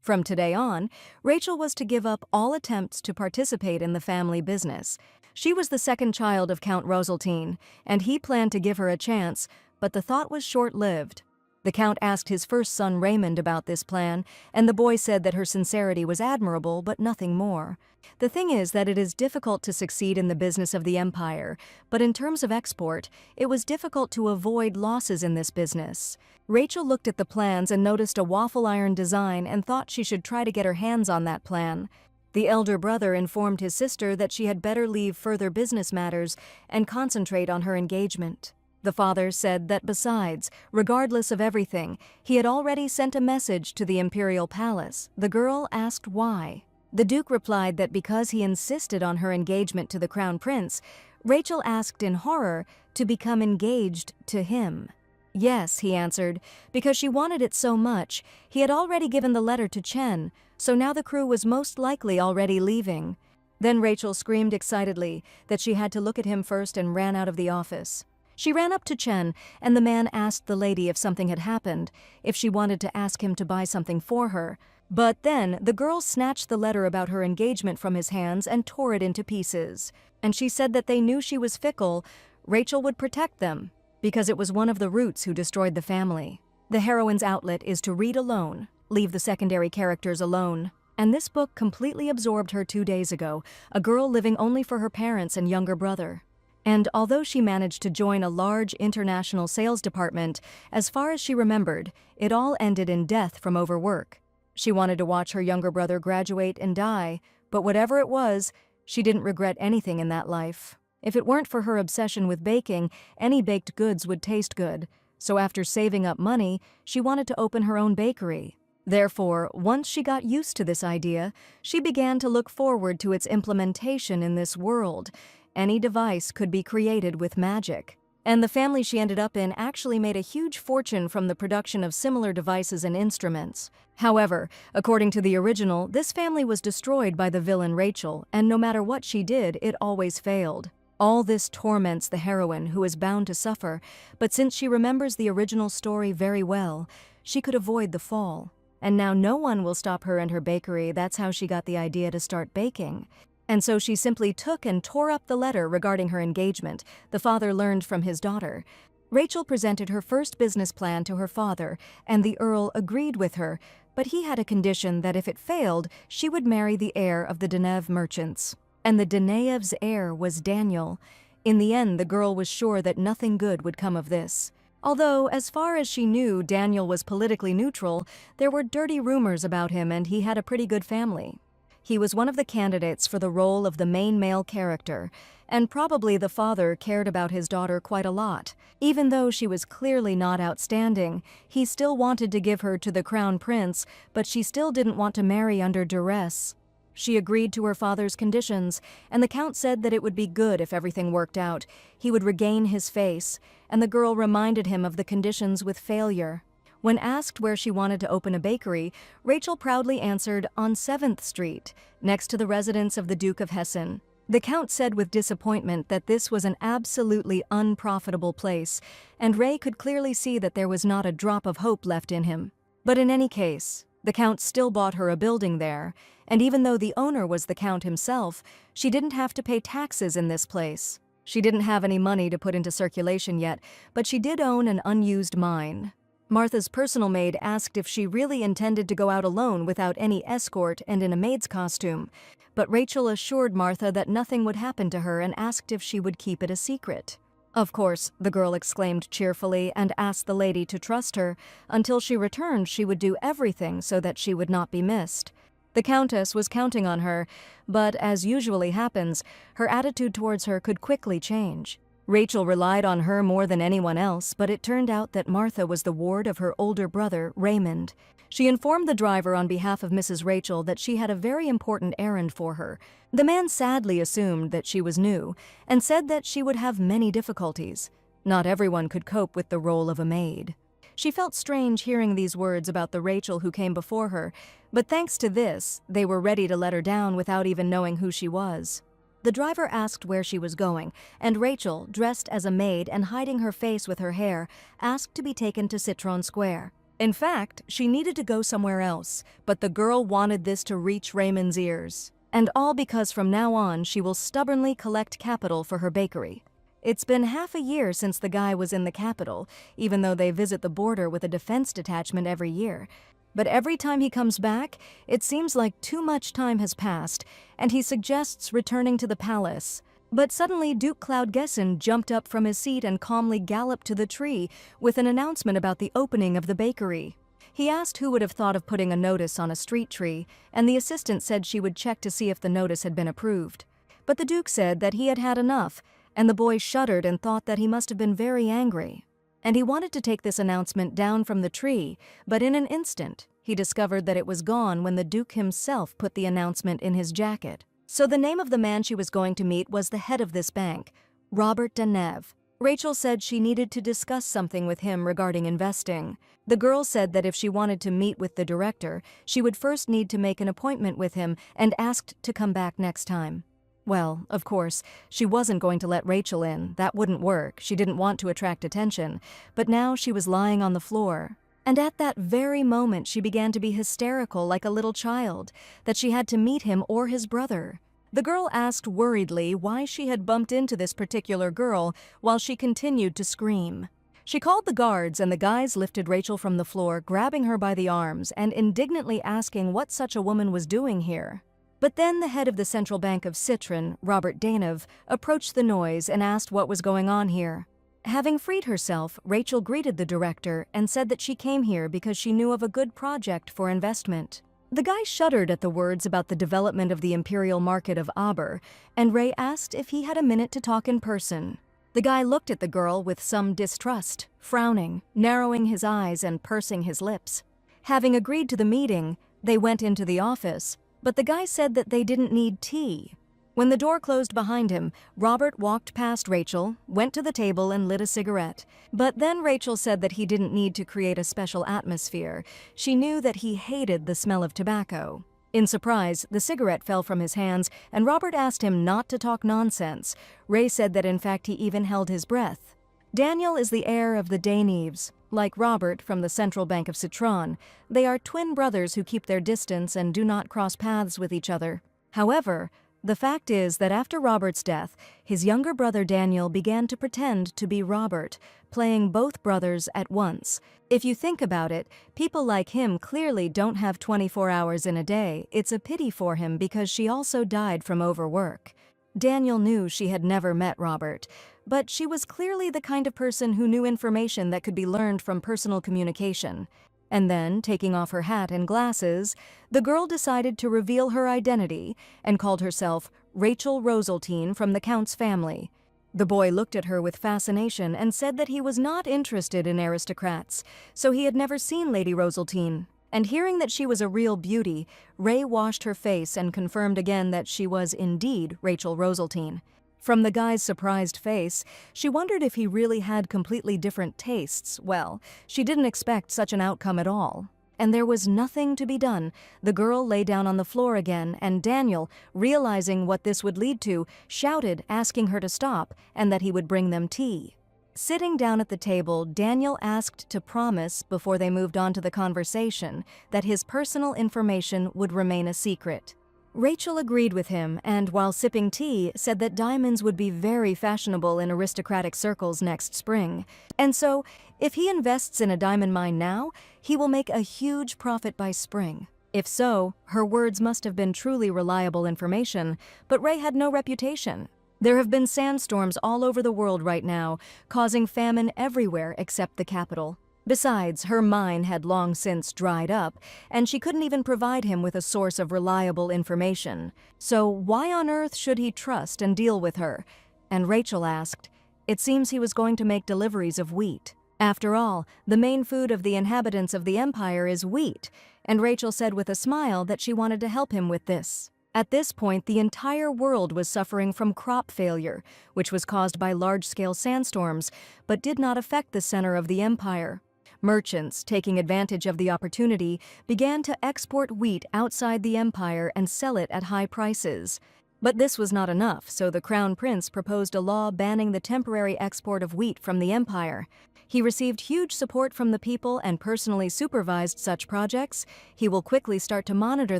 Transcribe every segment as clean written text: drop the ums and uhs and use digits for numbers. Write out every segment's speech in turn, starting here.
From today on, Rachel was to give up all attempts to participate in the family business. She was the second child of Count Rosaltine, and he planned to give her a chance, but the thought was short-lived. The Count asked his first son Raymond about this plan, and the boy said that her sincerity was admirable, but nothing more. The thing is that it is difficult to succeed in the business of the empire, but in terms of export, it was difficult to avoid losses in this business. Rachel looked at the plans and noticed a waffle iron design and thought she should try to get her hands on that plan. The elder brother informed his sister that she had better leave further business matters and concentrate on her engagement. The father said that besides, regardless of everything, he had already sent a message to the imperial palace. The girl asked why. The Duke replied that because he insisted on her engagement to the crown prince, Rachel asked in horror to become engaged to him. Yes, he answered, because she wanted it so much. He had already given the letter to Chen, so now the crew was most likely already leaving. Then Rachel screamed excitedly that she had to look at him first and ran out of the office. She ran up to Chen, and the man asked the lady if something had happened, if she wanted to ask him to buy something for her. But then the girl snatched the letter about her engagement from his hands and tore it into pieces. And she said that they knew she was fickle. Rachel would protect them, because it was one of the roots who destroyed the family. The heroine's outlet is to read alone, leave the secondary characters alone. And this book completely absorbed her 2 days ago, a girl living only for her parents and younger brother. And although she managed to join a large international sales department, as far as she remembered, it all ended in death from overwork. She wanted to watch her younger brother graduate and die, but whatever it was, she didn't regret anything in that life. If it weren't for her obsession with baking, any baked goods would taste good. So after saving up money, she wanted to open her own bakery. Therefore, once she got used to this idea, she began to look forward to its implementation in this world. Any device could be created with magic. And the family she ended up in actually made a huge fortune from the production of similar devices and instruments. However, according to the original, this family was destroyed by the villain Rachel, and no matter what she did, it always failed. All this torments the heroine, who is bound to suffer, but since she remembers the original story very well, she could avoid the fall. And now no one will stop her and her bakery. That's how she got the idea to start baking. And so she simply took and tore up the letter regarding her engagement the father learned from his daughter. Rachel presented her first business plan to her father, and the Earl agreed with her, but he had a condition that if it failed, she would marry the heir of the Denev merchants. And the Denev's heir was Daniel. In the end, the girl was sure that nothing good would come of this. Although, as far as she knew, Daniel was politically neutral, there were dirty rumors about him and he had a pretty good family. He was one of the candidates for the role of the main male character, and probably the father cared about his daughter quite a lot. Even though she was clearly not outstanding, he still wanted to give her to the crown prince, but she still didn't want to marry under duress. She agreed to her father's conditions, and the count said that it would be good if everything worked out. He would regain his face, and the girl reminded him of the conditions with failure. When asked where she wanted to open a bakery, Rachel proudly answered on 7th Street, next to the residence of the Duke of Hessen. The Count said with disappointment that this was an absolutely unprofitable place, and Ray could clearly see that there was not a drop of hope left in him. But in any case, the Count still bought her a building there, and even though the owner was the Count himself, she didn't have to pay taxes in this place. She didn't have any money to put into circulation yet, but she did own an unused mine. Martha's personal maid asked if she really intended to go out alone without any escort and in a maid's costume, but Rachel assured Martha that nothing would happen to her and asked if she would keep it a secret. Of course, the girl exclaimed cheerfully and asked the lady to trust her. Until she returned, she would do everything so that she would not be missed. The Countess was counting on her, but as usually happens, her attitude towards her could quickly change. Rachel relied on her more than anyone else, but it turned out that Martha was the ward of her older brother, Raymond. She informed the driver on behalf of Mrs. Rachel that she had a very important errand for her. The man sadly assumed that she was new and said that she would have many difficulties. Not everyone could cope with the role of a maid. She felt strange hearing these words about the Rachel who came before her, but thanks to this, they were ready to let her down without even knowing who she was. The driver asked where she was going, and Rachel, dressed as a maid and hiding her face with her hair, asked to be taken to Citron Square. In fact, she needed to go somewhere else, but the girl wanted this to reach Raymond's ears. And all because from now on she will stubbornly collect capital for her bakery. It's been half a year since the guy was in the capital, even though they visit the border with a defense detachment every year. But every time he comes back, it seems like too much time has passed, and he suggests returning to the palace. But suddenly Duke Cloudgessen jumped up from his seat and calmly galloped to the tree with an announcement about the opening of the bakery. He asked who would have thought of putting a notice on a street tree, and the assistant said she would check to see if the notice had been approved. But the Duke said that he had had enough, and the boy shuddered and thought that he must have been very angry. And he wanted to take this announcement down from the tree, but in an instant, he discovered that it was gone when the Duke himself put the announcement in his jacket. So the name of the man she was going to meet was the head of this bank, Robert Deneuve. Rachel said she needed to discuss something with him regarding investing. The girl said that if she wanted to meet with the director, she would first need to make an appointment with him and asked to come back next time. Well, of course, she wasn't going to let Rachel in. That wouldn't work. She didn't want to attract attention. But now she was lying on the floor. And at that very moment she began to be hysterical like a little child, that she had to meet him or his brother. The girl asked worriedly why she had bumped into this particular girl while she continued to scream. She called the guards and the guys lifted Rachel from the floor, grabbing her by the arms and indignantly asking what such a woman was doing here. But then the head of the Central Bank of Citron, Robert Deneuve, approached the noise and asked what was going on here. Having freed herself, Rachel greeted the director and said that she came here because she knew of a good project for investment. The guy shuddered at the words about the development of the imperial market of Aber, and Ray asked if he had a minute to talk in person. The guy looked at the girl with some distrust, frowning, narrowing his eyes and pursing his lips. Having agreed to the meeting, they went into the office, but the guy said that they didn't need tea. When the door closed behind him, Robert walked past Rachel, went to the table and lit a cigarette. But then Rachel said that he didn't need to create a special atmosphere. She knew that he hated the smell of tobacco. In surprise, the cigarette fell from his hands, and Robert asked him not to talk nonsense. Ray said that in fact he even held his breath. Daniel is the heir of the Deneuves. Like Robert from the Central Bank of Citron, they are twin brothers who keep their distance and do not cross paths with each other. However, the fact is that after Robert's death, his younger brother Daniel began to pretend to be Robert, playing both brothers at once. If you think about it, people like him clearly don't have 24 hours in a day. It's a pity for him because she also died from overwork. Daniel knew she had never met Robert, but she was clearly the kind of person who knew information that could be learned from personal communication. And then, taking off her hat and glasses, the girl decided to reveal her identity and called herself Rachel Roseltine from the Count's family. The boy looked at her with fascination and said that he was not interested in aristocrats, so he had never seen Lady Roseltine. And hearing that she was a real beauty, Ray washed her face and confirmed again that she was indeed Rachel Roseltine. From the guy's surprised face, she wondered if he really had completely different tastes. Well, she didn't expect such an outcome at all. And there was nothing to be done. The girl lay down on the floor again, and Daniel, realizing what this would lead to, shouted, asking her to stop, and that he would bring them tea. Sitting down at the table, Daniel asked to promise, before they moved on to the conversation, that his personal information would remain a secret. Rachel agreed with him and, while sipping tea, said that diamonds would be very fashionable in aristocratic circles next spring. And so, if he invests in a diamond mine now, he will make a huge profit by spring. If so, her words must have been truly reliable information, but Ray had no reputation. There have been sandstorms all over the world right now, causing famine everywhere except the capital. Besides, her mine had long since dried up, and she couldn't even provide him with a source of reliable information. So why on earth should he trust and deal with her? And Rachel asked, it seems he was going to make deliveries of wheat. After all, the main food of the inhabitants of the empire is wheat, and Rachel said with a smile that she wanted to help him with this. At this point, the entire world was suffering from crop failure, which was caused by large-scale sandstorms, but did not affect the center of the empire. Merchants, taking advantage of the opportunity, began to export wheat outside the empire and sell it at high prices. But this was not enough, so the crown prince proposed a law banning the temporary export of wheat from the empire. He received huge support from the people and personally supervised such projects. He will quickly start to monitor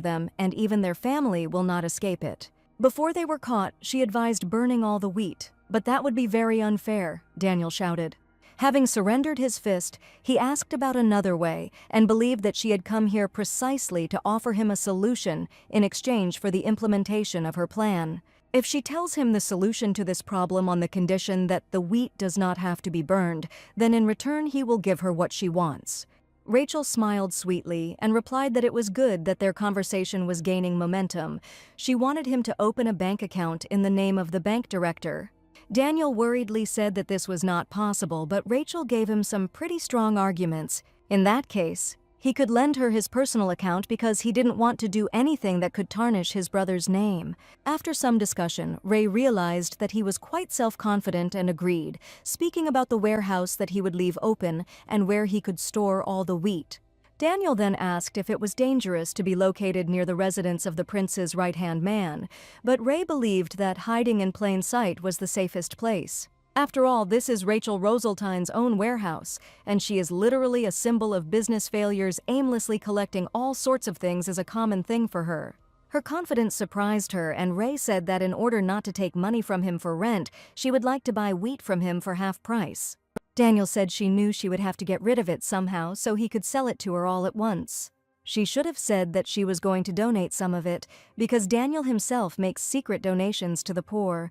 them, and even their family will not escape it. Before they were caught, she advised burning all the wheat. But that would be very unfair, Daniel shouted. Having surrendered his fist, he asked about another way and believed that she had come here precisely to offer him a solution in exchange for the implementation of her plan. If she tells him the solution to this problem on the condition that the wheat does not have to be burned, then in return he will give her what she wants. Rachel smiled sweetly and replied that it was good that their conversation was gaining momentum. She wanted him to open a bank account in the name of the bank director. Daniel worriedly said that this was not possible, but Rachel gave him some pretty strong arguments. In that case, he could lend her his personal account because he didn't want to do anything that could tarnish his brother's name. After some discussion, Ray realized that he was quite self-confident and agreed, speaking about the warehouse that he would leave open and where he could store all the wheat. Daniel then asked if it was dangerous to be located near the residence of the prince's right-hand man, but Ray believed that hiding in plain sight was the safest place. After all, this is Rachel Roseltine's own warehouse, and she is literally a symbol of business failures. Aimlessly collecting all sorts of things is a common thing for her. Her confidence surprised her, and Ray said that in order not to take money from him for rent, she would like to buy wheat from him for half price. Daniel said she knew she would have to get rid of it somehow so he could sell it to her all at once. She should have said that she was going to donate some of it, because Daniel himself makes secret donations to the poor.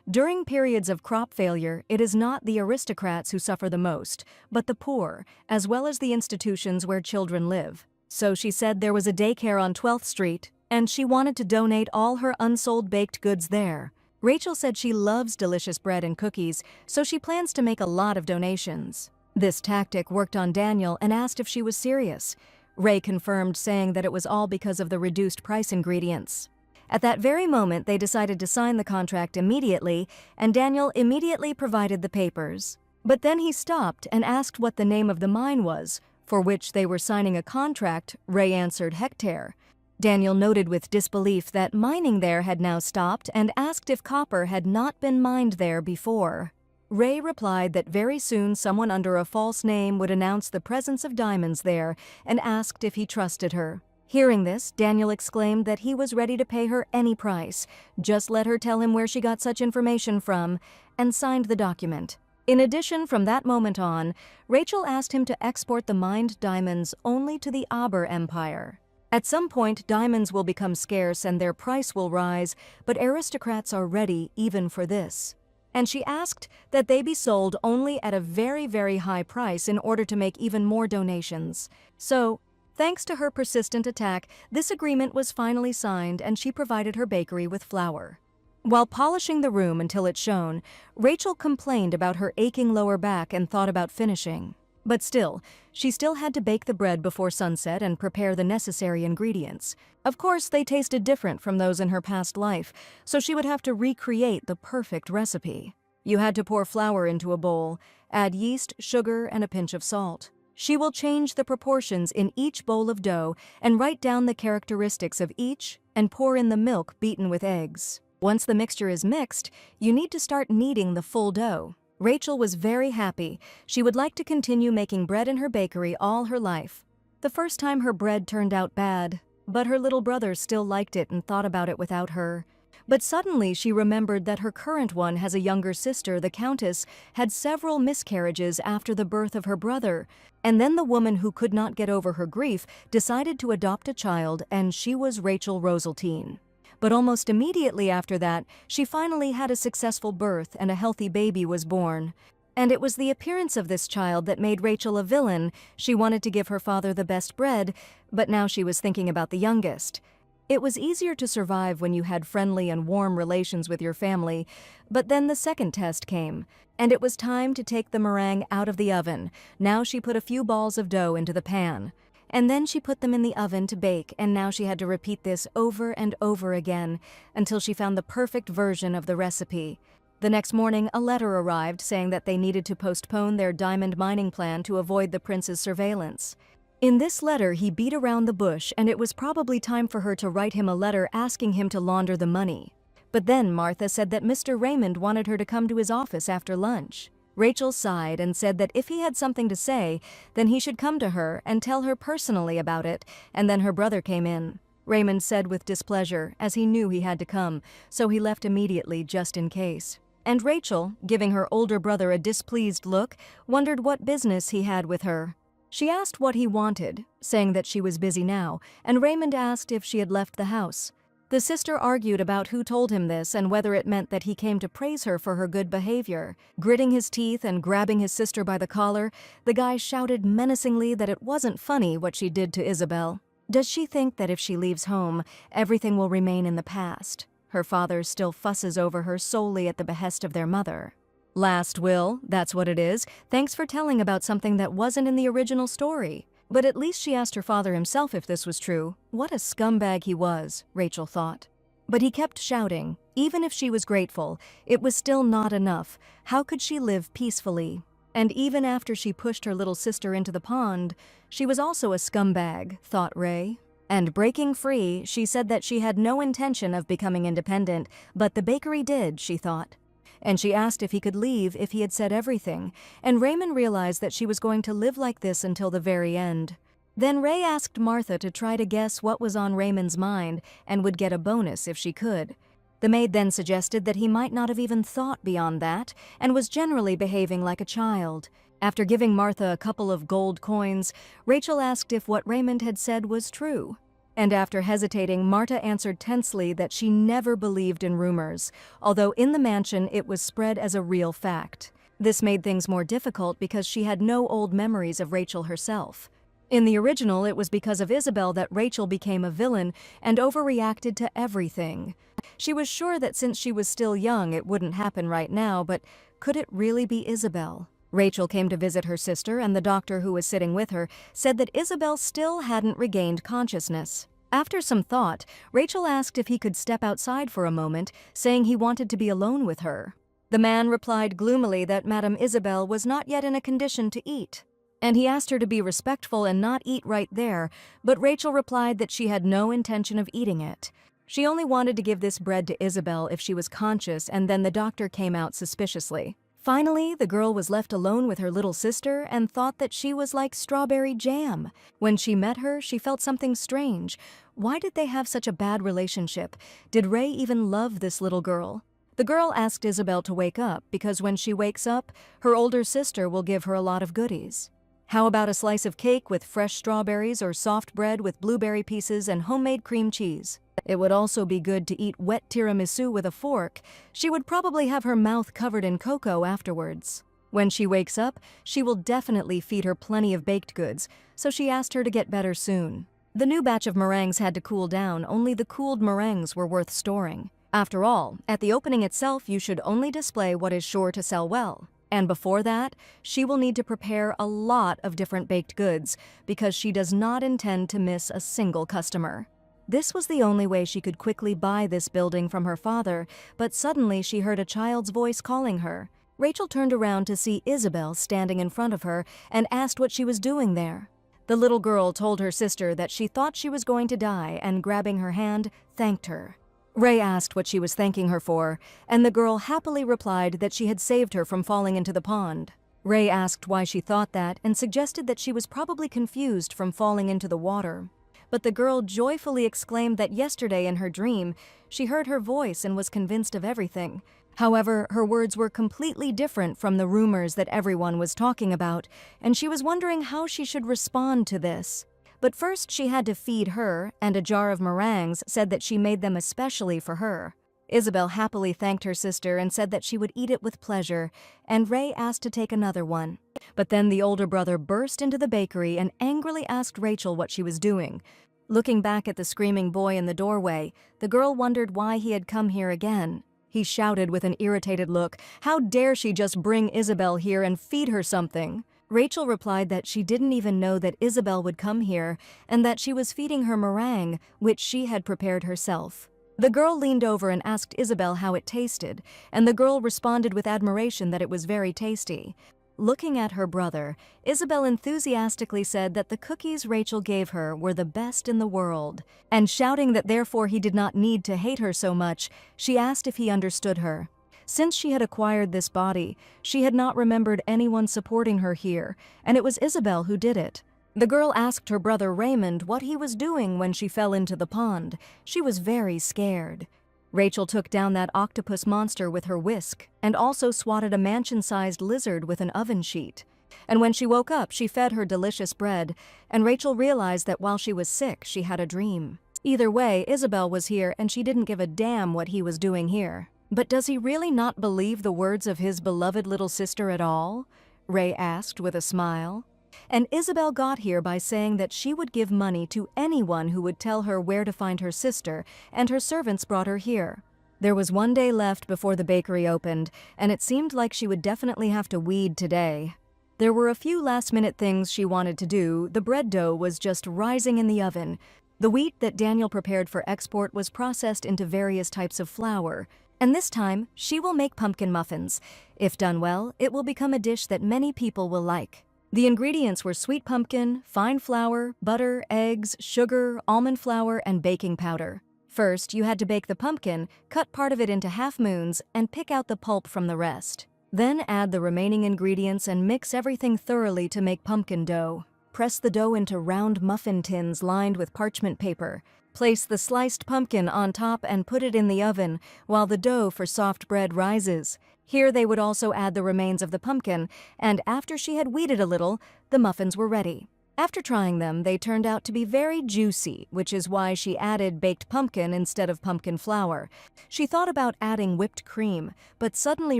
During periods of crop failure, it is not the aristocrats who suffer the most, but the poor, as well as the institutions where children live. So she said there was a daycare on 12th Street, and she wanted to donate all her unsold baked goods there. Rachel said she loves delicious bread and cookies, so she plans to make a lot of donations. This tactic worked on Daniel and asked if she was serious. Ray confirmed, saying that it was all because of the reduced price ingredients. At that very moment, they decided to sign the contract immediately, and Daniel immediately provided the papers. But then he stopped and asked what the name of the mine was, for which they were signing a contract. Ray answered Hectare. Daniel noted with disbelief that mining there had now stopped and asked if copper had not been mined there before. Ray replied that very soon someone under a false name would announce the presence of diamonds there and asked if he trusted her. Hearing this, Daniel exclaimed that he was ready to pay her any price, just let her tell him where she got such information from, and signed the document. In addition, from that moment on, Rachel asked him to export the mined diamonds only to the Aber Empire. At some point, diamonds will become scarce and their price will rise, but aristocrats are ready even for this. And she asked that they be sold only at a very, very high price in order to make even more donations. So, thanks to her persistent attack, this agreement was finally signed, and she provided her bakery with flour. While polishing the room until it shone, Rachel complained about her aching lower back and thought about finishing. But still, she still had to bake the bread before sunset and prepare the necessary ingredients. Of course, they tasted different from those in her past life, so she would have to recreate the perfect recipe. You had to pour flour into a bowl, add yeast, sugar, and a pinch of salt. She will change the proportions in each bowl of dough and write down the characteristics of each and pour in the milk beaten with eggs. Once the mixture is mixed, you need to start kneading the full dough. Rachel was very happy. She would like to continue making bread in her bakery all her life. The first time her bread turned out bad, but her little brother still liked it and thought about it without her. But suddenly she remembered that her current one has a younger sister, the Countess, had several miscarriages after the birth of her brother, and then the woman who could not get over her grief decided to adopt a child, and she was Rachel Roseltine. But almost immediately after that, she finally had a successful birth and a healthy baby was born. And it was the appearance of this child that made Rachel a villain. She wanted to give her father the best bread, but now she was thinking about the youngest. It was easier to survive when you had friendly and warm relations with your family, but then the second test came, and it was time to take the meringue out of the oven. Now she put a few balls of dough into the pan. And then she put them in the oven to bake, and now she had to repeat this over and over again until she found the perfect version of the recipe. The next morning, a letter arrived saying that they needed to postpone their diamond mining plan to avoid the prince's surveillance. In this letter, he beat around the bush, and it was probably time for her to write him a letter asking him to launder the money. But then Martha said that Mr. Raymond wanted her to come to his office after lunch. Rachel sighed and said that if he had something to say, then he should come to her and tell her personally about it, and then her brother came in. Raymond said with displeasure, as he knew he had to come, so he left immediately just in case. And Rachel, giving her older brother a displeased look, wondered what business he had with her. She asked what he wanted, saying that she was busy now, and Raymond asked if she had left the house. The sister argued about who told him this and whether it meant that he came to praise her for her good behavior. Gritting his teeth and grabbing his sister by the collar, the guy shouted menacingly that it wasn't funny what she did to Isabel. Does she think that if she leaves home, everything will remain in the past? Her father still fusses over her solely at the behest of their mother. Last will, that's what it is. Thanks for telling about something that wasn't in the original story. But at least she asked her father himself if this was true. What a scumbag he was, Rachel thought. But he kept shouting. Even if she was grateful, it was still not enough. How could she live peacefully? And even after she pushed her little sister into the pond, she was also a scumbag, thought Ray. And breaking free, she said that she had no intention of becoming independent, but the bakery did, she thought. And she asked if he could leave if he had said everything, and Raymond realized that she was going to live like this until the very end. Then Ray asked Martha to try to guess what was on Raymond's mind and would get a bonus if she could. The maid then suggested that he might not have even thought beyond that and was generally behaving like a child. After giving Martha a couple of gold coins, Rachel asked if what Raymond had said was true. And after hesitating, Marta answered tensely that she never believed in rumors, although in the mansion it was spread as a real fact. This made things more difficult because she had no old memories of Rachel herself. In the original, it was because of Isabel that Rachel became a villain and overreacted to everything. She was sure that since she was still young, it wouldn't happen right now, but could it really be Isabel? Rachel came to visit her sister, and the doctor who was sitting with her said that Isabel still hadn't regained consciousness. After some thought, Rachel asked if he could step outside for a moment, saying he wanted to be alone with her. The man replied gloomily that Madame Isabel was not yet in a condition to eat, and he asked her to be respectful and not eat right there, but Rachel replied that she had no intention of eating it. She only wanted to give this bread to Isabel if she was conscious, and then the doctor came out suspiciously. Finally, the girl was left alone with her little sister and thought that she was like strawberry jam. When she met her, she felt something strange. Why did they have such a bad relationship? Did Ray even love this little girl? The girl asked Isabel to wake up because when she wakes up, her older sister will give her a lot of goodies. How about a slice of cake with fresh strawberries or soft bread with blueberry pieces and homemade cream cheese? It would also be good to eat wet tiramisu with a fork. She would probably have her mouth covered in cocoa afterwards. When she wakes up, she will definitely feed her plenty of baked goods, so she asked her to get better soon. The new batch of meringues had to cool down, only the cooled meringues were worth storing. After all, at the opening itself, you should only display what is sure to sell well. And before that, she will need to prepare a lot of different baked goods because she does not intend to miss a single customer. This was the only way she could quickly buy this building from her father, but suddenly she heard a child's voice calling her. Rachel turned around to see Isabel standing in front of her and asked what she was doing there. The little girl told her sister that she thought she was going to die and, grabbing her hand, thanked her. Ray asked what she was thanking her for, and the girl happily replied that she had saved her from falling into the pond. Ray asked why she thought that and suggested that she was probably confused from falling into the water. But the girl joyfully exclaimed that yesterday in her dream, she heard her voice and was convinced of everything. However, her words were completely different from the rumors that everyone was talking about, and she was wondering how she should respond to this. But first she had to feed her, and a jar of meringues said that she made them especially for her. Isabel happily thanked her sister and said that she would eat it with pleasure, and Ray asked to take another one. But then the older brother burst into the bakery and angrily asked Rachel what she was doing. Looking back at the screaming boy in the doorway, the girl wondered why he had come here again. He shouted with an irritated look, "How dare she just bring Isabel here and feed her something?" Rachel replied that she didn't even know that Isabel would come here and that she was feeding her meringue, which she had prepared herself. The girl leaned over and asked Isabel how it tasted, and the girl responded with admiration that it was very tasty. looking at her brother, Isabel enthusiastically said that the cookies Rachel gave her were the best in the world, and shouting that therefore he did not need to hate her so much, she asked if he understood her. Since she had acquired this body, she had not remembered anyone supporting her here, and it was Isabel who did it. The girl asked her brother Raymond what he was doing when she fell into the pond. She was very scared. Rachel took down that octopus monster with her whisk and also swatted a mansion-sized lizard with an oven sheet. And when she woke up, she fed her delicious bread, and Rachel realized that while she was sick, she had a dream. Either way, Isabel was here and she didn't give a damn what he was doing here. But does he really not believe the words of his beloved little sister at all? Ray asked with a smile. And Isabel got here by saying that she would give money to anyone who would tell her where to find her sister, and her servants brought her here. There was one day left before the bakery opened, and it seemed like she would definitely have to weed today. There were a few last-minute things she wanted to do. The bread dough was just rising in the oven. The wheat that Daniel prepared for export was processed into various types of flour, and this time she will make pumpkin muffins. If done well, it will become a dish that many people will like. The ingredients were sweet pumpkin, fine flour, butter, eggs, sugar, almond flour, and baking powder. First, you had to bake the pumpkin, cut part of it into half moons, and pick out the pulp from the rest. Then add the remaining ingredients and mix everything thoroughly to make pumpkin dough. Press the dough into round muffin tins lined with parchment paper. Place the sliced pumpkin on top and put it in the oven while the dough for soft bread rises. Here they would also add the remains of the pumpkin, and after she had weeded a little, the muffins were ready. After trying them, they turned out to be very juicy, which is why she added baked pumpkin instead of pumpkin flour. She thought about adding whipped cream, but suddenly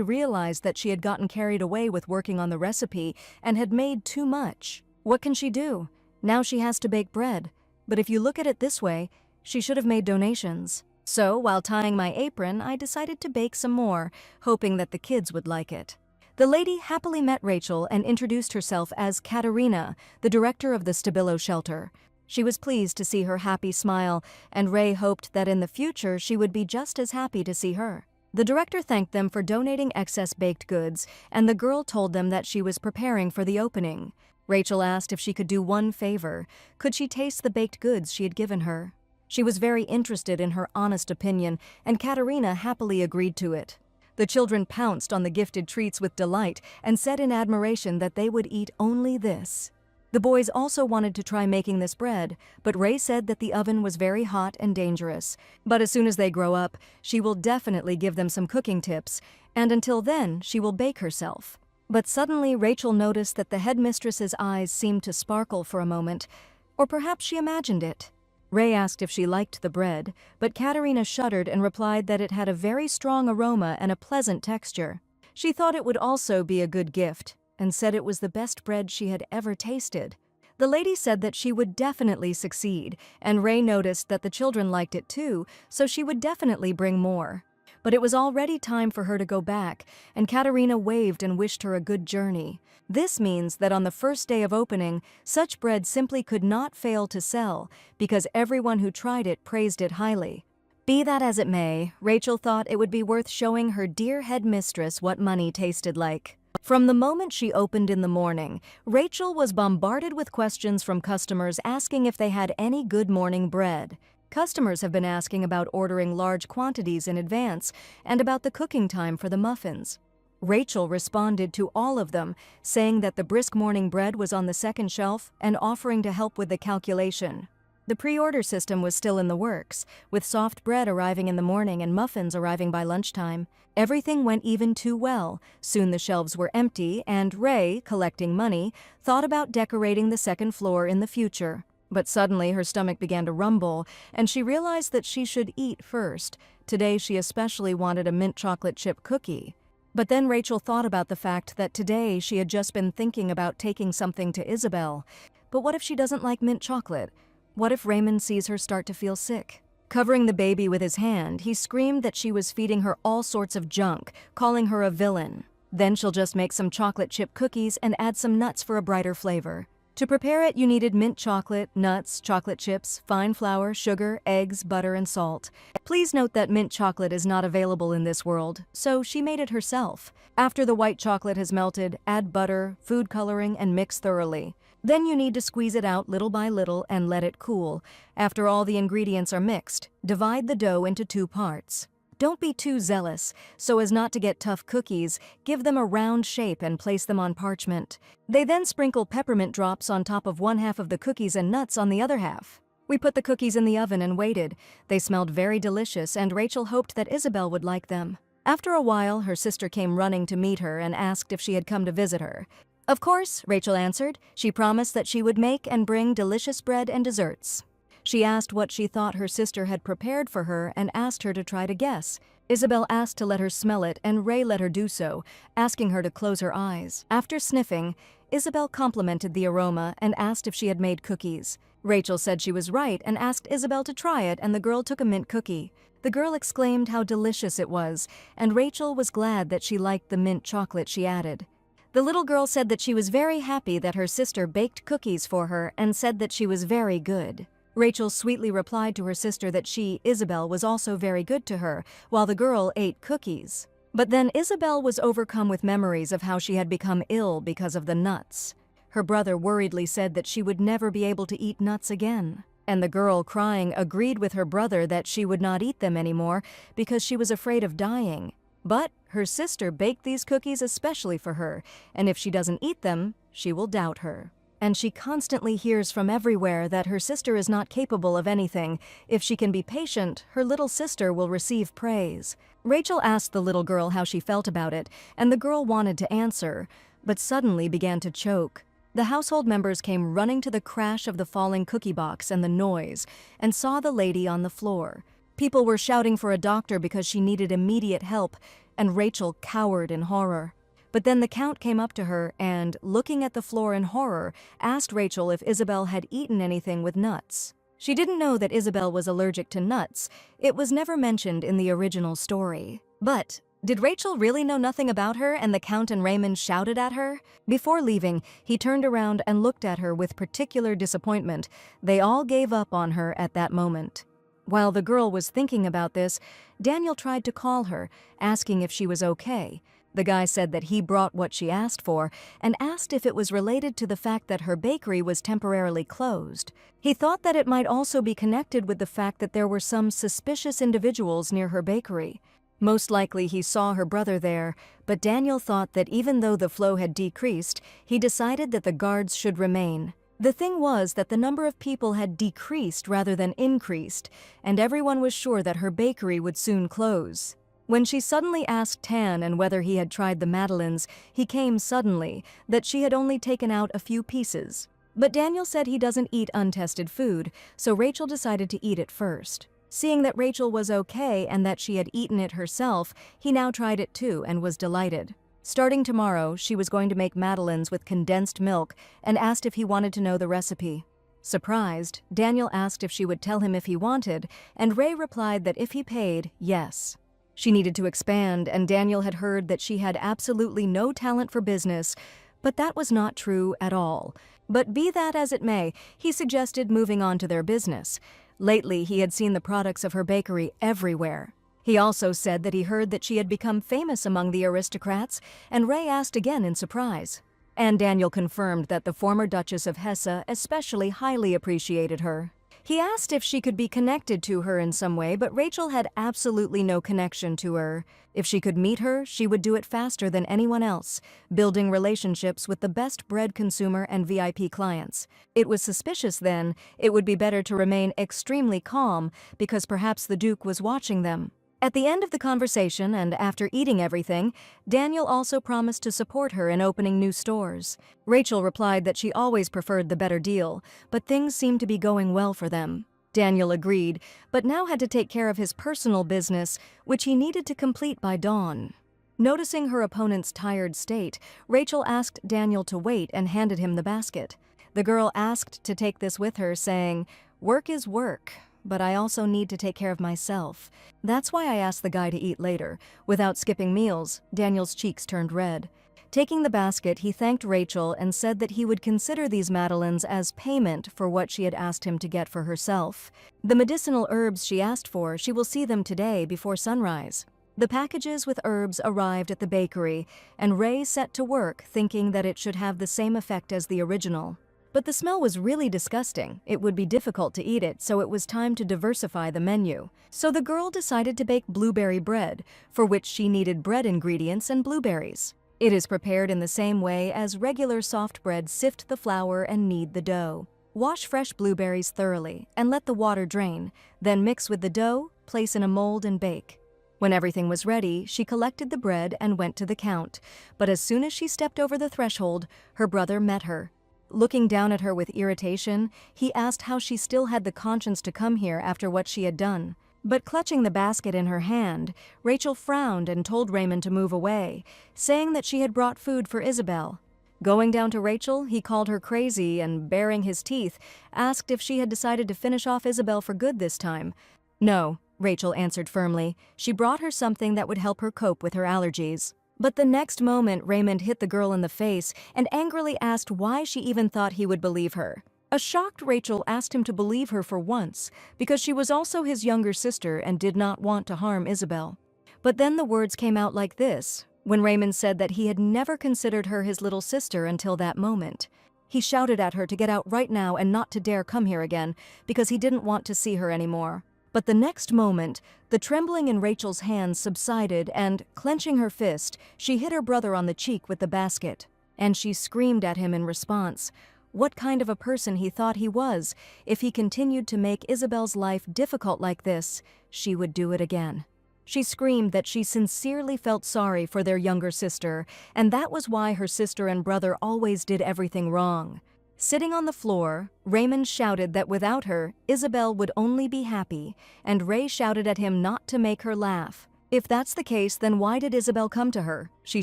realized that she had gotten carried away with working on the recipe and had made too much. What can she do? Now she has to bake bread. But if you look at it this way, she should have made donations. So, while tying my apron, I decided to bake some more, hoping that the kids would like it. The lady happily met Rachel and introduced herself as Katerina, the director of the Stabilo shelter. She was pleased to see her happy smile, and Ray hoped that in the future she would be just as happy to see her. The director thanked them for donating excess baked goods, and the girl told them that she was preparing for the opening. Rachel asked if she could do one favor. Could she taste the baked goods she had given her? She was very interested in her honest opinion, and Katerina happily agreed to it. The children pounced on the gifted treats with delight and said in admiration that they would eat only this. The boys also wanted to try making this bread, but Ray said that the oven was very hot and dangerous. But as soon as they grow up, she will definitely give them some cooking tips, and until then, she will bake herself. But suddenly Rachel noticed that the headmistress's eyes seemed to sparkle for a moment, or perhaps she imagined it. Ray asked if she liked the bread, but Katerina shuddered and replied that it had a very strong aroma and a pleasant texture. She thought it would also be a good gift, and said it was the best bread she had ever tasted. The lady said that she would definitely succeed, and Ray noticed that the children liked it too, so she would definitely bring more. But it was already time for her to go back, and Katerina waved and wished her a good journey. This means that on the first day of opening, such bread simply could not fail to sell, because everyone who tried it praised it highly. Be that as it may, Rachel thought it would be worth showing her dear headmistress what money tasted like. From the moment she opened in the morning, Rachel was bombarded with questions from customers asking if they had any good morning bread. Customers have been asking about ordering large quantities in advance and about the cooking time for the muffins. Rachel responded to all of them, saying that the brisk morning bread was on the second shelf and offering to help with the calculation. The pre-order system was still in the works, with soft bread arriving in the morning and muffins arriving by lunchtime. Everything went even too well. Soon the shelves were empty, and Ray, collecting money, thought about decorating the second floor in the future. But suddenly her stomach began to rumble, and she realized that she should eat first. Today she especially wanted a mint chocolate chip cookie. But then Rachel thought about the fact that today she had just been thinking about taking something to Isabel. But what if she doesn't like mint chocolate? What if Raymond sees her start to feel sick? Covering the baby with his hand, he screamed that she was feeding her all sorts of junk, calling her a villain. Then she'll just make some chocolate chip cookies and add some nuts for a brighter flavor. To prepare it, you needed mint chocolate, nuts, chocolate chips, fine flour, sugar, eggs, butter, and salt. Please note that mint chocolate is not available in this world, so she made it herself. After the white chocolate has melted, add butter, food coloring, and mix thoroughly. Then you need to squeeze it out little by little and let it cool. After all the ingredients are mixed, divide the dough into 2 parts. Don't be too zealous. So as not to get tough cookies, give them a round shape and place them on parchment. They then sprinkle peppermint drops on top of 1/2 of the cookies and nuts on the other half. We put the cookies in the oven and waited. They smelled very delicious, and Rachel hoped that Isabel would like them. After a while, her sister came running to meet her and asked if she had come to visit her. Of course, Rachel answered. She promised that she would make and bring delicious bread and desserts. She asked what she thought her sister had prepared for her and asked her to try to guess. Isabel asked to let her smell it, and Ray let her do so, asking her to close her eyes. After sniffing, Isabel complimented the aroma and asked if she had made cookies. Rachel said she was right and asked Isabel to try it, and the girl took a mint cookie. The girl exclaimed how delicious it was, and Rachel was glad that she liked the mint chocolate she added. The little girl said that she was very happy that her sister baked cookies for her and said that she was very good. Rachel sweetly replied to her sister that she, Isabel, was also very good to her, while the girl ate cookies. But then Isabel was overcome with memories of how she had become ill because of the nuts. Her brother worriedly said that she would never be able to eat nuts again. And the girl, crying, agreed with her brother that she would not eat them anymore because she was afraid of dying. But her sister baked these cookies especially for her, and if she doesn't eat them, she will doubt her. And she constantly hears from everywhere that her sister is not capable of anything. If she can be patient, her little sister will receive praise. Rachel asked the little girl how she felt about it, and the girl wanted to answer, but suddenly began to choke. The household members came running to the crash of the falling cookie box and the noise, and saw the lady on the floor. People were shouting for a doctor because she needed immediate help, and Rachel cowered in horror. But then the Count came up to her and, looking at the floor in horror, asked Rachel if Isabel had eaten anything with nuts. She didn't know that Isabel was allergic to nuts. It was never mentioned in the original story. But did Rachel really know nothing about her, and the Count and Raymond shouted at her? Before leaving, he turned around and looked at her with particular disappointment. They all gave up on her at that moment. While the girl was thinking about this, Daniel tried to call her, asking if she was okay. The guy said that he brought what she asked for and asked if it was related to the fact that her bakery was temporarily closed. He thought that it might also be connected with the fact that there were some suspicious individuals near her bakery. Most likely he saw her brother there, but Daniel thought that even though the flow had decreased, he decided that the guards should remain. The thing was that the number of people had decreased rather than increased, and everyone was sure that her bakery would soon close. When she suddenly asked Tan and whether he had tried the madeleines, he came suddenly, that she had only taken out a few pieces. But Daniel said he doesn't eat untested food, so Rachel decided to eat it first. Seeing that Rachel was okay and that she had eaten it herself, he now tried it too and was delighted. Starting tomorrow, she was going to make madeleines with condensed milk and asked if he wanted to know the recipe. Surprised, Daniel asked if she would tell him if he wanted, and Ray replied that if he paid, yes. She needed to expand, and Daniel had heard that she had absolutely no talent for business, but that was not true at all. But be that as it may, he suggested moving on to their business. Lately, he had seen the products of her bakery everywhere. He also said that he heard that she had become famous among the aristocrats, and Ray asked again in surprise. And Daniel confirmed that the former Duchess of Hesse especially highly appreciated her. He asked if she could be connected to her in some way, but Rachel had absolutely no connection to her. If she could meet her, she would do it faster than anyone else, building relationships with the best bread consumer and VIP clients. It was suspicious then. It would be better to remain extremely calm because perhaps the Duke was watching them. At the end of the conversation and after eating everything, Daniel also promised to support her in opening new stores. Rachel replied that she always preferred the better deal, but things seemed to be going well for them. Daniel agreed, but now had to take care of his personal business, which he needed to complete by dawn. Noticing her opponent's tired state, Rachel asked Daniel to wait and handed him the basket. The girl asked to take this with her, saying, "Work is work, but I also need to take care of myself. That's why I asked the guy to eat later." Without skipping meals, Daniel's cheeks turned red. Taking the basket, he thanked Rachel and said that he would consider these madeleines as payment for what she had asked him to get for herself. The medicinal herbs she asked for, she will see them today before sunrise. The packages with herbs arrived at the bakery, and Ray set to work thinking that it should have the same effect as the original. But the smell was really disgusting. It would be difficult to eat it, so it was time to diversify the menu. So the girl decided to bake blueberry bread, for which she needed bread ingredients and blueberries. It is prepared in the same way as regular soft bread. Sift the flour and knead the dough. Wash fresh blueberries thoroughly and let the water drain. Then mix with the dough, place in a mold and bake. When everything was ready, she collected the bread and went to the count. But as soon as she stepped over the threshold, her brother met her. Looking down at her with irritation, he asked how she still had the conscience to come here after what she had done. But clutching the basket in her hand, Rachel frowned and told Raymond to move away, saying that she had brought food for Isabel. Going down to Rachel, he called her crazy and, baring his teeth, asked if she had decided to finish off Isabel for good this time. No, Rachel answered firmly. She brought her something that would help her cope with her allergies. But the next moment, Raymond hit the girl in the face and angrily asked why she even thought he would believe her. A shocked Rachel asked him to believe her for once, because she was also his younger sister and did not want to harm Isabel. But then the words came out like this, when Raymond said that he had never considered her his little sister until that moment. He shouted at her to get out right now and not to dare come here again, because he didn't want to see her anymore. But the next moment, the trembling in Rachel's hands subsided and, clenching her fist, she hit her brother on the cheek with the basket. And she screamed at him in response. What kind of a person he thought he was. If he continued to make Isabel's life difficult like this, she would do it again. She screamed that she sincerely felt sorry for their younger sister, and that was why her sister and brother always did everything wrong. Sitting on the floor, Raymond shouted that without her, Isabel would only be happy, and Ray shouted at him not to make her laugh. If that's the case, then why did Isabel come to her? She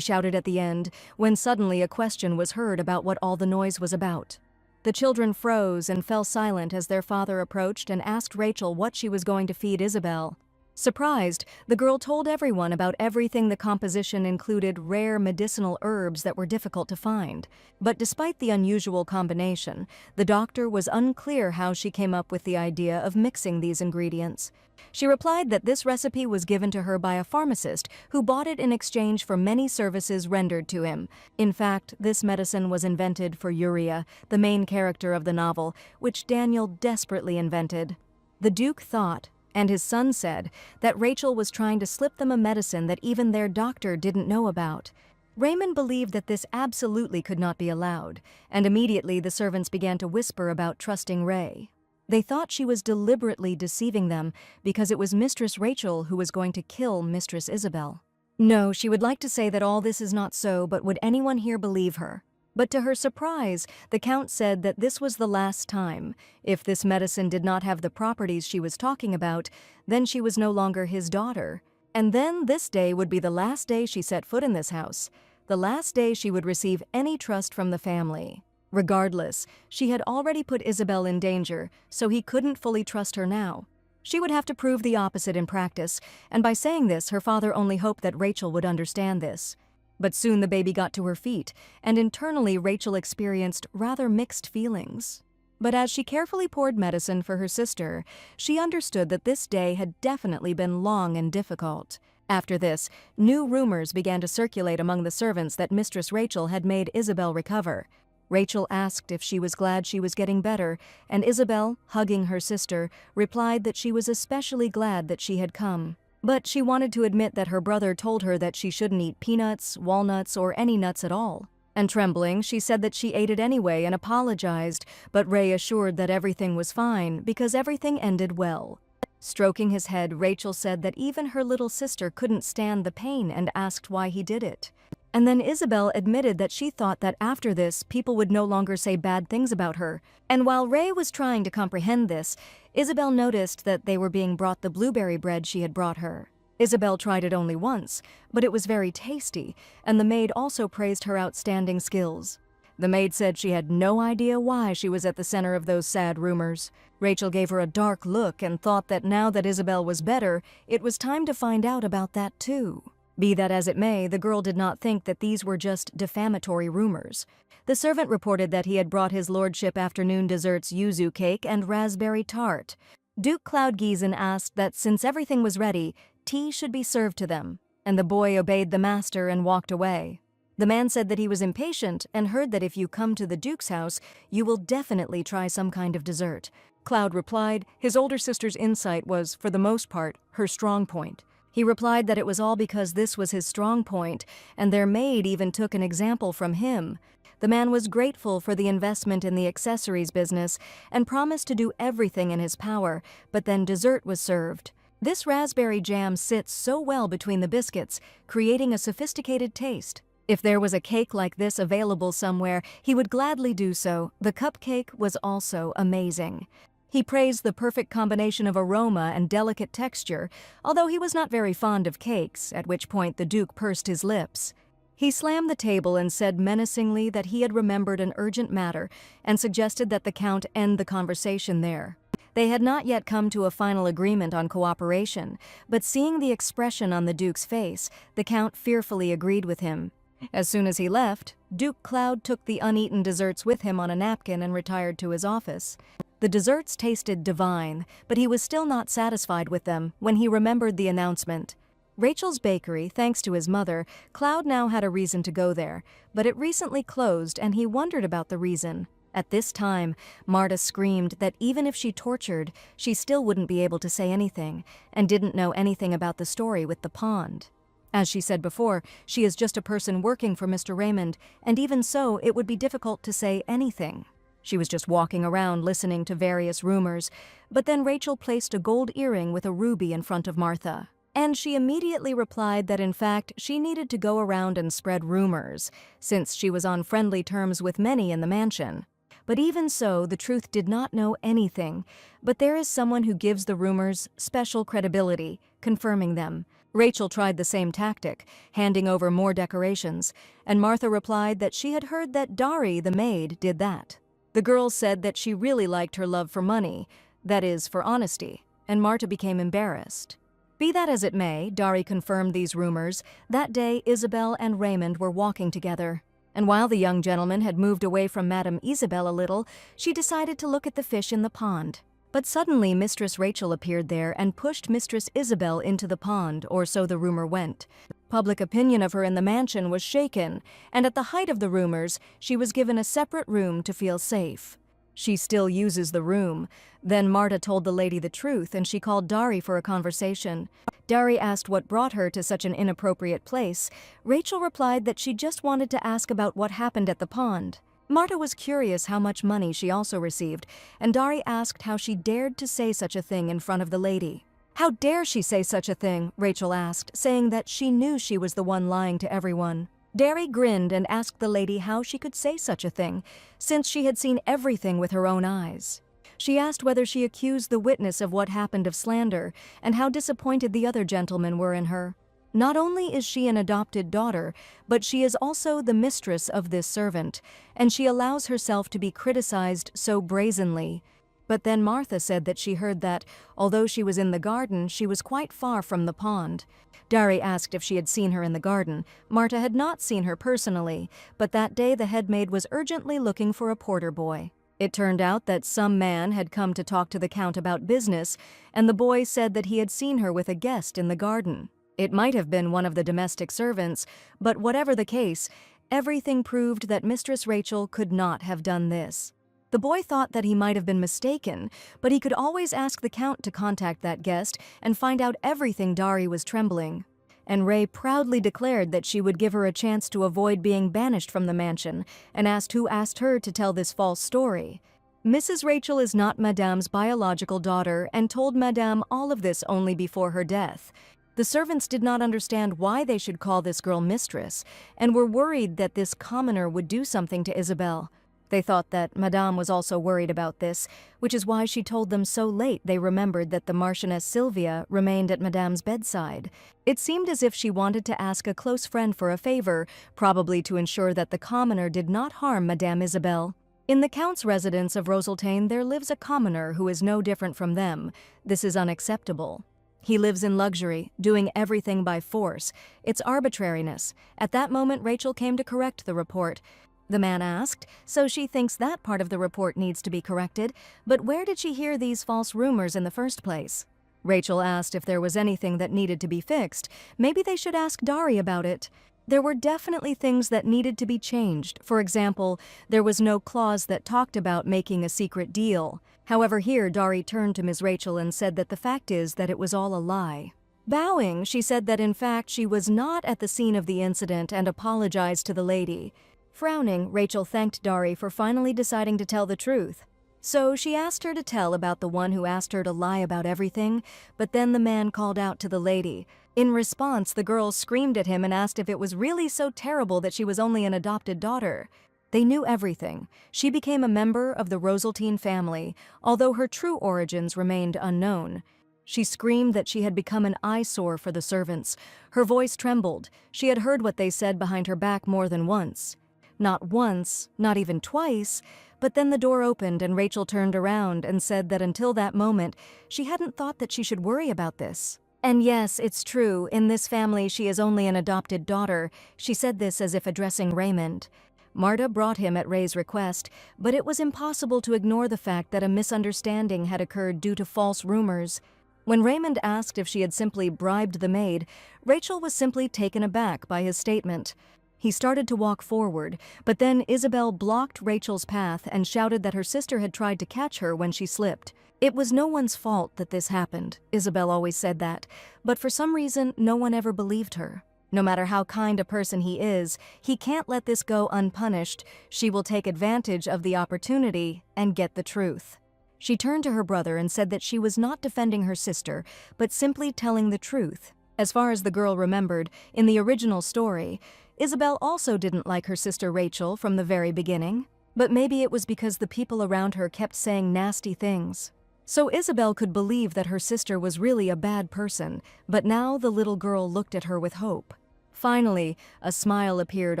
shouted at the end, when suddenly a question was heard about what all the noise was about. The children froze and fell silent as their father approached and asked Rachel what she was going to feed Isabel. Surprised, the girl told everyone about everything. The composition included rare medicinal herbs that were difficult to find. But despite the unusual combination, the doctor was unclear how she came up with the idea of mixing these ingredients. She replied that this recipe was given to her by a pharmacist who bought it in exchange for many services rendered to him. In fact, this medicine was invented for Uriah, the main character of the novel, which Daniel desperately invented. The Duke thought, and his son said, that Rachel was trying to slip them a medicine that even their doctor didn't know about. Raymond believed that this absolutely could not be allowed, and immediately the servants began to whisper about trusting Ray. They thought she was deliberately deceiving them because it was Mistress Rachel who was going to kill Mistress Isabel. No, she would like to say that all this is not so, but would anyone here believe her? But to her surprise, the Count said that this was the last time. If this medicine did not have the properties she was talking about, then she was no longer his daughter. And then this day would be the last day she set foot in this house, the last day she would receive any trust from the family. Regardless, she had already put Isabel in danger, so he couldn't fully trust her now. She would have to prove the opposite in practice, and by saying this, her father only hoped that Rachel would understand this. But soon the baby got to her feet, and internally Rachel experienced rather mixed feelings. But as she carefully poured medicine for her sister, she understood that this day had definitely been long and difficult. After this, new rumors began to circulate among the servants that Mistress Rachel had made Isabel recover. Rachel asked if she was glad she was getting better, and Isabel, hugging her sister, replied that she was especially glad that she had come. But she wanted to admit that her brother told her that she shouldn't eat peanuts, walnuts, or any nuts at all. And trembling, she said that she ate it anyway and apologized, but Ray assured that everything was fine because everything ended well. Stroking his head, Rachel said that even her little sister couldn't stand the pain and asked why he did it. And then Isabel admitted that she thought that after this, people would no longer say bad things about her. And while Ray was trying to comprehend this, Isabel noticed that they were being brought the blueberry bread she had brought her. Isabel tried it only once, but it was very tasty, and the maid also praised her outstanding skills. The maid said she had no idea why she was at the center of those sad rumors. Rachel gave her a dark look and thought that now that Isabel was better, it was time to find out about that too. Be that as it may, the girl did not think that these were just defamatory rumors. The servant reported that he had brought his lordship afternoon desserts yuzu cake and raspberry tart. Duke Cloudgeeson asked that since everything was ready, tea should be served to them, and the boy obeyed the master and walked away. The man said that he was impatient and heard that if you come to the Duke's house, you will definitely try some kind of dessert. Cloud replied his older sister's insight was, for the most part, her strong point. He replied that it was all because this was his strong point, and their maid even took an example from him. The man was grateful for the investment in the accessories business and promised to do everything in his power, but then dessert was served. This raspberry jam sits so well between the biscuits, creating a sophisticated taste. If there was a cake like this available somewhere, he would gladly do so. The cupcake was also amazing. He praised the perfect combination of aroma and delicate texture, although he was not very fond of cakes, at which point the Duke pursed his lips. He slammed the table and said menacingly that he had remembered an urgent matter and suggested that the Count end the conversation there. They had not yet come to a final agreement on cooperation, but seeing the expression on the Duke's face, the Count fearfully agreed with him. As soon as he left, Duke Cloud took the uneaten desserts with him on a napkin and retired to his office. The desserts tasted divine, but he was still not satisfied with them when he remembered the announcement. Rachel's bakery, thanks to his mother, Cloud now had a reason to go there, but it recently closed and he wondered about the reason. At this time, Marta screamed that even if she tortured, she still wouldn't be able to say anything, and didn't know anything about the story with the pond. As she said before, she is just a person working for Mr. Raymond, and even so, it would be difficult to say anything. She was just walking around listening to various rumors, but then Rachel placed a gold earring with a ruby in front of Martha. And she immediately replied that in fact she needed to go around and spread rumors, since she was on friendly terms with many in the mansion. But even so, the truth did not know anything, but there is someone who gives the rumors special credibility, confirming them. Rachel tried the same tactic, handing over more decorations, and Martha replied that she had heard that Dari, the maid, did that. The girl said that she really liked her love for money, that is, for honesty, and Martha became embarrassed. Be that as it may, Dari confirmed these rumors. That day, Isabel and Raymond were walking together. And while the young gentleman had moved away from Madame Isabel a little, she decided to look at the fish in the pond. But suddenly Mistress Rachel appeared there and pushed Mistress Isabel into the pond, or so the rumor went. Public opinion of her in the mansion was shaken, and at the height of the rumors, she was given a separate room to feel safe. She still uses the room. Then Marta told the lady the truth, and she called Dari for a conversation. Dari asked what brought her to such an inappropriate place. Rachel replied that she just wanted to ask about what happened at the pond. Marta was curious how much money she also received, and Dari asked how she dared to say such a thing in front of the lady. How dare she say such a thing, Rachel asked, saying that she knew she was the one lying to everyone. Dari grinned and asked the lady how she could say such a thing, since she had seen everything with her own eyes. She asked whether she accused the witness of what happened of slander, and how disappointed the other gentlemen were in her. Not only is she an adopted daughter, but she is also the mistress of this servant, and she allows herself to be criticized so brazenly. But then Martha said that she heard that, although she was in the garden, she was quite far from the pond. Dari asked if she had seen her in the garden. Martha had not seen her personally, but that day the head maid was urgently looking for a porter boy. It turned out that some man had come to talk to the Count about business, and the boy said that he had seen her with a guest in the garden. It might have been one of the domestic servants, but whatever the case, everything proved that Mistress Rachel could not have done this. The boy thought that he might have been mistaken, but he could always ask the Count to contact that guest and find out everything. Dari was trembling. And Ray proudly declared that she would give her a chance to avoid being banished from the mansion, and asked who asked her to tell this false story. Mrs. Rachel is not Madame's biological daughter and told Madame all of this only before her death. The servants did not understand why they should call this girl mistress, and were worried that this commoner would do something to Isabel. They thought that Madame was also worried about this, which is why she told them so late they remembered that the Marchioness Sylvia remained at Madame's bedside. It seemed as if she wanted to ask a close friend for a favor, probably to ensure that the commoner did not harm Madame Isabel. In the Count's residence of Roseltane there lives a commoner who is no different from them. This is unacceptable. He lives in luxury, doing everything by force. It's arbitrariness. At that moment, Rachel came to correct the report. The man asked, so she thinks that part of the report needs to be corrected, but where did she hear these false rumors in the first place? Rachel asked if there was anything that needed to be fixed. Maybe they should ask Dari about it. There were definitely things that needed to be changed. For example, there was no clause that talked about making a secret deal. However, here Dari turned to Ms. Rachel and said that the fact is that it was all a lie. Bowing, she said that in fact she was not at the scene of the incident and apologized to the lady. Frowning, Rachel thanked Dari for finally deciding to tell the truth. So she asked her to tell about the one who asked her to lie about everything, but then the man called out to the lady. In response, the girl screamed at him and asked if it was really so terrible that she was only an adopted daughter. They knew everything. She became a member of the Rosaltine family, although her true origins remained unknown. She screamed that she had become an eyesore for the servants. Her voice trembled. She had heard what they said behind her back more than once. Not once, not even twice, but then the door opened and Rachel turned around and said that until that moment, she hadn't thought that she should worry about this. And yes, it's true, in this family she is only an adopted daughter. She said this as if addressing Raymond. Marta brought him at Ray's request, but it was impossible to ignore the fact that a misunderstanding had occurred due to false rumors. When Raymond asked if she had simply bribed the maid, Rachel was simply taken aback by his statement. He started to walk forward, but then Isabel blocked Rachel's path and shouted that her sister had tried to catch her when she slipped. It was no one's fault that this happened, Isabel always said that, but for some reason no one ever believed her. No matter how kind a person he is, he can't let this go unpunished. She will take advantage of the opportunity and get the truth. She turned to her brother and said that she was not defending her sister, but simply telling the truth. As far as the girl remembered, in the original story, Isabel also didn't like her sister Rachel from the very beginning, but maybe it was because the people around her kept saying nasty things. So Isabel could believe that her sister was really a bad person, but now the little girl looked at her with hope. Finally, a smile appeared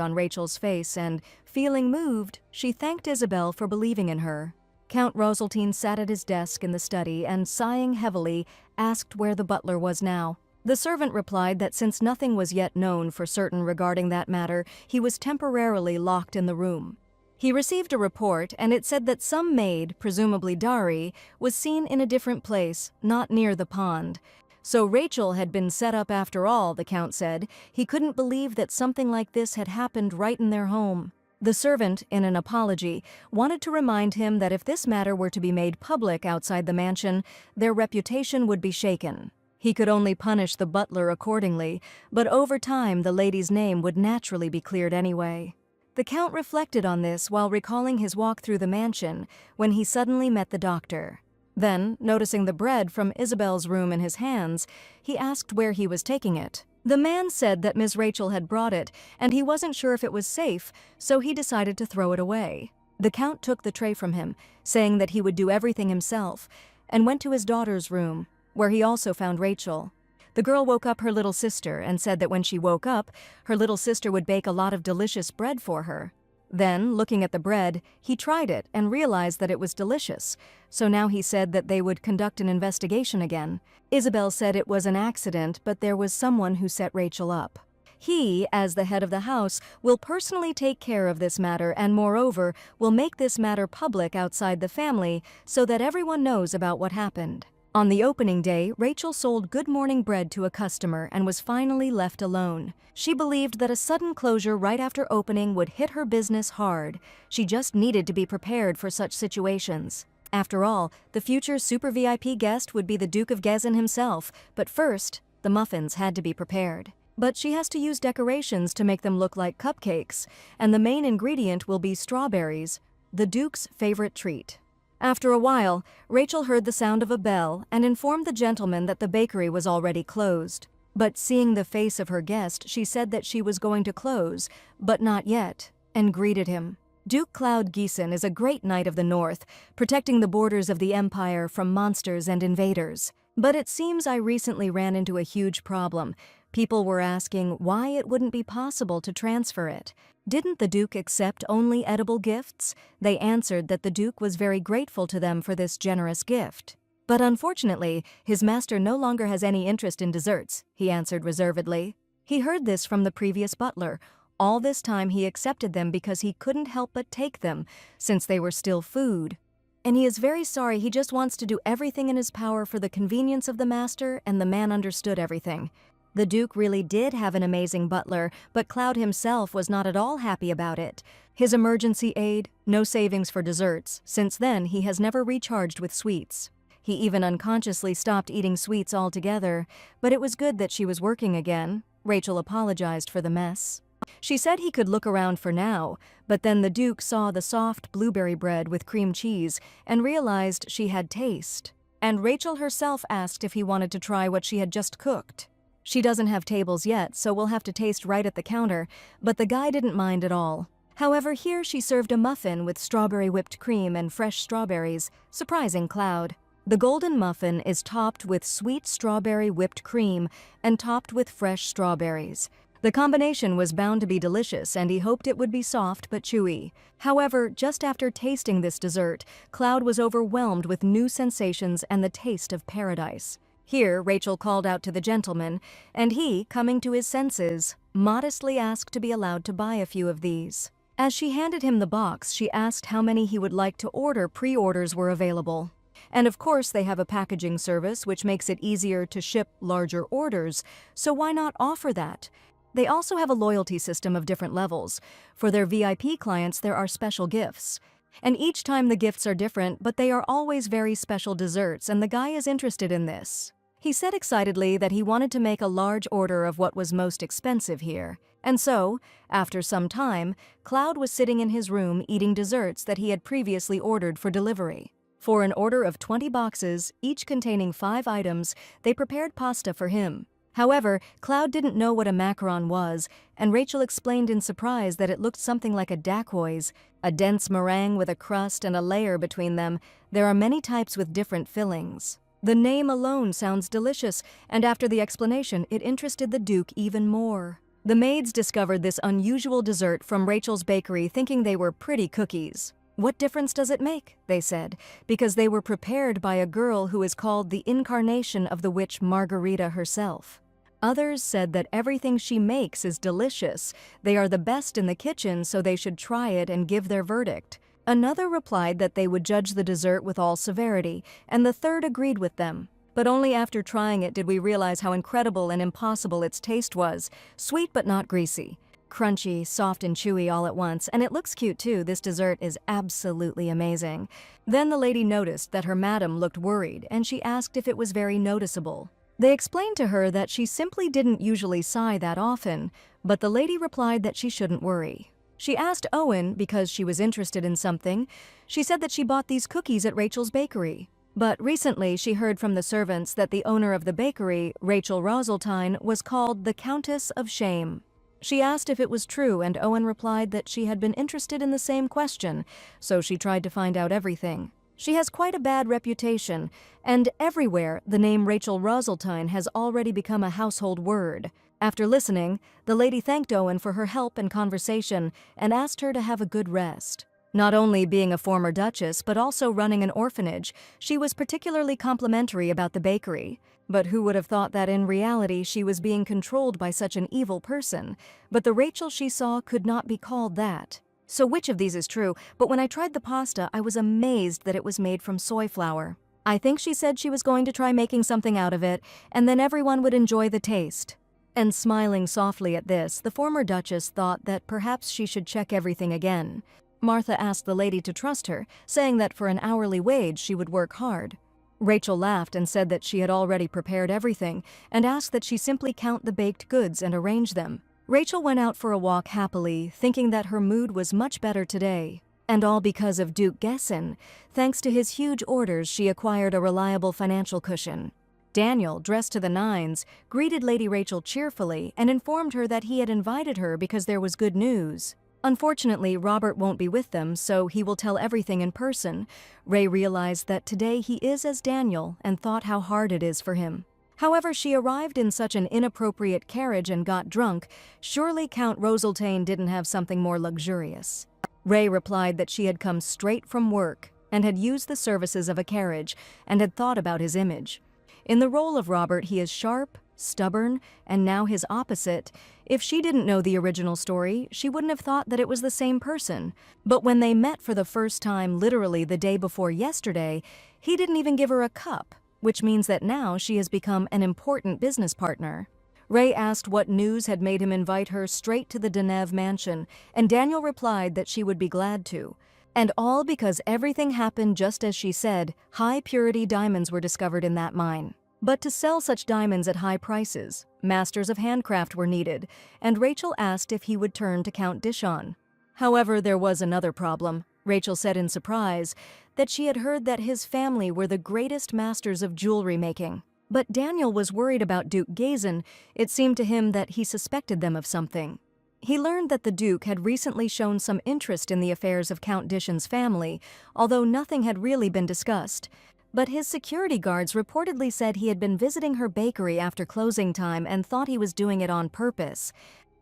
on Rachel's face and, feeling moved, she thanked Isabel for believing in her. Count Rosaltine sat at his desk in the study and, sighing heavily, asked where the butler was now. The servant replied that since nothing was yet known for certain regarding that matter, he was temporarily locked in the room. He received a report, and it said that some maid, presumably Dari, was seen in a different place, not near the pond. So Rachel had been set up after all, the Count said. He couldn't believe that something like this had happened right in their home. The servant, in an apology, wanted to remind him that if this matter were to be made public outside the mansion, their reputation would be shaken. He could only punish the butler accordingly, but over time the lady's name would naturally be cleared anyway. The Count reflected on this while recalling his walk through the mansion when he suddenly met the doctor. Then, noticing the bread from Isabel's room in his hands, he asked where he was taking it. The man said that Miss Rachel had brought it, and he wasn't sure if it was safe, so he decided to throw it away. The Count took the tray from him, saying that he would do everything himself, and went to his daughter's room, where he also found Rachel. The girl woke up her little sister and said that when she woke up, her little sister would bake a lot of delicious bread for her. Then, looking at the bread, he tried it and realized that it was delicious, so now he said that they would conduct an investigation again. Isabel said it was an accident, but there was someone who set Rachel up. He, as the head of the house, will personally take care of this matter and, moreover, will make this matter public outside the family so that everyone knows about what happened. On the opening day, Rachel sold good morning bread to a customer and was finally left alone. She believed that a sudden closure right after opening would hit her business hard. She just needed to be prepared for such situations. After all, the future super VIP guest would be the Duke of Gezin himself, but first, the muffins had to be prepared. But she has to use decorations to make them look like cupcakes, and the main ingredient will be strawberries, the Duke's favorite treat. After a while, Rachel heard the sound of a bell and informed the gentleman that the bakery was already closed. But seeing the face of her guest, she said that she was going to close, but not yet, and greeted him. Duke Cloud Geeson is a great knight of the north, protecting the borders of the empire from monsters and invaders. But it seems I recently ran into a huge problem. People were asking why it wouldn't be possible to transfer it. Didn't the Duke accept only edible gifts? They answered that the Duke was very grateful to them for this generous gift. But unfortunately, his master no longer has any interest in desserts, he answered reservedly. He heard this from the previous butler. All this time he accepted them because he couldn't help but take them, since they were still food. And he is very sorry, he just wants to do everything in his power for the convenience of the master, and the man understood everything. The Duke really did have an amazing butler, but Cloud himself was not at all happy about it. His emergency aid, no savings for desserts. Since then, he has never recharged with sweets. He even unconsciously stopped eating sweets altogether, but it was good that she was working again. Rachel apologized for the mess. She said he could look around for now, but then the Duke saw the soft blueberry bread with cream cheese and realized she had taste. And Rachel herself asked if he wanted to try what she had just cooked. She doesn't have tables yet, so we'll have to taste right at the counter, but the guy didn't mind at all. However, here she served a muffin with strawberry whipped cream and fresh strawberries, surprising Cloud. The golden muffin is topped with sweet strawberry whipped cream and topped with fresh strawberries. The combination was bound to be delicious, and he hoped it would be soft but chewy. However, just after tasting this dessert, Cloud was overwhelmed with new sensations and the taste of paradise. Here, Rachel called out to the gentleman, and he, coming to his senses, modestly asked to be allowed to buy a few of these. As she handed him the box, she asked how many he would like to order. Pre-orders were available. And of course, they have a packaging service which makes it easier to ship larger orders, so why not offer that? They also have a loyalty system of different levels. For their VIP clients, there are special gifts. And each time the gifts are different, but they are always very special desserts, and the guy is interested in this. He said excitedly that he wanted to make a large order of what was most expensive here. And so, after some time, Cloud was sitting in his room eating desserts that he had previously ordered for delivery. For an order of 20 boxes, each containing 5 items, they prepared pasta for him. However, Cloud didn't know what a macaron was, and Rachel explained in surprise that it looked something like a dacois, a dense meringue with a crust and a layer between them. There are many types with different fillings. The name alone sounds delicious, and after the explanation, it interested the Duke even more. The maids discovered this unusual dessert from Rachel's bakery, thinking they were pretty cookies. "What difference does it make?" they said, because they were prepared by a girl who is called the incarnation of the witch Margarita herself. Others said that everything she makes is delicious. They are the best in the kitchen, so they should try it and give their verdict. Another replied that they would judge the dessert with all severity, and the third agreed with them. But only after trying it did we realize how incredible and impossible its taste was. Sweet but not greasy. Crunchy, soft and chewy all at once, and it looks cute too. This dessert is absolutely amazing. Then the lady noticed that her madam looked worried, and she asked if it was very noticeable. They explained to her that she simply didn't usually sigh that often, but the lady replied that she shouldn't worry. She asked Owen because she was interested in something. She said that she bought these cookies at Rachel's bakery. But recently she heard from the servants that the owner of the bakery, Rachel Roseltine, was called the Countess of Shame. She asked if it was true, and Owen replied that she had been interested in the same question, so she tried to find out everything. She has quite a bad reputation, and everywhere the name Rachel Roseltine has already become a household word. After listening, the lady thanked Owen for her help and conversation and asked her to have a good rest. Not only being a former duchess, but also running an orphanage, she was particularly complimentary about the bakery. But who would have thought that in reality she was being controlled by such an evil person? But the Rachel she saw could not be called that. So which of these is true? But when I tried the pasta, I was amazed that it was made from soy flour. I think she said she was going to try making something out of it, and then everyone would enjoy the taste. And smiling softly at this, the former duchess thought that perhaps she should check everything again. Martha asked the lady to trust her, saying that for an hourly wage she would work hard. Rachel laughed and said that she had already prepared everything, and asked that she simply count the baked goods and arrange them. Rachel went out for a walk happily, thinking that her mood was much better today. And all because of Duke Gesson. Thanks to his huge orders, she acquired a reliable financial cushion. Daniel, dressed to the nines, greeted Lady Rachel cheerfully and informed her that he had invited her because there was good news. Unfortunately, Robert won't be with them, so he will tell everything in person. Ray realized that today he is as Daniel and thought how hard it is for him. However, she arrived in such an inappropriate carriage and got drunk. Surely Count Roseltane didn't have something more luxurious. Ray replied that she had come straight from work. and had used the services of a carriage and had thought about his image. In the role of Robert, he is sharp, stubborn, and now his opposite. If she didn't know the original story, she wouldn't have thought that it was the same person. But when they met for the first time literally the day before yesterday, he didn't even give her a cup, which means that now she has become an important business partner. Ray asked what news had made him invite her straight to the Denev mansion, and Daniel replied that she would be glad to. And all because everything happened just as she said. High-purity diamonds were discovered in that mine. But to sell such diamonds at high prices, masters of handcraft were needed, and Rachel asked if he would turn to Count Dishon. However, there was another problem. Rachel said in surprise that she had heard that his family were the greatest masters of jewelry making. But Daniel was worried about Duke Gazin. It seemed to him that he suspected them of something. He learned that the Duke had recently shown some interest in the affairs of Count Dishon's family, although nothing had really been discussed. But his security guards reportedly said he had been visiting her bakery after closing time and thought he was doing it on purpose.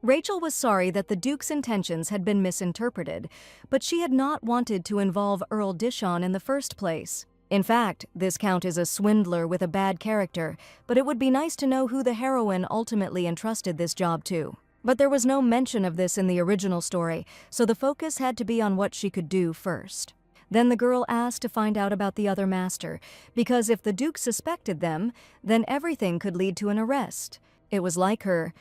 Rachel was sorry that the Duke's intentions had been misinterpreted, but she had not wanted to involve Earl Dishon in the first place. In fact, this Count is a swindler with a bad character, but it would be nice to know who the heroine ultimately entrusted this job to. But there was no mention of this in the original story, so the focus had to be on what she could do first. Then the girl asked to find out about the other master, because if the Duke suspected them, then everything could lead to an arrest. It was like her.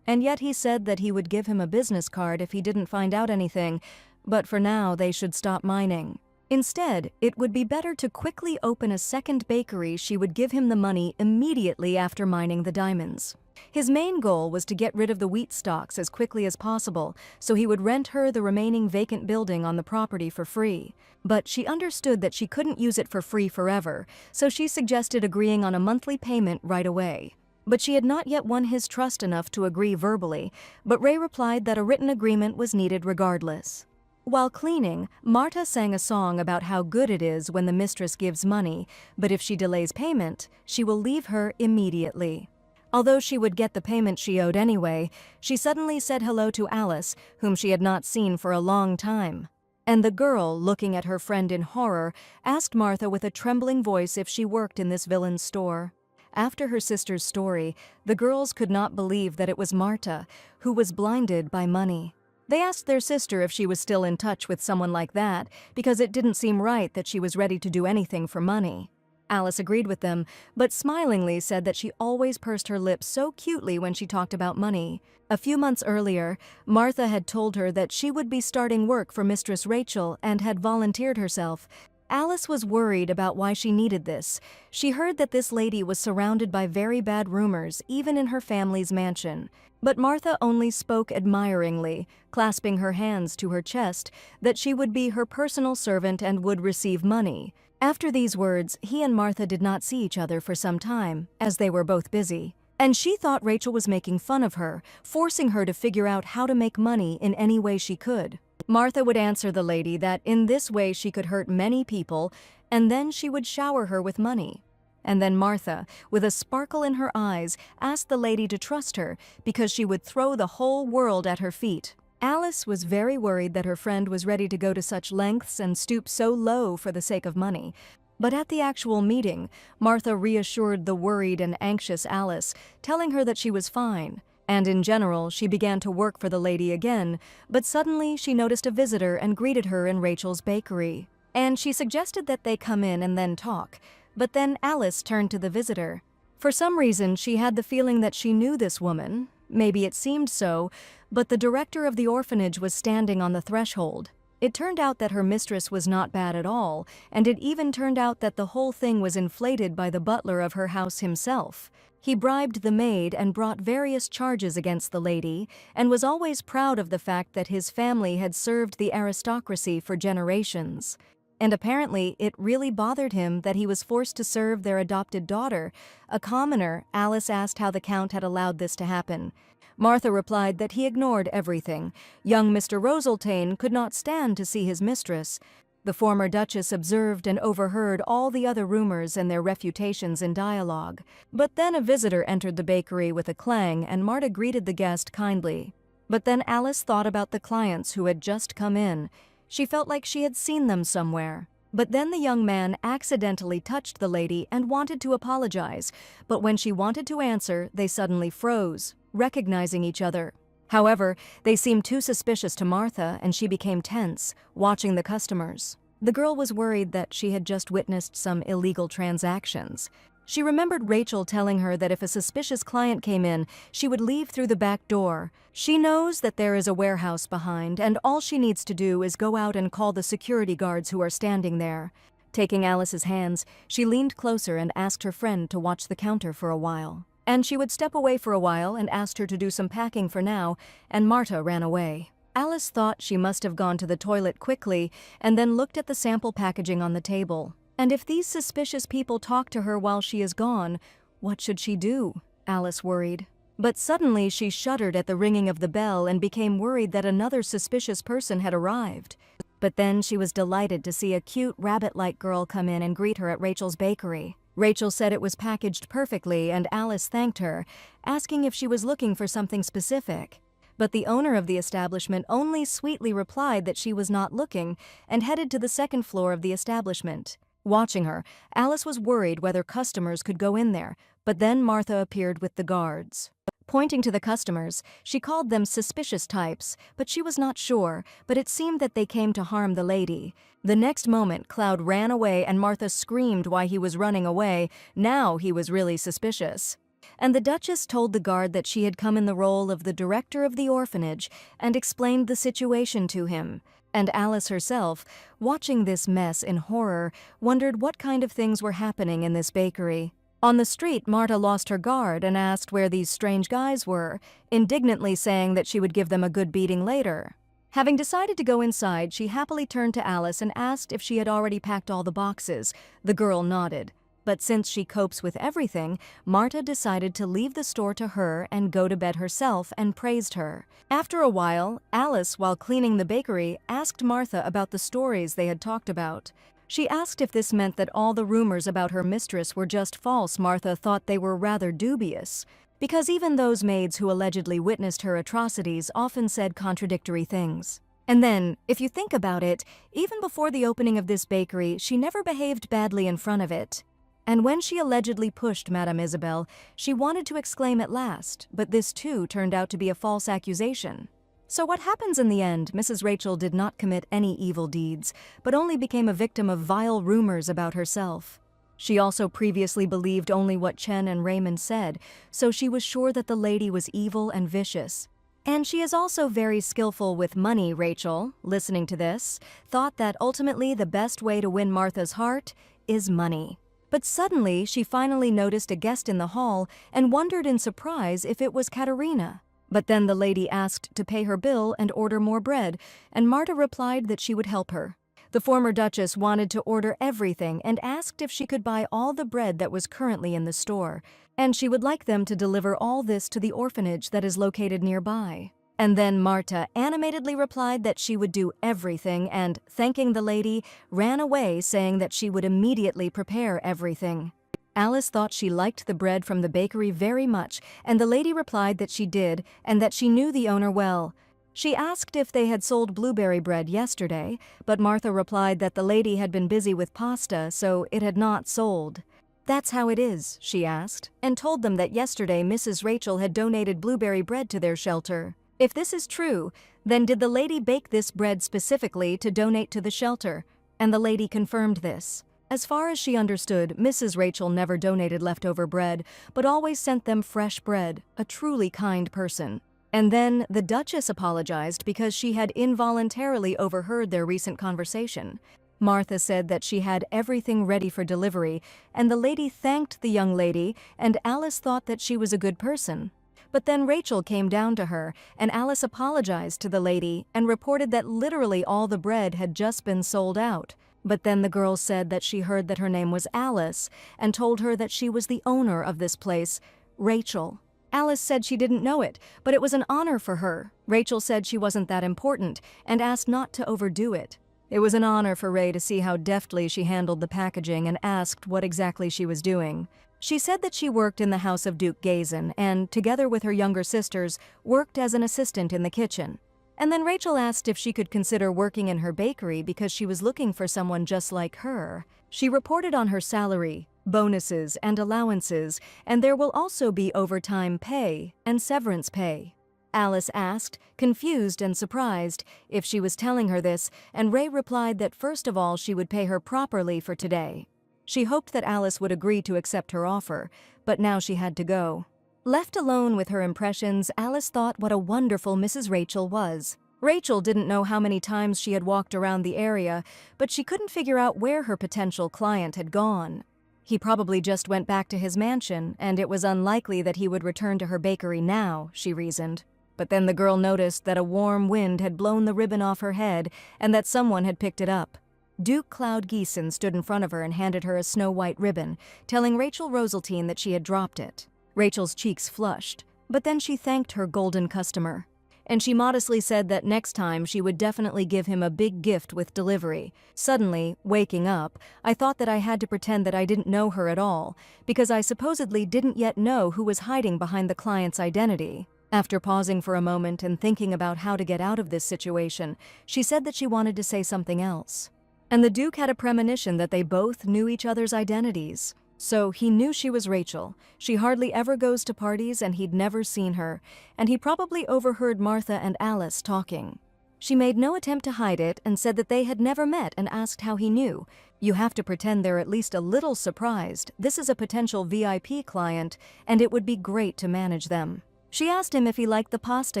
And yet he said that he would give him a business card if he didn't find out anything, but for now they should stop mining. Instead, it would be better to quickly open a second bakery. She would give him the money immediately after mining the diamonds. His main goal was to get rid of the wheat stalks as quickly as possible, so he would rent her the remaining vacant building on the property for free. But she understood that she couldn't use it for free forever, so she suggested agreeing on a monthly payment right away. But she had not yet won his trust enough to agree verbally, but Ray replied that a written agreement was needed regardless. While cleaning, Marta sang a song about how good it is when the mistress gives money, but if she delays payment, she will leave her immediately. Although she would get the payment she owed anyway, she suddenly said hello to Alice, whom she had not seen for a long time. And the girl, looking at her friend in horror, asked Martha with a trembling voice if she worked in this villain's store. After her sister's story, the girls could not believe that it was Marta, who was blinded by money. They asked their sister if she was still in touch with someone like that, because it didn't seem right that she was ready to do anything for money. Alice agreed with them, but smilingly said that she always pursed her lips so cutely when she talked about money. A few months earlier, Martha had told her that she would be starting work for Mistress Rachel and had volunteered herself. Alice was worried about why she needed this. She heard that this lady was surrounded by very bad rumors, even in her family's mansion. But Martha only spoke admiringly, clasping her hands to her chest, that she would be her personal servant and would receive money. After these words, he and Martha did not see each other for some time, as they were both busy. And she thought Rachel was making fun of her, forcing her to figure out how to make money in any way she could. Martha would answer the lady that in this way she could hurt many people, and then she would shower her with money. And then Martha, with a sparkle in her eyes, asked the lady to trust her because she would throw the whole world at her feet. Alice was very worried that her friend was ready to go to such lengths and stoop so low for the sake of money. But at the actual meeting, Martha reassured the worried and anxious Alice, telling her that she was fine. And in general, she began to work for the lady again, but suddenly she noticed a visitor and greeted her in Rachel's bakery. And she suggested that they come in and then talk. But then Alice turned to the visitor. For some reason, she had the feeling that she knew this woman. Maybe it seemed so, but the director of the orphanage was standing on the threshold. It turned out that her mistress was not bad at all, and it even turned out that the whole thing was inflated by the butler of her house himself. He bribed the maid and brought various charges against the lady, and was always proud of the fact that his family had served the aristocracy for generations. And apparently it really bothered him that he was forced to serve their adopted daughter. A commoner, Alice asked how the Count had allowed this to happen. Martha replied that he ignored everything. Young Mr. Roseltane could not stand to see his mistress. The former Duchess observed and overheard all the other rumors and their refutations in dialogue. But then a visitor entered the bakery with a clang, and Marta greeted the guest kindly. But then Alice thought about the clients who had just come in. She felt like she had seen them somewhere. But then the young man accidentally touched the lady and wanted to apologize, but when she wanted to answer, they suddenly froze, recognizing each other. However, they seemed too suspicious to Martha and she became tense, watching the customers. The girl was worried that she had just witnessed some illegal transactions. She remembered Rachel telling her that if a suspicious client came in, she would leave through the back door. She knows that there is a warehouse behind, and all she needs to do is go out and call the security guards who are standing there. Taking Alice's hands, she leaned closer and asked her friend to watch the counter for a while. And she would step away for a while and asked her to do some packing for now, and Marta ran away. Alice thought she must have gone to the toilet quickly and then looked at the sample packaging on the table. And if these suspicious people talk to her while she is gone, what should she do? Alice worried. But suddenly she shuddered at the ringing of the bell and became worried that another suspicious person had arrived. But then she was delighted to see a cute rabbit-like girl come in and greet her at Rachel's bakery. Rachel said it was packaged perfectly and Alice thanked her, asking if she was looking for something specific. But the owner of the establishment only sweetly replied that she was not looking and headed to the second floor of the establishment. Watching her, Alice was worried whether customers could go in there, but then Martha appeared with the guards. Pointing to the customers, she called them suspicious types, but she was not sure, but it seemed that they came to harm the lady. The next moment, Cloud ran away and Martha screamed why he was running away. Now he was really suspicious. And the Duchess told the guard that she had come in the role of the director of the orphanage and explained the situation to him. And Alice herself, watching this mess in horror, wondered what kind of things were happening in this bakery. On the street, Marta lost her guard and asked where these strange guys were, indignantly saying that she would give them a good beating later. Having decided to go inside, she happily turned to Alice and asked if she had already packed all the boxes. The girl nodded. But since she copes with everything, Marta decided to leave the store to her and go to bed herself and praised her. After a while, Alice, while cleaning the bakery, asked Martha about the stories they had talked about. She asked if this meant that all the rumors about her mistress were just false. Martha thought they were rather dubious, because even those maids who allegedly witnessed her atrocities often said contradictory things. And then, if you think about it, even before the opening of this bakery, she never behaved badly in front of it. And when she allegedly pushed Madame Isabel, she wanted to exclaim at last, but this too turned out to be a false accusation. So what happens in the end? Mrs. Rachel did not commit any evil deeds, but only became a victim of vile rumors about herself. She also previously believed only what Chen and Raymond said, so she was sure that the lady was evil and vicious. And she is also very skillful with money. Rachel, listening to this, thought that ultimately the best way to win Martha's heart is money. But suddenly she finally noticed a guest in the hall and wondered in surprise if it was Katerina. But then the lady asked to pay her bill and order more bread, and Marta replied that she would help her. The former Duchess wanted to order everything and asked if she could buy all the bread that was currently in the store, and she would like them to deliver all this to the orphanage that is located nearby. And then Marta animatedly replied that she would do everything and, thanking the lady, ran away saying that she would immediately prepare everything. Alice thought she liked the bread from the bakery very much, and the lady replied that she did and that she knew the owner well. She asked if they had sold blueberry bread yesterday, but Martha replied that the lady had been busy with pasta, so it had not sold. "That's how it is," she asked, and told them that yesterday Mrs. Rachel had donated blueberry bread to their shelter. If this is true, then did the lady bake this bread specifically to donate to the shelter? And the lady confirmed this. As far as she understood, Mrs. Rachel never donated leftover bread, but always sent them fresh bread, a truly kind person. And then the Duchess apologized because she had involuntarily overheard their recent conversation. Martha said that she had everything ready for delivery, and the lady thanked the young lady, and Alice thought that she was a good person. But then Rachel came down to her, and Alice apologized to the lady and reported that literally all the bread had just been sold out. But then the girl said that she heard that her name was Alice and told her that she was the owner of this place, Rachel. Alice said she didn't know it, but it was an honor for her. Rachel said she wasn't that important and asked not to overdo it. It was an honor for Ray to see how deftly she handled the packaging and asked what exactly she was doing. She said that she worked in the house of Duke Gazin and, together with her younger sisters, worked as an assistant in the kitchen. And then Rachel asked if she could consider working in her bakery because she was looking for someone just like her. She reported on her salary, bonuses, and allowances, and there will also be overtime pay and severance pay. Alice asked, confused and surprised, if she was telling her this, and Ray replied that first of all she would pay her properly for today. She hoped that Alice would agree to accept her offer, but now she had to go. Left alone with her impressions, Alice thought what a wonderful Mrs. Rachel was. Rachel didn't know how many times she had walked around the area, but she couldn't figure out where her potential client had gone. He probably just went back to his mansion, and it was unlikely that he would return to her bakery now, she reasoned. But then the girl noticed that a warm wind had blown the ribbon off her head and that someone had picked it up. Duke Cloud Geeson stood in front of her and handed her a snow-white ribbon, telling Rachel Roseltine that she had dropped it. Rachel's cheeks flushed, but then she thanked her golden customer. And she modestly said that next time she would definitely give him a big gift with delivery. Suddenly, waking up, I thought that I had to pretend that I didn't know her at all, because I supposedly didn't yet know who was hiding behind the client's identity. After pausing for a moment and thinking about how to get out of this situation, she said that she wanted to say something else. And the Duke had a premonition that they both knew each other's identities. So he knew she was Rachel. She hardly ever goes to parties and he'd never seen her, and he probably overheard Martha and Alice talking. She made no attempt to hide it and said that they had never met and asked how he knew. You have to pretend they're at least a little surprised. This is a potential VIP client, and it would be great to manage them. She asked him if he liked the pasta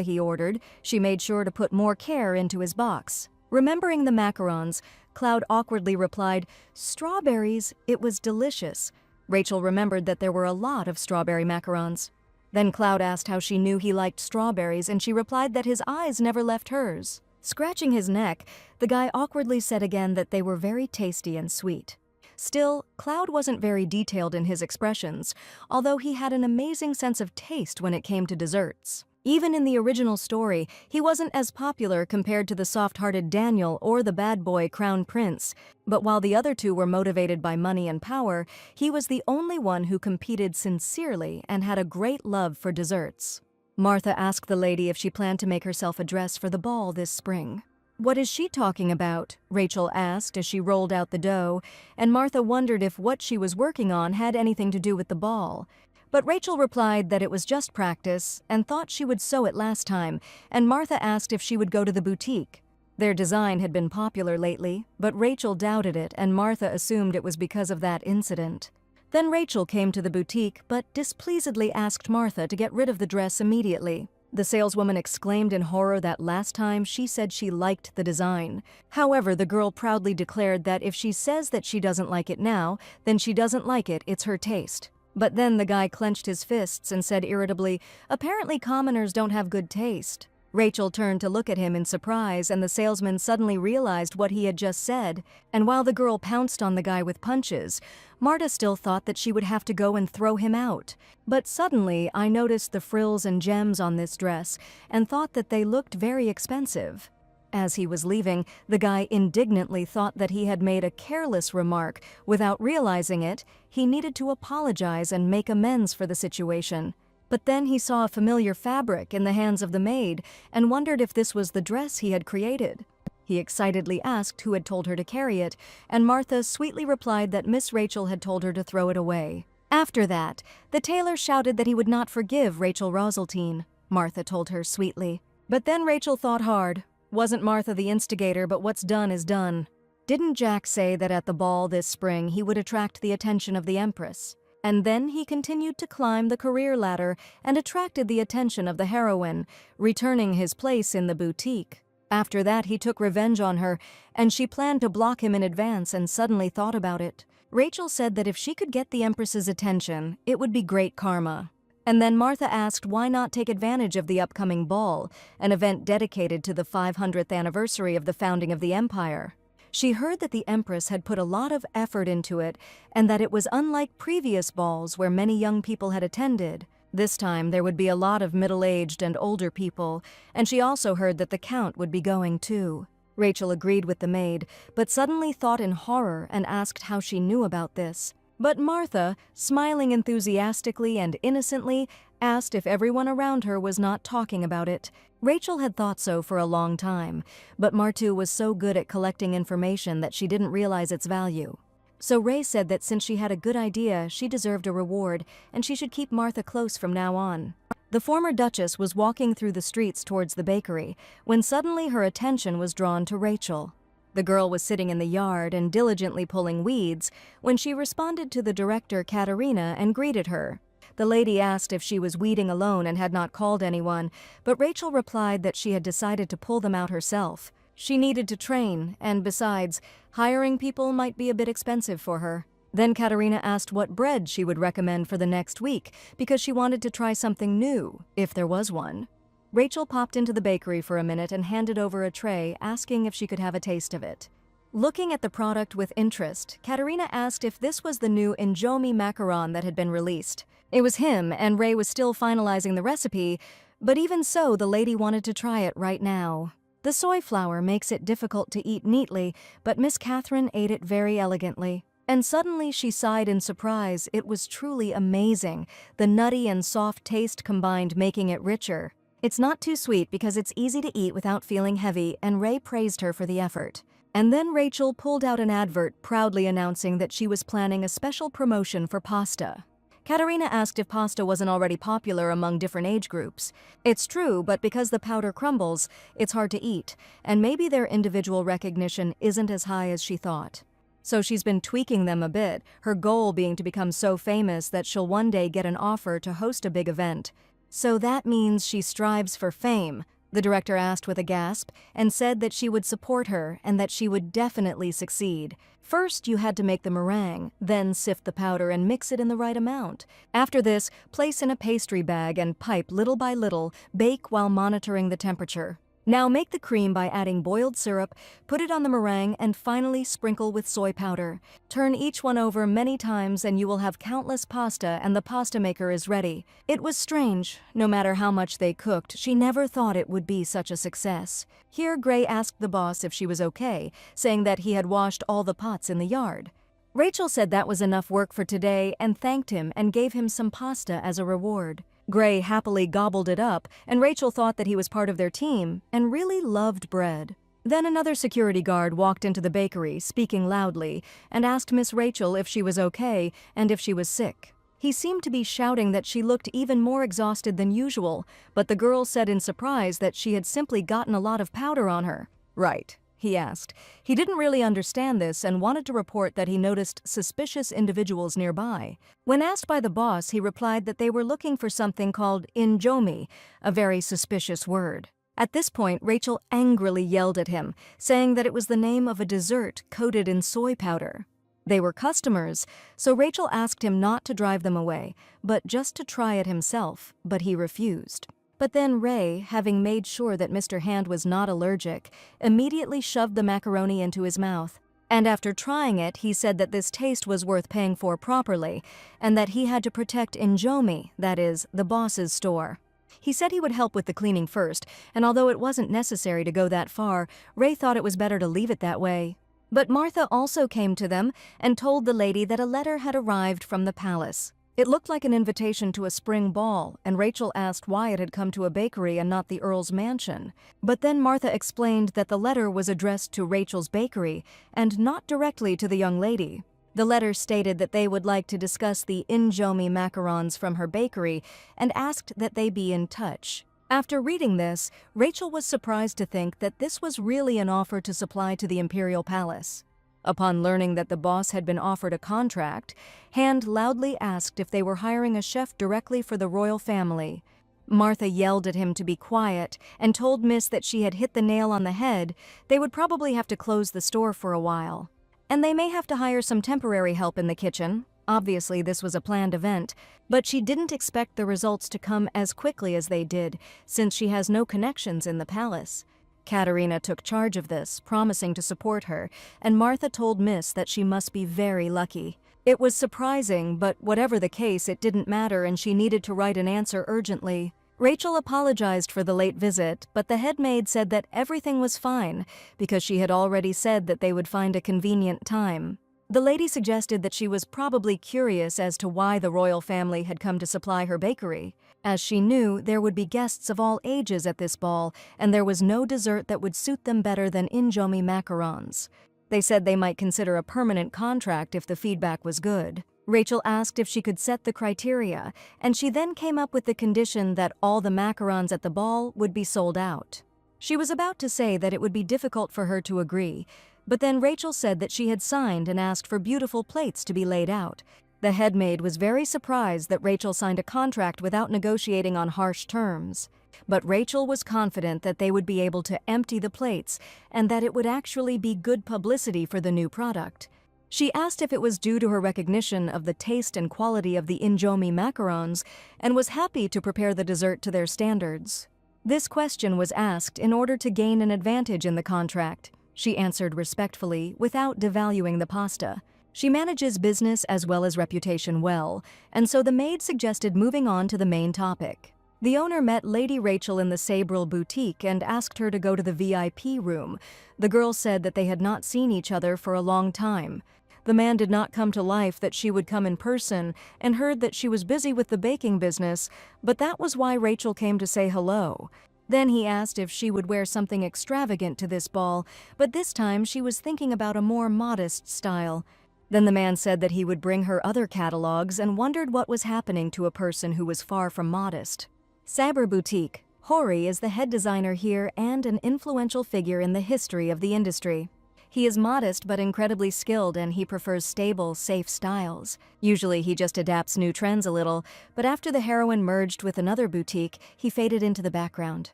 he ordered. She made sure to put more care into his box. Remembering the macarons, Cloud awkwardly replied, "Strawberries, it was delicious." Rachel remembered that there were a lot of strawberry macarons. Then Cloud asked how she knew he liked strawberries, and she replied that his eyes never left hers. Scratching his neck, the guy awkwardly said again that they were very tasty and sweet. Still, Cloud wasn't very detailed in his expressions, although he had an amazing sense of taste when it came to desserts. Even in the original story, he wasn't as popular compared to the soft-hearted Daniel or the bad boy Crown Prince, but while the other two were motivated by money and power, he was the only one who competed sincerely and had a great love for desserts. Martha asked the lady if she planned to make herself a dress for the ball this spring. "What is she talking about?" Rachel asked as she rolled out the dough, and Martha wondered if what she was working on had anything to do with the ball. But Rachel replied that it was just practice and thought she would sew it last time, and Martha asked if she would go to the boutique. Their design had been popular lately, but Rachel doubted it and Martha assumed it was because of that incident. Then Rachel came to the boutique but displeasedly asked Martha to get rid of the dress immediately. The saleswoman exclaimed in horror that last time she said she liked the design. However, the girl proudly declared that if she says that she doesn't like it now, then she doesn't like it, it's her taste. But then the guy clenched his fists and said irritably, "Apparently commoners don't have good taste." Rachel turned to look at him in surprise, and the salesman suddenly realized what he had just said. And while the girl pounced on the guy with punches, Marta still thought that she would have to go and throw him out. But suddenly I noticed the frills and gems on this dress and thought that they looked very expensive. As he was leaving, the guy indignantly thought that he had made a careless remark. Without realizing it, he needed to apologize and make amends for the situation. But then he saw a familiar fabric in the hands of the maid and wondered if this was the dress he had created. He excitedly asked who had told her to carry it, and Martha sweetly replied that Miss Rachel had told her to throw it away. After that, the tailor shouted that he would not forgive Rachel Roseltine, Martha told her sweetly. But then Rachel thought hard. Wasn't Martha the instigator, but what's done is done. Didn't Jack say that at the ball this spring he would attract the attention of the Empress? And then he continued to climb the career ladder and attracted the attention of the heroine, returning his place in the boutique. After that, he took revenge on her, and she planned to block him in advance and suddenly thought about it. Rachel said that if she could get the Empress's attention, it would be great karma. And then Martha asked why not take advantage of the upcoming ball, an event dedicated to the 500th anniversary of the founding of the empire. She heard that the Empress had put a lot of effort into it and that it was unlike previous balls where many young people had attended. This time there would be a lot of middle-aged and older people, and she also heard that the Count would be going too. Rachel agreed with the maid, but suddenly thought in horror and asked how she knew about this. But Martha, smiling enthusiastically and innocently, asked if everyone around her was not talking about it. Rachel had thought so for a long time, but Martu was so good at collecting information that she didn't realize its value. So Ray said that since she had a good idea, she deserved a reward, and she should keep Martha close from now on. The former Duchess was walking through the streets towards the bakery, when suddenly her attention was drawn to Rachel. The girl was sitting in the yard and diligently pulling weeds when she responded to the director, Katerina, and greeted her. The lady asked if she was weeding alone and had not called anyone, but Rachel replied that she had decided to pull them out herself. She needed to train, and besides, hiring people might be a bit expensive for her. Then Katerina asked what bread she would recommend for the next week because she wanted to try something new, if there was one. Rachel popped into the bakery for a minute and handed over a tray, asking if she could have a taste of it. Looking at the product with interest, Katerina asked if this was the new Injomi macaron that had been released. It was him, and Ray was still finalizing the recipe, but even so, the lady wanted to try it right now. The soy flour makes it difficult to eat neatly, but Miss Catherine ate it very elegantly. And suddenly she sighed in surprise. It was truly amazing, the nutty and soft taste combined making it richer. It's not too sweet because it's easy to eat without feeling heavy, and Ray praised her for the effort. And then Rachel pulled out an advert proudly announcing that she was planning a special promotion for pasta. Katerina asked if pasta wasn't already popular among different age groups. It's true, but because the powder crumbles, it's hard to eat, and maybe their individual recognition isn't as high as she thought. So she's been tweaking them a bit, her goal being to become so famous that she'll one day get an offer to host a big event. So that means she strives for fame, the director asked with a gasp, and said that she would support her and that she would definitely succeed. First, you had to make the meringue, then sift the powder and mix it in the right amount. After this, place in a pastry bag and pipe little by little, bake while monitoring the temperature. Now make the cream by adding boiled syrup, put it on the meringue, and finally sprinkle with soy powder. Turn each one over many times and you will have countless pasta, and the pasta maker is ready. It was strange. No matter how much they cooked, she never thought it would be such a success. Here Gray asked the boss if she was okay, saying that he had washed all the pots in the yard. Rachel said that was enough work for today and thanked him and gave him some pasta as a reward. Gray happily gobbled it up, and Rachel thought that he was part of their team and really loved bread. Then another security guard walked into the bakery, speaking loudly, and asked Miss Rachel if she was okay and if she was sick. He seemed to be shouting that she looked even more exhausted than usual, but the girl said in surprise that she had simply gotten a lot of powder on her. Right, he asked. He didn't really understand this and wanted to report that he noticed suspicious individuals nearby. When asked by the boss, he replied that they were looking for something called injomi, a very suspicious word. At this point, Rachel angrily yelled at him, saying that it was the name of a dessert coated in soy powder. They were customers, so Rachel asked him not to drive them away, but just to try it himself, but he refused. But then Ray, having made sure that Mr. Hand was not allergic, immediately shoved the macaroni into his mouth. And after trying it, he said that this taste was worth paying for properly, and that he had to protect Injomi, that is, the boss's store. He said he would help with the cleaning first, and although it wasn't necessary to go that far, Ray thought it was better to leave it that way. But Martha also came to them and told the lady that a letter had arrived from the palace. It looked like an invitation to a spring ball, and Rachel asked why it had come to a bakery and not the Earl's mansion. But then Martha explained that the letter was addressed to Rachel's bakery and not directly to the young lady. The letter stated that they would like to discuss the Injomi macarons from her bakery and asked that they be in touch. After reading this, Rachel was surprised to think that this was really an offer to supply to the Imperial Palace. Upon learning that the boss had been offered a contract, Hand loudly asked if they were hiring a chef directly for the royal family. Martha yelled at him to be quiet and told Miss that she had hit the nail on the head. They would probably have to close the store for a while. And they may have to hire some temporary help in the kitchen. Obviously, this was a planned event, but she didn't expect the results to come as quickly as they did, since she has no connections in the palace. Katerina took charge of this, promising to support her, and Martha told Miss that she must be very lucky. It was surprising, but whatever the case, it didn't matter and she needed to write an answer urgently. Rachel apologized for the late visit, but the head maid said that everything was fine because she had already said that they would find a convenient time. The lady suggested that she was probably curious as to why the royal family had come to supply her bakery. as she knew there would be guests of all ages at this ball, and there was no dessert that would suit them better than injomi macarons. They said they might consider a permanent contract if the feedback was good. Rachel asked if she could set the criteria, and she then came up with the condition that all the macarons at the ball would be sold out. She was about to say that it would be difficult for her to agree, but then Rachel said that she had signed and asked for beautiful plates to be laid out. The head maid was very surprised that Rachel signed a contract without negotiating on harsh terms. But Rachel was confident that they would be able to empty the plates and that it would actually be good publicity for the new product. She asked if it was due to her recognition of the taste and quality of the injomi macarons and was happy to prepare the dessert to their standards. This question was asked in order to gain an advantage in the contract. She answered respectfully, without devaluing the pasta. She manages business as well as reputation well, and so the maid suggested moving on to the main topic. The owner met Lady Rachel in the Sabril boutique and asked her to go to the VIP room. The girl said that they had not seen each other for a long time. The man did not come to life that she would come in person and heard that she was busy with the baking business, but that was why Rachel came to say hello. Then he asked if she would wear something extravagant to this ball, but this time she was thinking about a more modest style. Then the man said that he would bring her other catalogs and wondered what was happening to a person who was far from modest. Sabre Boutique. Hori is the head designer here and an influential figure in the history of the industry. He is modest but incredibly skilled, and he prefers stable, safe styles. Usually he just adapts new trends a little, but after the heroine merged with another boutique, he faded into the background.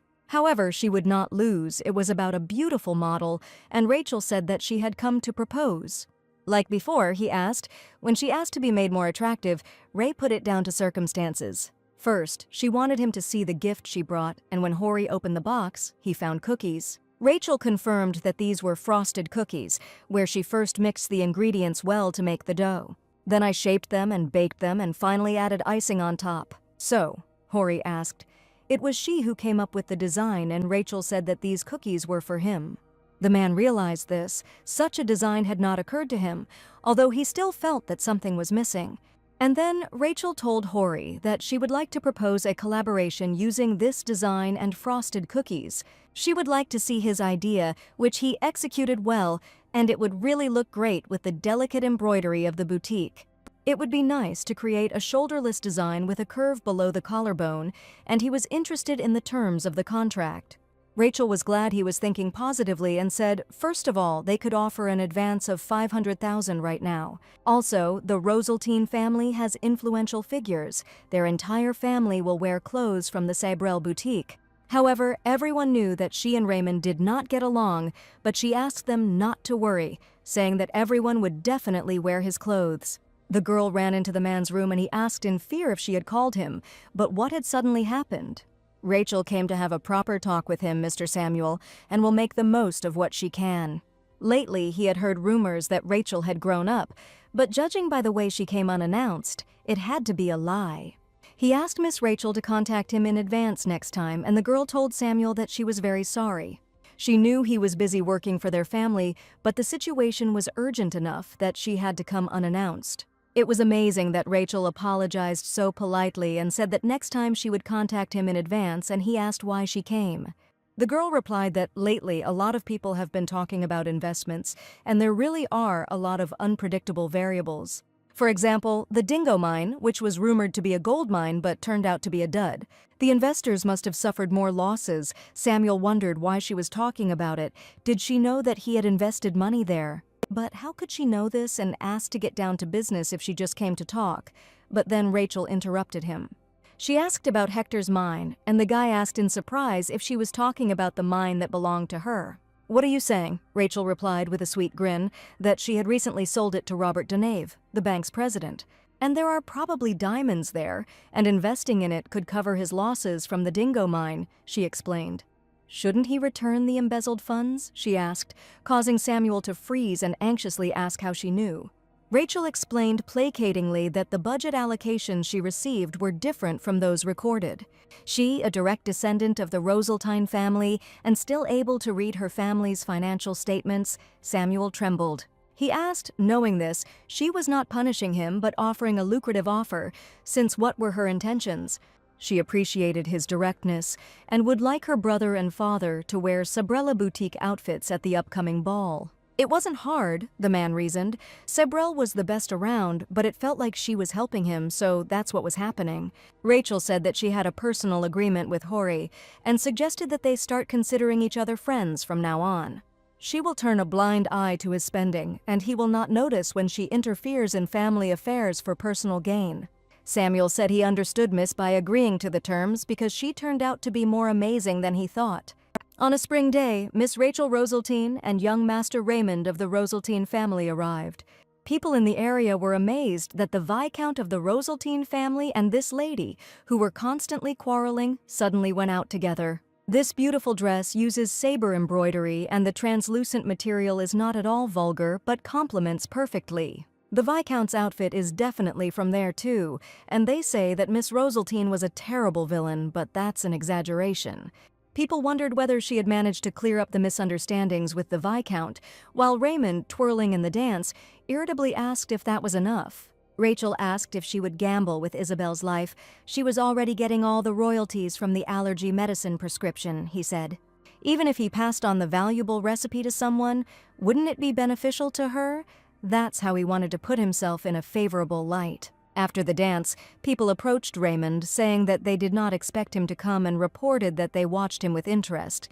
However, she would not lose. It was about a beautiful model, and Rachel said that she had come to propose. Like before, he asked. When she asked to be made more attractive, Ray put it down to circumstances. First, she wanted him to see the gift she brought, and when Hori opened the box, he found cookies. Rachel confirmed that these were frosted cookies, where she first mixed the ingredients well to make the dough. Then I shaped them and baked them and finally added icing on top. So, Hori asked. It was she who came up with the design, and Rachel said that these cookies were for him. The man realized this. Such a design had not occurred to him, although he still felt that something was missing. And then Rachel told Hori that she would like to propose a collaboration using this design and frosted cookies. She would like to see his idea, which he executed well, and it would really look great with the delicate embroidery of the boutique. It would be nice to create a shoulderless design with a curve below the collarbone, and he was interested in the terms of the contract. Rachel was glad he was thinking positively and said, first of all, they could offer an advance of $500,000 right now. Also, the Roseltine family has influential figures. Their entire family will wear clothes from the Sabrel boutique. However, everyone knew that she and Raymond did not get along, but she asked them not to worry, saying that everyone would definitely wear his clothes. The girl ran into the man's room and he asked in fear if she had called him, but what had suddenly happened? Rachel came to have a proper talk with him, Mr. Samuel, and will make the most of what she can. Lately, he had heard rumors that Rachel had grown up, but judging by the way she came unannounced, it had to be a lie. He asked Miss Rachel to contact him in advance next time, and the girl told Samuel that she was very sorry. She knew he was busy working for their family, but the situation was urgent enough that she had to come unannounced. It was amazing that Rachel apologized so politely and said that next time she would contact him in advance, and he asked why she came. The girl replied that lately a lot of people have been talking about investments, and there really are a lot of unpredictable variables. For example, the Dingo mine, which was rumored to be a gold mine but turned out to be a dud. The investors must have suffered more losses. Samuel wondered why she was talking about it. Did she know that he had invested money there? But how could she know this and ask to get down to business if she just came to talk? But then Rachel interrupted him. She asked about Hector's mine, and the guy asked in surprise if she was talking about the mine that belonged to her. What are you saying? Rachel replied with a sweet grin, that she had recently sold it to Robert Denave, the bank's president. And there are probably diamonds there, and investing in it could cover his losses from the Dingo mine, she explained. Shouldn't he return the embezzled funds? She asked, causing Samuel to freeze and anxiously ask how she knew. Rachel explained placatingly that the budget allocations she received were different from those recorded. She, a direct descendant of the Roseltine family and still able to read her family's financial statements, Samuel trembled. He asked, knowing this, she was not punishing him but offering a lucrative offer, since what were her intentions? She appreciated his directness and would like her brother and father to wear Sabrella boutique outfits at the upcoming ball. It wasn't hard, the man reasoned. Sabrell was the best around, but it felt like she was helping him, so that's what was happening. Rachel said that she had a personal agreement with Hori and suggested that they start considering each other friends from now on. She will turn a blind eye to his spending, and he will not notice when she interferes in family affairs for personal gain. Samuel said he understood Miss by agreeing to the terms because she turned out to be more amazing than he thought. On a spring day, Miss Rachel Roseltine and young Master Raymond of the Roseltine family arrived. People in the area were amazed that the Viscount of the Roseltine family and this lady, who were constantly quarreling, suddenly went out together. This beautiful dress uses saber embroidery, and the translucent material is not at all vulgar but complements perfectly. The Viscount's outfit is definitely from there too, and they say that Miss Roseltine was a terrible villain, but that's an exaggeration. People wondered whether she had managed to clear up the misunderstandings with the Viscount, while Raymond, twirling in the dance, irritably asked if that was enough. Rachel asked if she would gamble with Isabel's life. She was already getting all the royalties from the allergy medicine prescription, he said. Even if he passed on the valuable recipe to someone, wouldn't it be beneficial to her? That's how he wanted to put himself in a favorable light. After the dance, people approached Raymond, saying that they did not expect him to come and reported that they watched him with interest.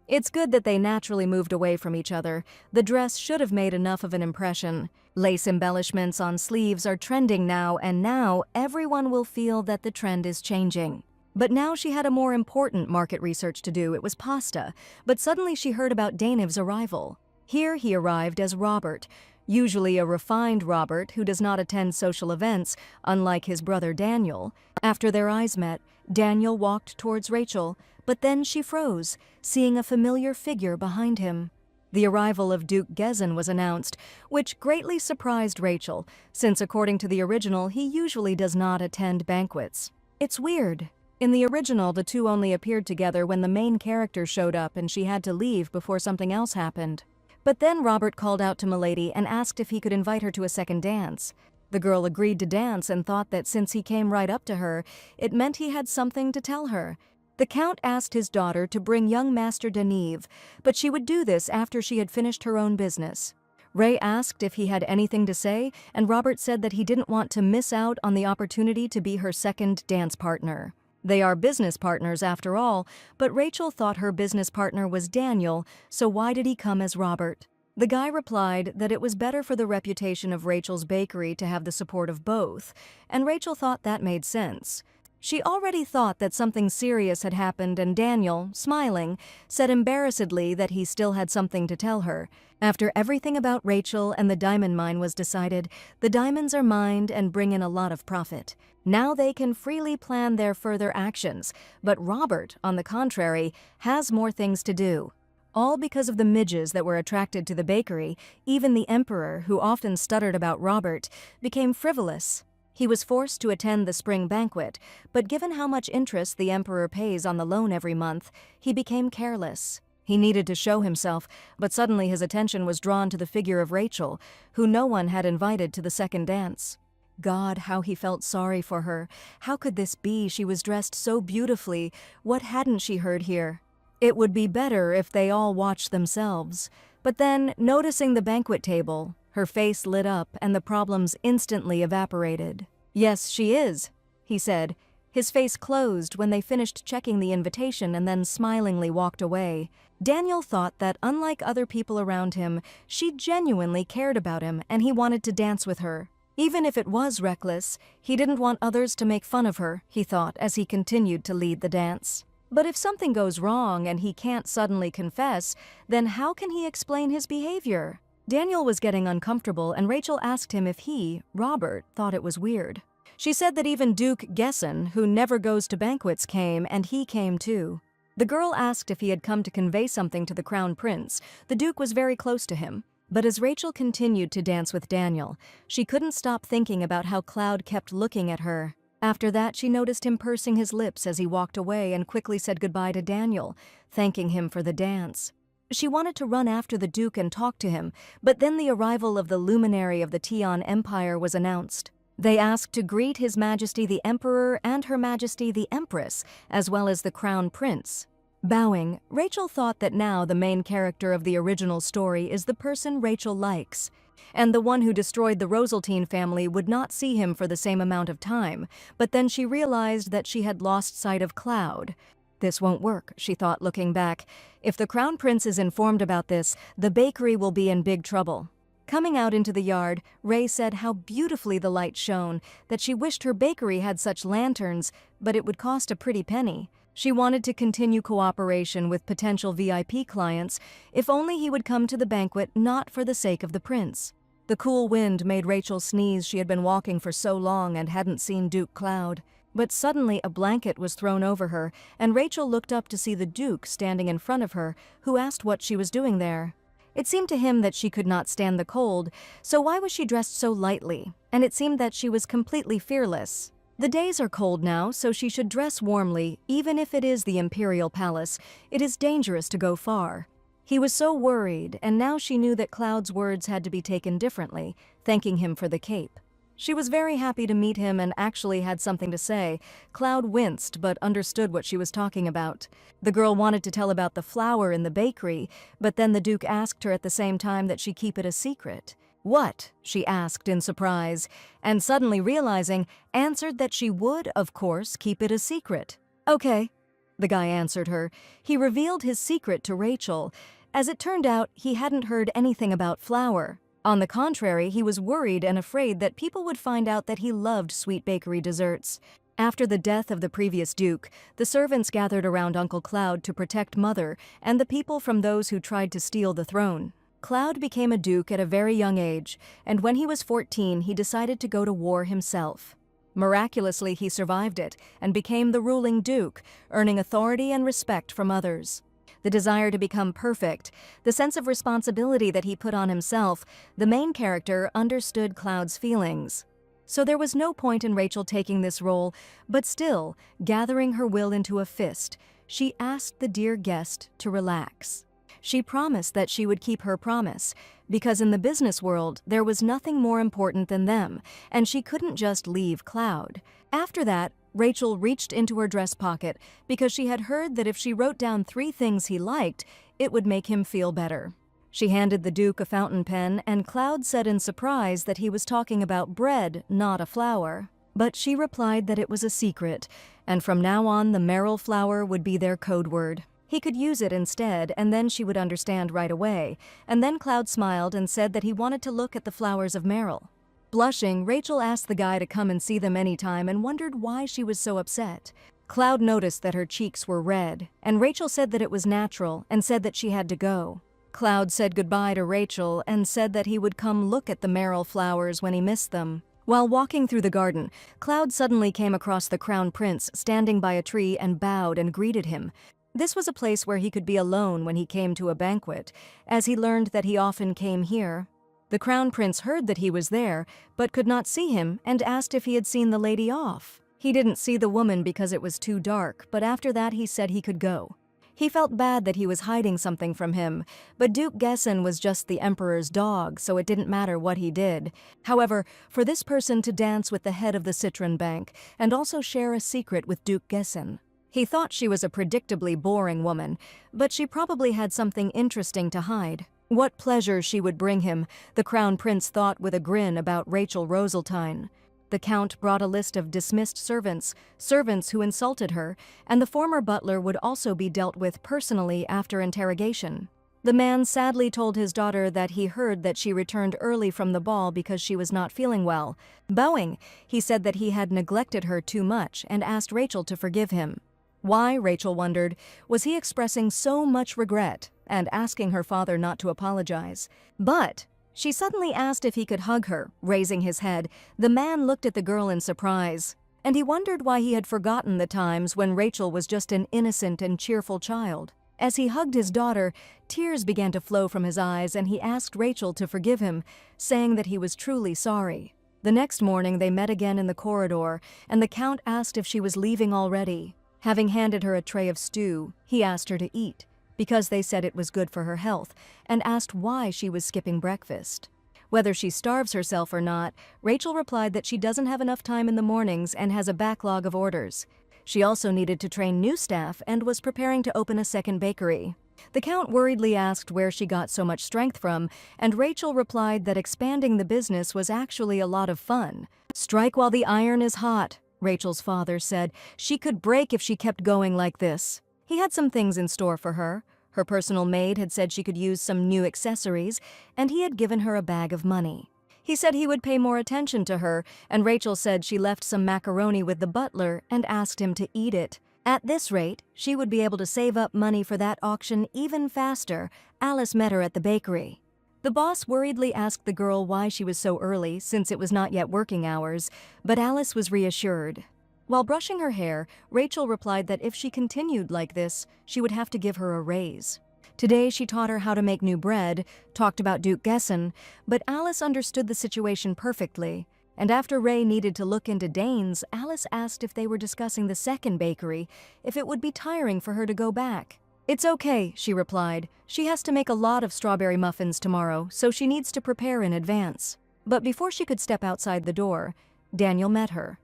It's good that they naturally moved away from each other. The dress should have made enough of an impression. Lace embellishments on sleeves are trending now, and now everyone will feel that the trend is changing. But now she had a more important market research to do. It was pasta. But suddenly she heard about Daniv's arrival. Here he arrived as Robert, usually a refined Robert who does not attend social events, unlike his brother Daniel. After their eyes met, Daniel walked towards Rachel, but then she froze, seeing a familiar figure behind him. The arrival of Duke Gezin was announced, which greatly surprised Rachel, since according to the original, he usually does not attend banquets. It's weird. In the original, the two only appeared together when the main character showed up and she had to leave before something else happened. But then Robert called out to Milady and asked if he could invite her to a second dance. The girl agreed to dance and thought that since he came right up to her, it meant he had something to tell her. The Count asked his daughter to bring young Master Daniv, but she would do this after she had finished her own business. Ray asked if he had anything to say, and Robert said that he didn't want to miss out on the opportunity to be her second dance partner. They are business partners after all, but Rachel thought her business partner was Daniel, so why did he come as Robert? The guy replied that it was better for the reputation of Rachel's bakery to have the support of both, and Rachel thought that made sense. She already thought that something serious had happened, and Daniel, smiling, said embarrassedly that he still had something to tell her. After everything about Rachel and the diamond mine was decided, the diamonds are mined and bring in a lot of profit. Now they can freely plan their further actions, but Robert, on the contrary, has more things to do. All because of the midges that were attracted to the bakery, even the Emperor, who often stuttered about Robert, became frivolous. He was forced to attend the spring banquet, but given how much interest the Emperor pays on the loan every month, he became careless. He needed to show himself, but suddenly his attention was drawn to the figure of Rachel, who no one had invited to the second dance. God, how he felt sorry for her. How could this be? She was dressed so beautifully. What hadn't she heard here? It would be better if they all watched themselves. But then, noticing the banquet table, her face lit up and the problems instantly evaporated. "Yes, she is," he said. His face closed when they finished checking the invitation and then smilingly walked away. Daniel thought that, unlike other people around him, she genuinely cared about him and he wanted to dance with her. Even if it was reckless, he didn't want others to make fun of her, he thought as he continued to lead the dance. But if something goes wrong and he can't suddenly confess, then how can he explain his behavior? Daniel was getting uncomfortable, and Rachel asked him if he, Robert, thought it was weird. She said that even Duke Gessin, who never goes to banquets, came, and he came too. The girl asked if he had come to convey something to the Crown Prince. The Duke was very close to him. But as Rachel continued to dance with Daniel, she couldn't stop thinking about how Cloud kept looking at her. After that, she noticed him pursing his lips as he walked away and quickly said goodbye to Daniel, thanking him for the dance. She wanted to run after the Duke and talk to him, but then the arrival of the luminary of the Tian Empire was announced. They asked to greet His Majesty the Emperor and Her Majesty the Empress, as well as the Crown Prince. Bowing, Rachel thought that now the main character of the original story is the person Rachel likes, and the one who destroyed the Rosaltine family would not see him for the same amount of time, but then she realized that she had lost sight of Cloud. This won't work, she thought, looking back. If the Crown Prince is informed about this, the bakery will be in big trouble. Coming out into the yard, Ray said how beautifully the light shone, that she wished her bakery had such lanterns, but it would cost a pretty penny. She wanted to continue cooperation with potential VIP clients, if only he would come to the banquet not for the sake of the prince. The cool wind made Rachel sneeze. She had been walking for so long and hadn't seen Duke Cloud. But suddenly a blanket was thrown over her, and Rachel looked up to see the Duke standing in front of her, who asked what she was doing there. It seemed to him that she could not stand the cold, so why was she dressed so lightly? And it seemed that she was completely fearless. The days are cold now, so she should dress warmly, even if it is the Imperial Palace. It is dangerous to go far. He was so worried, and now she knew that Cloud's words had to be taken differently, thanking him for the cape. She was very happy to meet him and actually had something to say. Cloud winced, but understood what she was talking about. The girl wanted to tell about the flour in the bakery, but then the Duke asked her at the same time that she keep it a secret. "What?" she asked in surprise, and suddenly realizing, answered that she would, of course, keep it a secret. "Okay," the guy answered her. He revealed his secret to Rachel. As it turned out, he hadn't heard anything about flour. On the contrary, he was worried and afraid that people would find out that he loved sweet bakery desserts. After the death of the previous Duke, the servants gathered around Uncle Cloud to protect Mother and the people from those who tried to steal the throne. Cloud became a Duke at a very young age, and when he was 14, he decided to go to war himself. Miraculously, he survived it and became the ruling Duke, earning authority and respect from others. The desire to become perfect, the sense of responsibility that he put on himself, the main character understood Cloud's feelings. So there was no point in Rachel taking this role, but still, gathering her will into a fist, she asked the dear guest to relax. She promised that she would keep her promise, because in the business world, there was nothing more important than them, and she couldn't just leave Cloud. After that, Rachel reached into her dress pocket because she had heard that if she wrote down 3 things he liked, it would make him feel better. She handed the Duke a fountain pen, and Cloud said in surprise that he was talking about bread, not a flour. But she replied that it was a secret, and from now on the Merrill flour would be their code word. He could use it instead, and then she would understand right away. And then Cloud smiled and said that he wanted to look at the flowers of Merrill. Blushing, Rachel asked the guy to come and see them anytime and wondered why she was so upset. Cloud noticed that her cheeks were red, and Rachel said that it was natural and said that she had to go. Cloud said goodbye to Rachel and said that he would come look at the Merrill flowers when he missed them. While walking through the garden, Cloud suddenly came across the Crown Prince standing by a tree and bowed and greeted him. This was a place where he could be alone when he came to a banquet, as he learned that he often came here. The Crown Prince heard that he was there, but could not see him and asked if he had seen the lady off. He didn't see the woman because it was too dark, but after that he said he could go. He felt bad that he was hiding something from him, but Duke Gesson was just the Emperor's dog, so it didn't matter what he did. However, for this person to dance with the head of the Citron Bank and also share a secret with Duke Gesson. He thought she was a predictably boring woman, but she probably had something interesting to hide. What pleasure she would bring him, the Crown Prince thought with a grin about Rachel Rosaltine. The Count brought a list of dismissed servants who insulted her, and the former butler would also be dealt with personally after interrogation. The man sadly told his daughter that he heard that she returned early from the ball because she was not feeling well. Bowing, he said that he had neglected her too much and asked Rachel to forgive him. Why, Rachel wondered, was he expressing so much regret and asking her father not to apologize? But she suddenly asked if he could hug her, raising his head. The man looked at the girl in surprise, and he wondered why he had forgotten the times when Rachel was just an innocent and cheerful child. As he hugged his daughter, tears began to flow from his eyes, and he asked Rachel to forgive him, saying that he was truly sorry. The next morning they met again in the corridor, and the Count asked if she was leaving already. Having handed her a tray of stew, he asked her to eat, because they said it was good for her health, and asked why she was skipping breakfast. Whether she starves herself or not, Rachel replied that she doesn't have enough time in the mornings and has a backlog of orders. She also needed to train new staff and was preparing to open a second bakery. The Count worriedly asked where she got so much strength from, and Rachel replied that expanding the business was actually a lot of fun. "Strike while the iron is hot," Rachel's father said. She could break if she kept going like this. He had some things in store for her. Her personal maid had said she could use some new accessories, and he had given her a bag of money. He said he would pay more attention to her, and Rachel said she left some macaroni with the butler and asked him to eat it. At this rate, she would be able to save up money for that auction even faster. Alice met her at the bakery. The boss worriedly asked the girl why she was so early since it was not yet working hours, but Alice was reassured. While brushing her hair, Rachel replied that if she continued like this, she would have to give her a raise. Today she taught her how to make new bread, talked about Duke Gessen, but Alice understood the situation perfectly. And after Ray needed to look into Dane's, Alice asked if they were discussing the second bakery, if it would be tiring for her to go back. "It's okay," she replied. "She has to make a lot of strawberry muffins tomorrow, so she needs to prepare in advance." But before she could step outside the door, Daniel met her.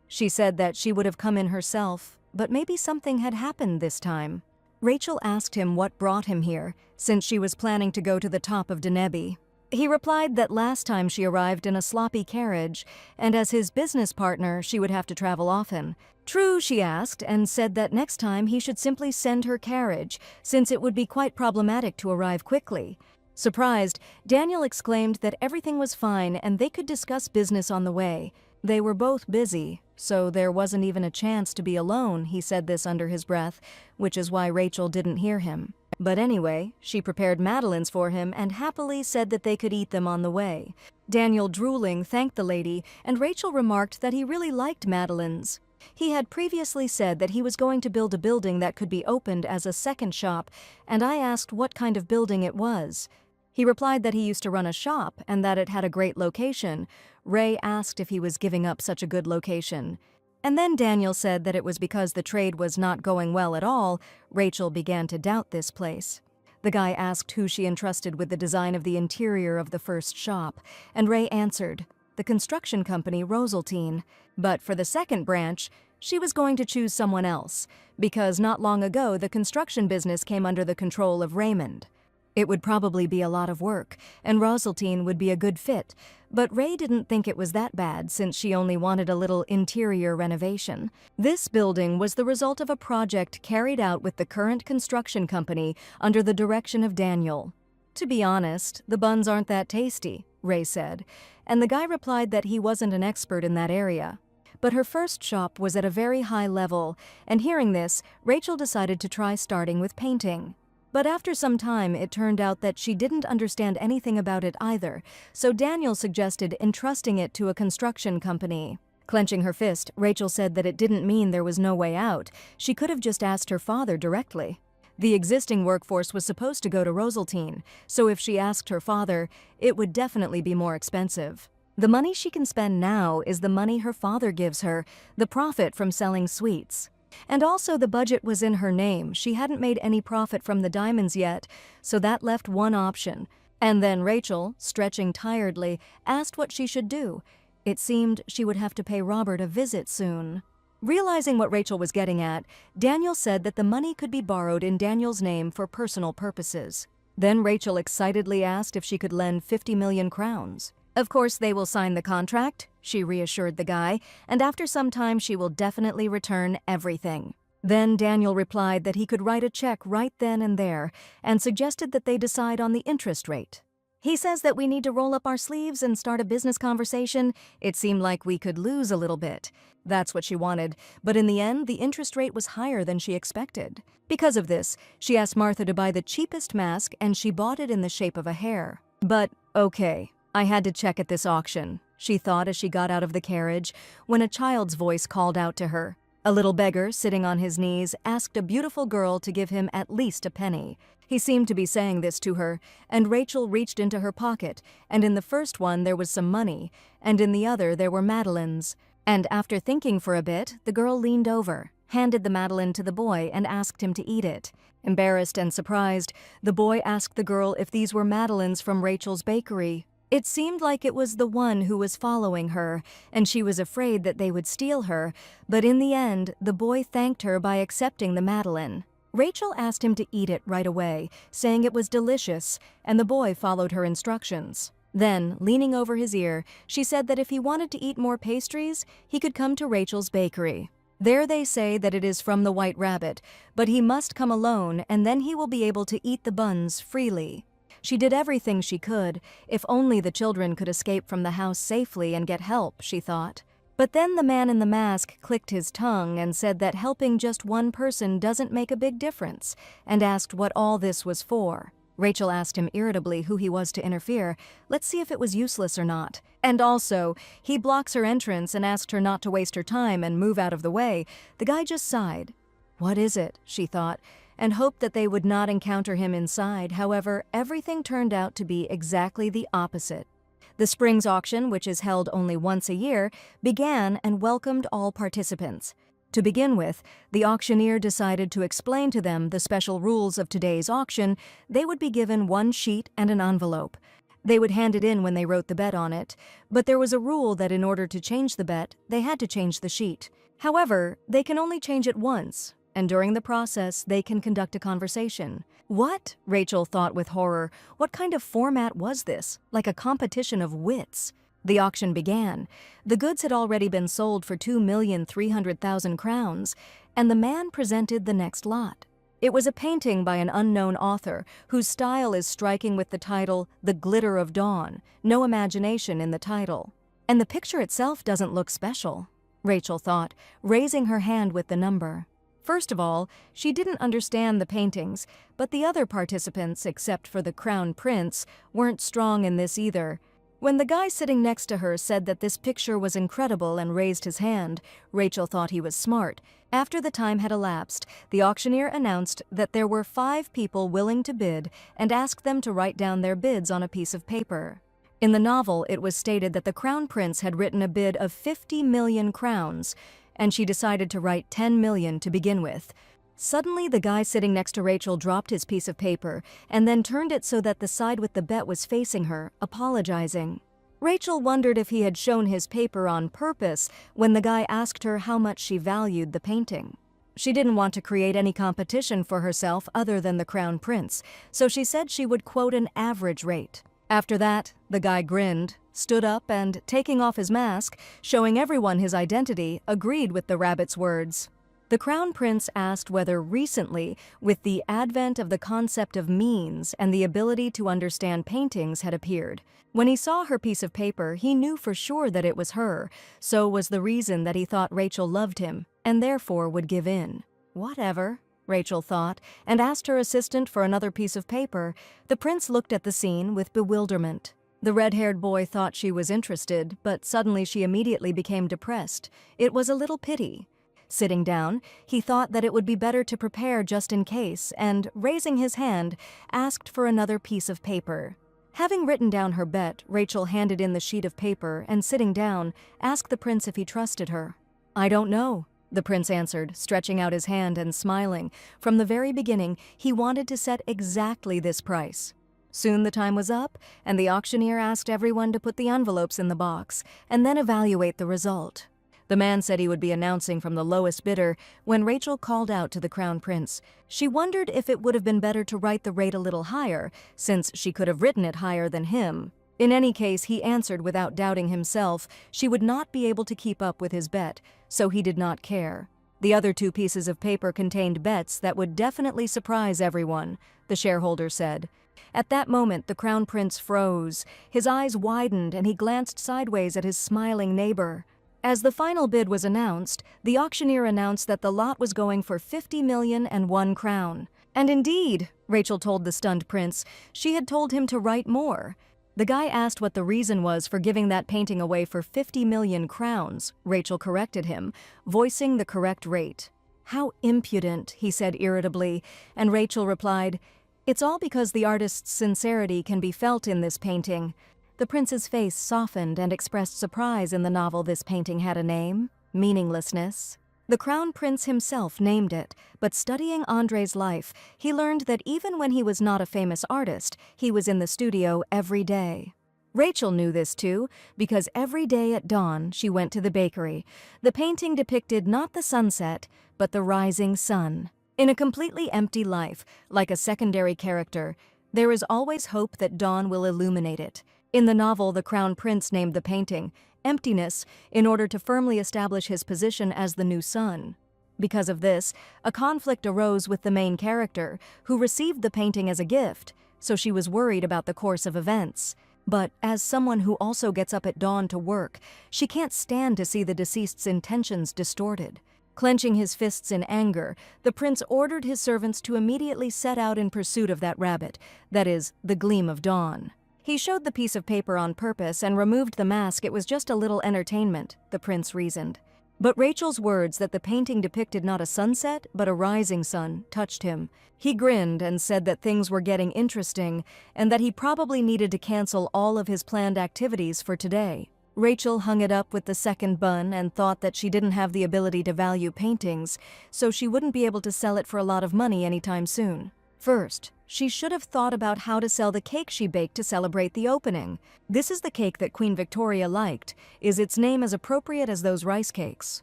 She said that she would have come in herself, but maybe something had happened this time. Rachel asked him what brought him here, since she was planning to go to the top of Deneby. He replied that last time she arrived in a sloppy carriage, and as his business partner, she would have to travel often. True, she asked, and said that next time he should simply send her carriage, since it would be quite problematic to arrive quickly. Surprised, Daniel exclaimed that everything was fine and they could discuss business on the way. They were both busy, so there wasn't even a chance to be alone. He said this under his breath, which is why Rachel didn't hear him. But anyway, she prepared madeleines for him and happily said that they could eat them on the way. Daniel, drooling, thanked the lady, and Rachel remarked that he really liked madeleines. He had previously said that he was going to build a building that could be opened as a second shop, and I asked what kind of building it was. He replied that he used to run a shop and that it had a great location. Ray asked if he was giving up such a good location. And then Daniel said that it was because the trade was not going well at all. Rachel began to doubt this place. The guy asked who she entrusted with the design of the interior of the first shop, and Ray answered, the construction company Rosaltine. But for the second branch, she was going to choose someone else, because not long ago the construction business came under the control of Raymond. It would probably be a lot of work, and Rosaltine would be a good fit, but Ray didn't think it was that bad since she only wanted a little interior renovation. This building was the result of a project carried out with the current construction company under the direction of Daniel. To be honest, the buns aren't that tasty, Ray said, and the guy replied that he wasn't an expert in that area. But her first shop was at a very high level, and hearing this, Rachel decided to try starting with painting. But after some time, it turned out that she didn't understand anything about it either, so Daniel suggested entrusting it to a construction company. Clenching her fist, Rachel said that it didn't mean there was no way out. She could have just asked her father directly. The existing workforce was supposed to go to Rosaltine, so if she asked her father, it would definitely be more expensive. The money she can spend now is the money her father gives her, the profit from selling sweets. And also the budget was in her name. She hadn't made any profit from the diamonds yet, so that left one option. And then Rachel, stretching tiredly, asked what she should do. It seemed she would have to pay Robert a visit soon. Realizing what Rachel was getting at, Daniel said that the money could be borrowed in Daniel's name for personal purposes. Then Rachel excitedly asked if she could lend 50 million crowns. Of course they will sign the contract, she reassured the guy, and after some time she will definitely return everything. Then Daniel replied that he could write a check right then and there, and suggested that they decide on the interest rate. He says that we need to roll up our sleeves and start a business conversation. It seemed like we could lose a little bit. That's what she wanted, but in the end the interest rate was higher than she expected. Because of this, she asked Martha to buy the cheapest mask, and she bought it in the shape of a hare. But, okay. I had to check at this auction, she thought as she got out of the carriage, when a child's voice called out to her. A little beggar, sitting on his knees, asked a beautiful girl to give him at least a penny. He seemed to be saying this to her, and Rachel reached into her pocket, and in the first one there was some money, and in the other there were madeleines. And after thinking for a bit, the girl leaned over, handed the madeleine to the boy, and asked him to eat it. Embarrassed and surprised, the boy asked the girl if these were madeleines from Rachel's bakery. It seemed like it was the one who was following her, and she was afraid that they would steal her, but in the end, the boy thanked her by accepting the Madeleine. Rachel asked him to eat it right away, saying it was delicious, and the boy followed her instructions. Then, leaning over his ear, she said that if he wanted to eat more pastries, he could come to Rachel's bakery. There they say that it is from the White Rabbit, but he must come alone and then he will be able to eat the buns freely. She did everything she could, if only the children could escape from the house safely and get help, she thought. But then the man in the mask clicked his tongue and said that helping just one person doesn't make a big difference, and asked what all this was for. Rachel asked him irritably who he was to interfere. Let's see if it was useless or not. And also, he blocks her entrance and asked her not to waste her time and move out of the way. The guy just sighed. What is it, she thought, and hoped that they would not encounter him inside. However, everything turned out to be exactly the opposite. The Springs auction, which is held only once a year, began and welcomed all participants. To begin with, the auctioneer decided to explain to them the special rules of today's auction. They would be given one sheet and an envelope. They would hand it in when they wrote the bet on it, but there was a rule that in order to change the bet, they had to change the sheet. However, they can only change it once, and during the process, they can conduct a conversation. What? Rachel thought with horror. What kind of format was this? Like a competition of wits. The auction began. The goods had already been sold for 2,300,000 crowns, and the man presented the next lot. It was a painting by an unknown author, whose style is striking with the title, The Glitter of Dawn. No imagination in the title. And the picture itself doesn't look special, Rachel thought, raising her hand with the number. First of all, she didn't understand the paintings, but the other participants, except for the Crown Prince, weren't strong in this either. When the guy sitting next to her said that this picture was incredible and raised his hand, Rachel thought he was smart. After the time had elapsed, the auctioneer announced that there were 5 people willing to bid and asked them to write down their bids on a piece of paper. In the novel, it was stated that the Crown Prince had written a bid of 50 million crowns, and she decided to write 10 million to begin with. Suddenly, the guy sitting next to Rachel dropped his piece of paper and then turned it so that the side with the bet was facing her, apologizing. Rachel wondered if he had shown his paper on purpose when the guy asked her how much she valued the painting. She didn't want to create any competition for herself other than the Crown Prince, so she said she would quote an average rate. After that, the guy grinned, stood up, and, taking off his mask, showing everyone his identity, agreed with the rabbit's words. The Crown Prince asked whether recently, with the advent of the concept of means and the ability to understand paintings had appeared. When he saw her piece of paper, he knew for sure that it was her, so was the reason that he thought Rachel loved him, and therefore would give in. Whatever, Rachel thought, and asked her assistant for another piece of paper. The prince looked at the scene with bewilderment. The red-haired boy thought she was interested, but suddenly she immediately became depressed. It was a little pity. Sitting down, he thought that it would be better to prepare just in case, and, raising his hand, asked for another piece of paper. Having written down her bet, Rachel handed in the sheet of paper and, sitting down, asked the prince if he trusted her. "I don't know," the prince answered, stretching out his hand and smiling. From the very beginning, he wanted to set exactly this price. Soon the time was up, and the auctioneer asked everyone to put the envelopes in the box, and then evaluate the result. The man said he would be announcing from the lowest bidder when Rachel called out to the Crown Prince. She wondered if it would have been better to write the rate a little higher, since she could have written it higher than him. In any case, he answered without doubting himself she would not be able to keep up with his bet, so he did not care. The other 2 pieces of paper contained bets that would definitely surprise everyone, the shareholder said. At that moment, the Crown Prince froze. His eyes widened and he glanced sideways at his smiling neighbor. As the final bid was announced, the auctioneer announced that the lot was going for 50,001 crown. And indeed, Rachel told the stunned prince, she had told him to write more. The guy asked what the reason was for giving that painting away for 50 million crowns. Rachel corrected him, voicing the correct rate. "How impudent," he said irritably, and Rachel replied, "It's all because the artist's sincerity can be felt in this painting." The prince's face softened and expressed surprise. In the novel, this painting had a name, meaninglessness. The Crown Prince himself named it, but studying Andre's life, he learned that even when he was not a famous artist, he was in the studio every day. Rachel knew this too, because every day at dawn she went to the bakery. The painting depicted not the sunset, but the rising sun. In a completely empty life, like a secondary character, there is always hope that dawn will illuminate it. In the novel, the Crown Prince named the painting Emptiness in order to firmly establish his position as the new sun. Because of this, a conflict arose with the main character, who received the painting as a gift, so she was worried about the course of events. But as someone who also gets up at dawn to work, she can't stand to see the deceased's intentions distorted. Clenching his fists in anger, the prince ordered his servants to immediately set out in pursuit of that rabbit, that is, the gleam of dawn. He showed the piece of paper on purpose and removed the mask. It was just a little entertainment, the prince reasoned. But Rachel's words that the painting depicted not a sunset, but a rising sun, touched him. He grinned and said that things were getting interesting and that he probably needed to cancel all of his planned activities for today. Rachel hung it up with the second bun and thought that she didn't have the ability to value paintings, so she wouldn't be able to sell it for a lot of money anytime soon. First, she should have thought about how to sell the cake she baked to celebrate the opening. This is the cake that Queen Victoria liked. Is its name as appropriate as those rice cakes?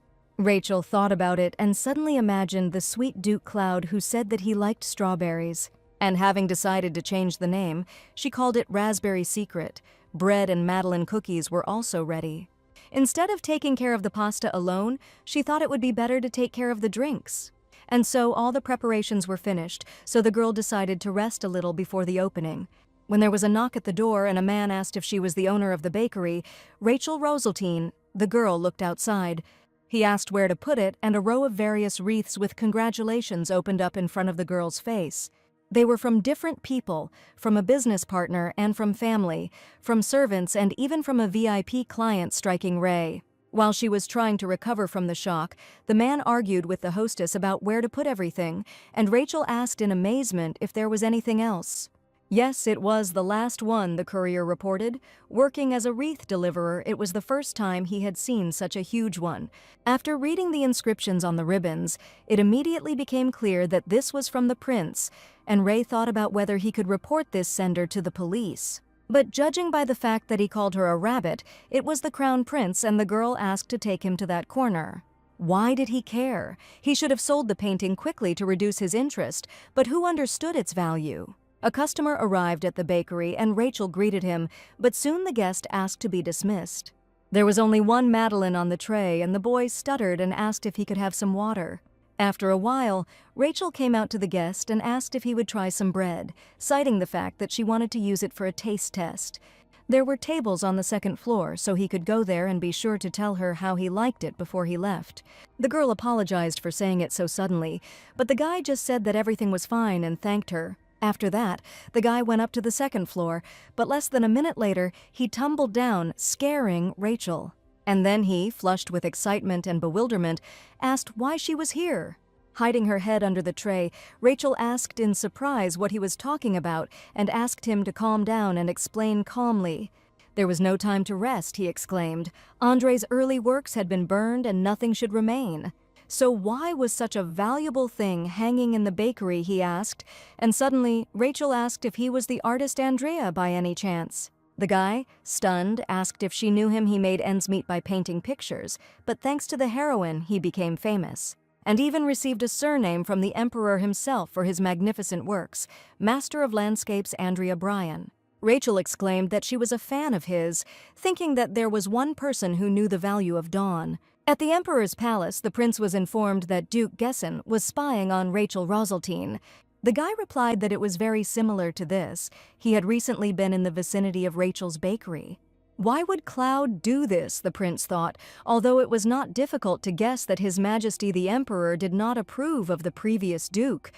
Rachel thought about it and suddenly imagined the sweet Duke Cloud who said that he liked strawberries. And having decided to change the name, she called it Raspberry Secret. Bread and Madeleine cookies were also ready. Instead of taking care of the pasta alone, she thought it would be better to take care of the drinks. And so all the preparations were finished, so the girl decided to rest a little before the opening. When there was a knock at the door and a man asked if she was the owner of the bakery, Rachel Roseltine, the girl, looked outside. He asked where to put it, and a row of various wreaths with congratulations opened up in front of the girl's face. They were from different people, from a business partner and from family, from servants and even from a VIP client striking Ray. While she was trying to recover from the shock, the man argued with the hostess about where to put everything, and Rachel asked in amazement if there was anything else. Yes, it was the last one, the courier reported. Working as a wreath deliverer, it was the first time he had seen such a huge one. After reading the inscriptions on the ribbons, it immediately became clear that this was from the prince, and Ray thought about whether he could report this sender to the police. But judging by the fact that he called her a rabbit, it was the crown prince, and the girl asked to take him to that corner. Why did he care? He should have sold the painting quickly to reduce his interest, but who understood its value? A customer arrived at the bakery and Rachel greeted him, but soon the guest asked to be dismissed. There was only one Madeleine on the tray, and the boy stuttered and asked if he could have some water. After a while, Rachel came out to the guest and asked if he would try some bread, citing the fact that she wanted to use it for a taste test. There were tables on the second floor, so he could go there and be sure to tell her how he liked it before he left. The girl apologized for saying it so suddenly, but the guy just said that everything was fine and thanked her. After that, the guy went up to the second floor, but less than a minute later, he tumbled down, scaring Rachel. And then he, flushed with excitement and bewilderment, asked why she was here. Hiding her head under the tray, Rachel asked in surprise what he was talking about and asked him to calm down and explain calmly. There was no time to rest, he exclaimed. Andre's early works had been burned and nothing should remain. So why was such a valuable thing hanging in the bakery, he asked, and suddenly Rachel asked if he was the artist Andrea by any chance. The guy, stunned, asked if she knew him. He made ends meet by painting pictures, but thanks to the heroine, he became famous, and even received a surname from the emperor himself for his magnificent works, Master of Landscapes Andrea Bryan. Rachel exclaimed that she was a fan of his, thinking that there was one person who knew the value of dawn. At the emperor's palace, the prince was informed that Duke Gessen was spying on Rachel Roseltine. The guy replied that it was very similar to this. He had recently been in the vicinity of Rachel's bakery. Why would Cloud do this, the prince thought, although it was not difficult to guess that His Majesty the Emperor did not approve of the previous duke.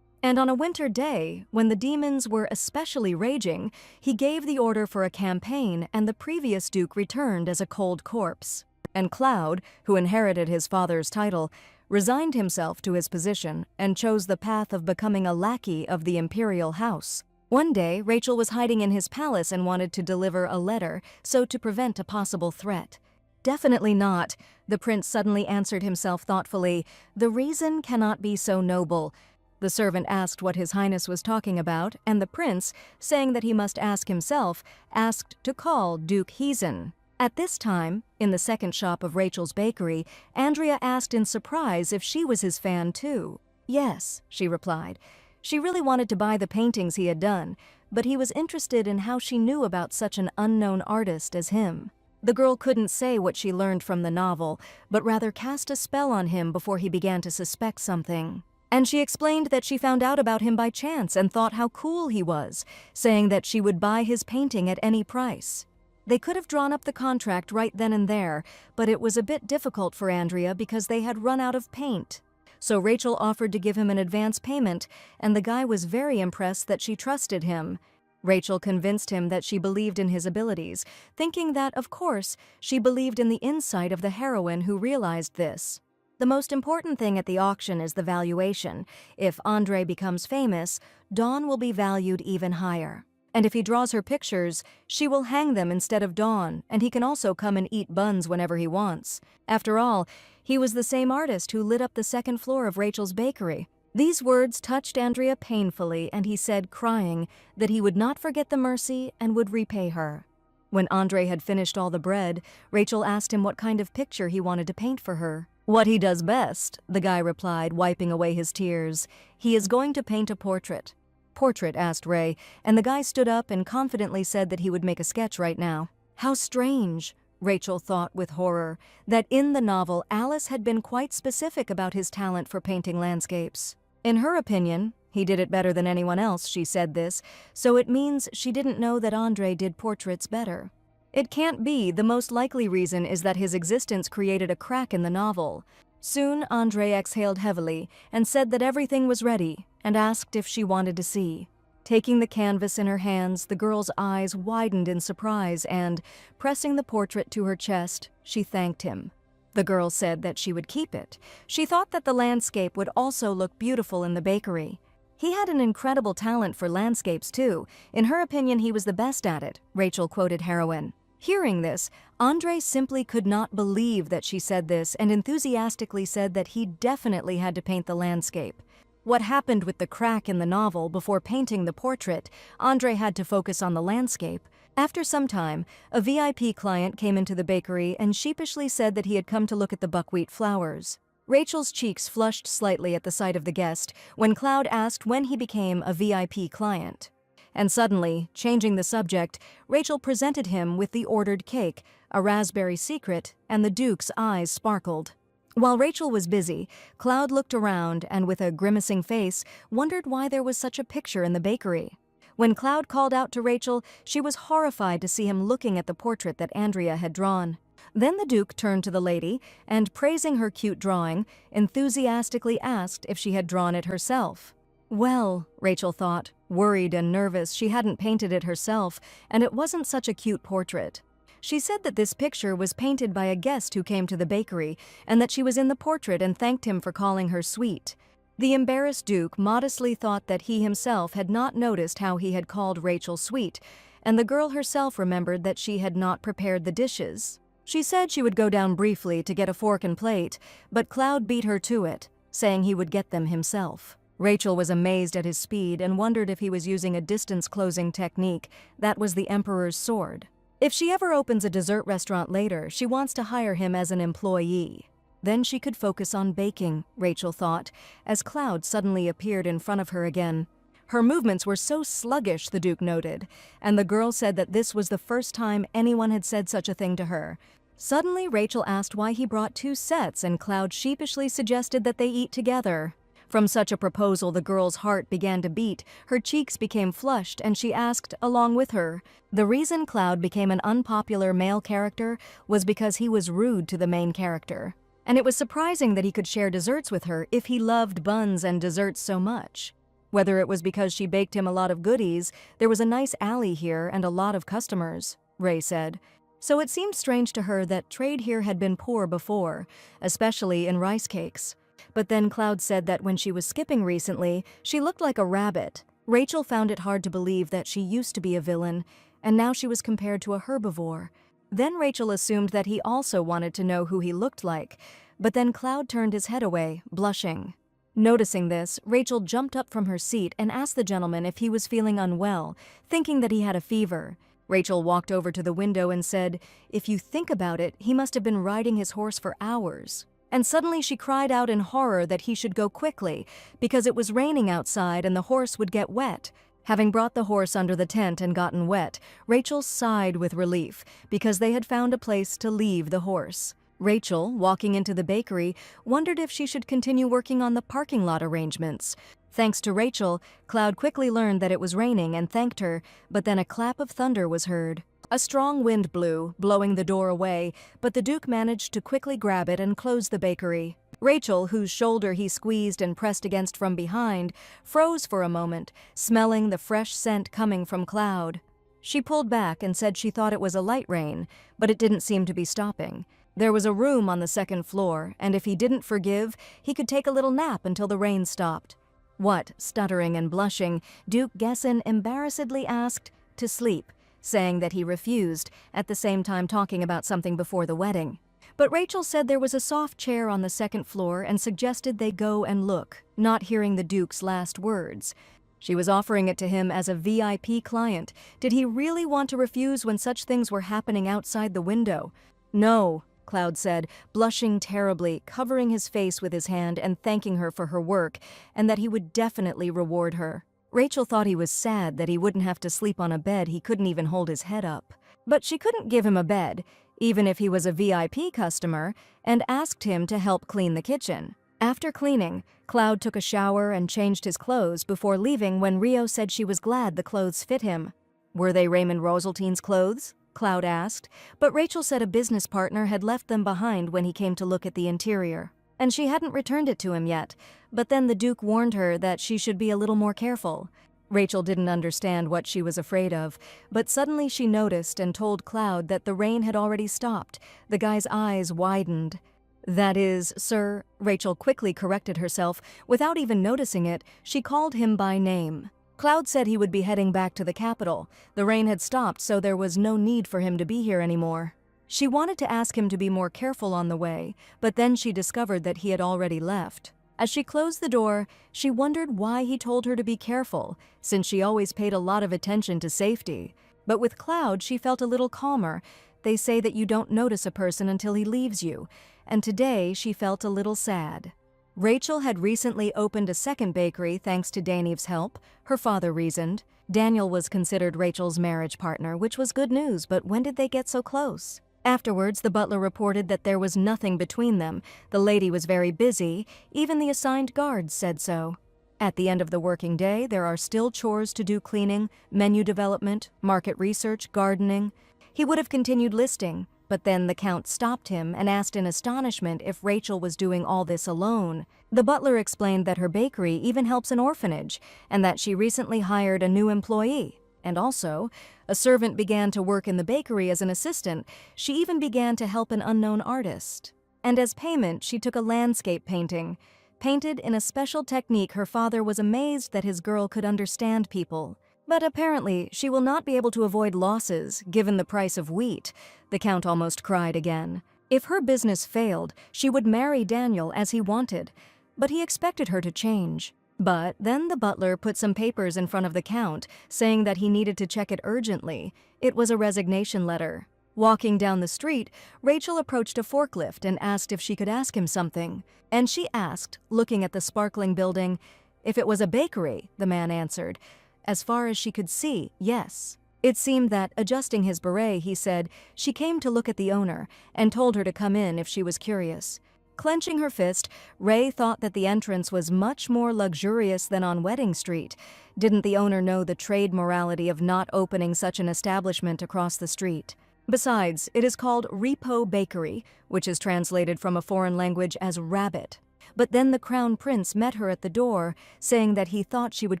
And on a winter day, when the demons were especially raging, he gave the order for a campaign and the previous duke returned as a cold corpse. And Cloud, who inherited his father's title, resigned himself to his position and chose the path of becoming a lackey of the imperial house. One day, Rachel was hiding in his palace and wanted to deliver a letter, so to prevent a possible threat. Definitely not, the prince suddenly answered himself thoughtfully. The reason cannot be so noble. The servant asked what His Highness was talking about, and the prince, saying that he must ask himself, asked to call Duke Heezen. At this time, in the second shop of Rachel's bakery, Andrea asked in surprise if she was his fan too. Yes, she replied. She really wanted to buy the paintings he had done, but he was interested in how she knew about such an unknown artist as him. The girl couldn't say what she learned from the novel, but rather cast a spell on him before he began to suspect something. And she explained that she found out about him by chance and thought how cool he was, saying that she would buy his painting at any price. They could have drawn up the contract right then and there, but it was a bit difficult for Andrea because they had run out of paint. So Rachel offered to give him an advance payment, and the guy was very impressed that she trusted him. Rachel convinced him that she believed in his abilities, thinking that, of course, she believed in the insight of the heroine who realized this. The most important thing at the auction is the valuation. If Andre becomes famous, Dawn will be valued even higher. And if he draws her pictures, she will hang them instead of Dawn, and he can also come and eat buns whenever he wants. After all, he was the same artist who lit up the second floor of Rachel's bakery. These words touched Andrea painfully, and he said, crying, that he would not forget the mercy and would repay her. When Andre had finished all the bread, Rachel asked him what kind of picture he wanted to paint for her. What he does best, the guy replied, wiping away his tears. He is going to paint a portrait. Portrait? Asked Ray, and the guy stood up and confidently said that he would make a sketch right now. How strange, Rachel thought with horror, that in the novel Alice had been quite specific about his talent for painting landscapes. In her opinion, he did it better than anyone else, she said this, so it means she didn't know that Andre did portraits better. It can't be. The most likely reason is that his existence created a crack in the novel. Soon Andre exhaled heavily and said that everything was ready and asked if she wanted to see. Taking the canvas in her hands, the girl's eyes widened in surprise and, pressing the portrait to her chest, she thanked him. The girl said that she would keep it. She thought that the landscape would also look beautiful in the bakery. He had an incredible talent for landscapes too. In her opinion, he was the best at it, Rachel quoted heroine. Hearing this, Andre simply could not believe that she said this and enthusiastically said that he definitely had to paint the landscape. What happened with the crack in the novel before painting the portrait, Andre had to focus on the landscape. After some time, a VIP client came into the bakery and sheepishly said that he had come to look at the buckwheat flowers. Rachel's cheeks flushed slightly at the sight of the guest when Cloud asked when he became a VIP client. And suddenly, changing the subject, Rachel presented him with the ordered cake, a raspberry secret, and the Duke's eyes sparkled. While Rachel was busy, Cloud looked around and, with a grimacing face, wondered why there was such a picture in the bakery. When Cloud called out to Rachel, she was horrified to see him looking at the portrait that Andrea had drawn. Then the Duke turned to the lady and, praising her cute drawing, enthusiastically asked if she had drawn it herself. Well, Rachel thought, worried and nervous, she hadn't painted it herself, and it wasn't such a cute portrait. She said that this picture was painted by a guest who came to the bakery, and that she was in the portrait and thanked him for calling her sweet. The embarrassed Duke modestly thought that he himself had not noticed how he had called Rachel sweet, and the girl herself remembered that she had not prepared the dishes. She said she would go down briefly to get a fork and plate, but Cloud beat her to it, saying he would get them himself. Rachel was amazed at his speed and wondered if he was using a distance-closing technique. That was the Emperor's sword. If she ever opens a dessert restaurant later, she wants to hire him as an employee. Then she could focus on baking, Rachel thought, as Cloud suddenly appeared in front of her again. Her movements were so sluggish, the Duke noted, and the girl said that this was the first time anyone had said such a thing to her. Suddenly, Rachel asked why he brought 2 sets, and Cloud sheepishly suggested that they eat together. From such a proposal, the girl's heart began to beat, her cheeks became flushed, and she asked, along with her. The reason Cloud became an unpopular male character was because he was rude to the main character. And it was surprising that he could share desserts with her if he loved buns and desserts so much. Whether it was because she baked him a lot of goodies, there was a nice alley here and a lot of customers, Ray said. So it seemed strange to her that trade here had been poor before, especially in rice cakes. But then Cloud said that when she was skipping recently, she looked like a rabbit. Rachel found it hard to believe that she used to be a villain, and now she was compared to a herbivore. Then Rachel assumed that he also wanted to know who he looked like, but then Cloud turned his head away, blushing. Noticing this, Rachel jumped up from her seat and asked the gentleman if he was feeling unwell, thinking that he had a fever. Rachel walked over to the window and said, "If you think about it, he must have been riding his horse for hours." And suddenly she cried out in horror that he should go quickly, because it was raining outside and the horse would get wet. Having brought the horse under the tent and gotten wet, Rachel sighed with relief, because they had found a place to leave the horse. Rachel, walking into the bakery, wondered if she should continue working on the parking lot arrangements. Thanks to Rachel, Cloud quickly learned that it was raining and thanked her, but then a clap of thunder was heard. A strong wind blew, blowing the door away, but the Duke managed to quickly grab it and close the bakery. Rachel, whose shoulder he squeezed and pressed against from behind, froze for a moment, smelling the fresh scent coming from Cloud. She pulled back and said she thought it was a light rain, but it didn't seem to be stopping. There was a room on the second floor, and if he didn't forgive, he could take a little nap until the rain stopped. What, stuttering and blushing, Duke Gesson embarrassedly asked to sleep, saying that he refused, at the same time talking about something before the wedding. But Rachel said there was a soft chair on the second floor and suggested they go and look, not hearing the Duke's last words. She was offering it to him as a VIP client. Did he really want to refuse when such things were happening outside the window? "No," Cloud said, blushing terribly, covering his face with his hand and thanking her for her work, and that he would definitely reward her. Rachel thought he was sad that he wouldn't have to sleep on a bed he couldn't even hold his head up. But she couldn't give him a bed, even if he was a VIP customer, and asked him to help clean the kitchen. After cleaning, Cloud took a shower and changed his clothes before leaving when Rio said she was glad the clothes fit him. Were they Raymond Rosaltine's clothes? Cloud asked, but Rachel said a business partner had left them behind when he came to look at the interior, and she hadn't returned it to him yet, but then the Duke warned her that she should be a little more careful. Rachel didn't understand what she was afraid of, but suddenly she noticed and told Cloud that the rain had already stopped. The guy's eyes widened. "That is, sir," Rachel quickly corrected herself. Without even noticing it, she called him by name. Cloud said he would be heading back to the capital. The rain had stopped, so there was no need for him to be here anymore. She wanted to ask him to be more careful on the way, but then she discovered that he had already left. As she closed the door, she wondered why he told her to be careful, since she always paid a lot of attention to safety. But with Cloud, she felt a little calmer. They say that you don't notice a person until he leaves you, and today she felt a little sad. Rachel had recently opened a second bakery thanks to Daneve's help, her father reasoned. Daniel was considered Rachel's marriage partner, which was good news, but when did they get so close? Afterwards, the butler reported that there was nothing between them. The lady was very busy. Even the assigned guards said so. At the end of the working day, there are still chores to do: cleaning, menu development, market research, gardening. He would have continued listing, but then the Count stopped him and asked in astonishment if Rachel was doing all this alone. The butler explained that her bakery even helps an orphanage, and that she recently hired a new employee. And also, a servant began to work in the bakery as an assistant. She even began to help an unknown artist. And as payment, she took a landscape painting. Painted in a special technique, her father was amazed that his girl could understand people. But apparently, she will not be able to avoid losses, given the price of wheat. The Count almost cried again. If her business failed, she would marry Daniel as he wanted, but he expected her to change. But then the butler put some papers in front of the Count, saying that he needed to check it urgently. It was a resignation letter. Walking down the street, Rachel approached a forklift and asked if she could ask him something. And she asked, looking at the sparkling building, if it was a bakery. The man answered. As far as she could see, yes. It seemed that, adjusting his beret, he said, she came to look at the owner and told her to come in if she was curious. Clenching her fist, Ray thought that the entrance was much more luxurious than on Wedding Street. Didn't the owner know the trade morality of not opening such an establishment across the street? Besides, it is called Repo Bakery, which is translated from a foreign language as rabbit. But then the Crown Prince met her at the door, saying that he thought she would